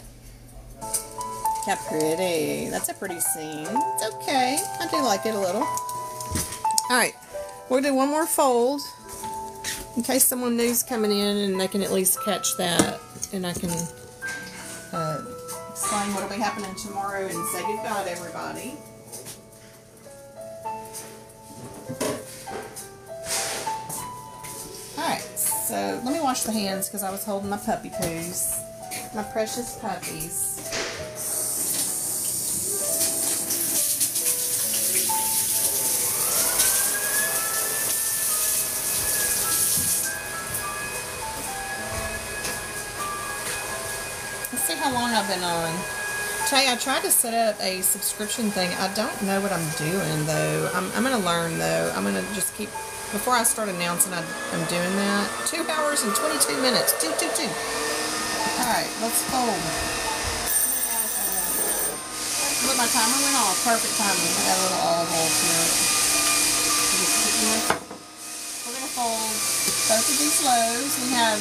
Yeah, pretty. That's a pretty scene. It's okay. I do like it a little. Alright. We'll do one more fold in case someone new's coming in and they can at least catch that. And I can explain what will be happening tomorrow and say goodbye to everybody. Alright. So, let me wash the hands because I was holding my puppy poos. My precious puppies. how long I've been on. Tay, I tried to set up a subscription thing. I don't know what I'm doing, though. I'm going to learn, though. I'm going to just keep... Before I start announcing I'm doing that. 2 hours and 22 minutes. 2. Alright, let's fold. Look, my timer went off. Perfect timing. I got a little olive oil to it. We're going to fold both of these loaves. We have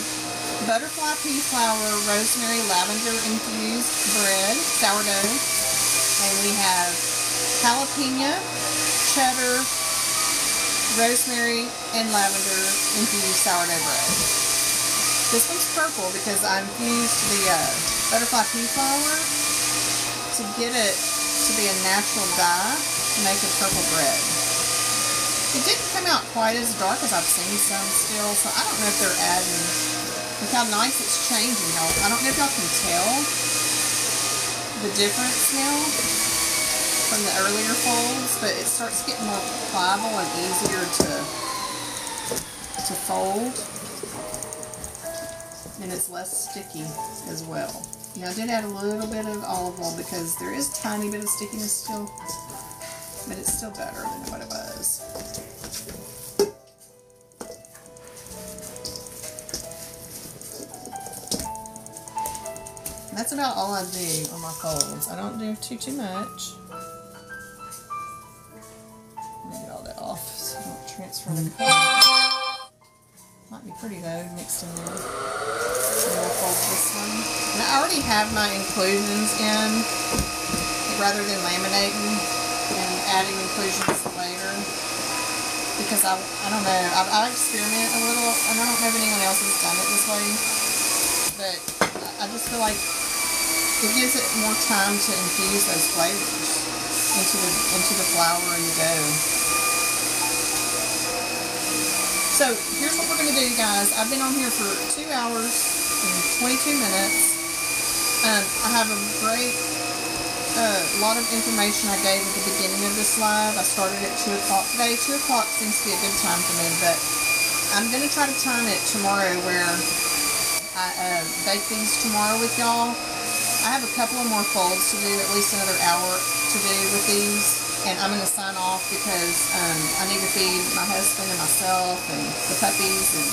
butterfly Pea-Flower, rosemary, lavender infused bread, sourdough. And we have jalapeno, cheddar, rosemary, and lavender infused sourdough bread. This one's purple because I infused the butterfly Pea-Flower to get it to be a natural dye to make a purple bread. It didn't come out quite as dark as I've seen some still, so I don't know if they're adding... Look how nice it's changing, y'all. I don't know if y'all can tell the difference now from the earlier folds, but it starts getting more pliable and easier to fold, and it's less sticky as well. Now I did add a little bit of olive oil because there is a tiny bit of stickiness still, but it's still better than what it was. That's about all I do on my folds. I don't do too much. Let me get all that off so I don't transfer the color. Might be pretty though, mixed in there. So we'll fold this one. And I already have my inclusions in, rather than laminating and adding inclusions later. Because I don't know, I experiment a little, and I don't know if anyone else has done it this way. But I just feel like it gives it more time to infuse those flavors into the flour and the dough. So here's what we're going to do, guys. I've been on here for 2 hours and 22 minutes. I have a great lot of information I gave at the beginning of this live. I started at 2 o'clock today. 2 o'clock seems to be a good time for me, but I'm going to try to time it tomorrow where I bake these tomorrow with y'all. I have a couple of more folds to do, at least another hour to do with these, and I'm going to sign off because I need to feed my husband and myself and the puppies, and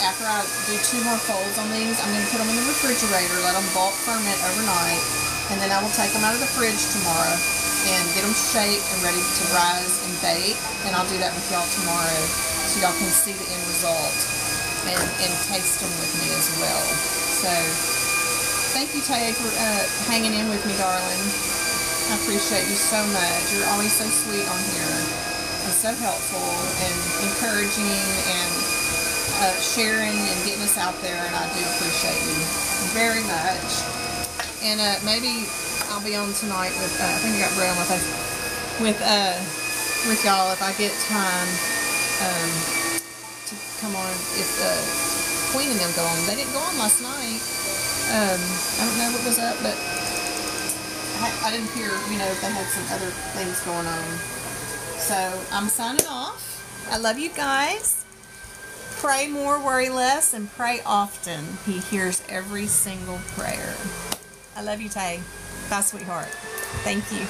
after I do 2 more folds on these, I'm going to put them in the refrigerator, let them bulk ferment overnight, and then I will take them out of the fridge tomorrow and get them shaped and ready to rise and bake, and I'll do that with y'all tomorrow so y'all can see the end result and taste them with me as well. So thank you, Tay, for hanging in with me, darling. I appreciate you so much. You're always so sweet on here and so helpful and encouraging and sharing and getting us out there, and I do appreciate you very much. And maybe I'll be on tonight with, I think I got bread on my face, with y'all if I get time to come on, if Queen and them go on. They didn't go on last night. I don't know what was up, but I didn't hear, if they had some other things going on. So, I'm signing off. I love you guys. Pray more, worry less, and pray often. He hears every single prayer. I love you, Tay. Bye, sweetheart. Thank you.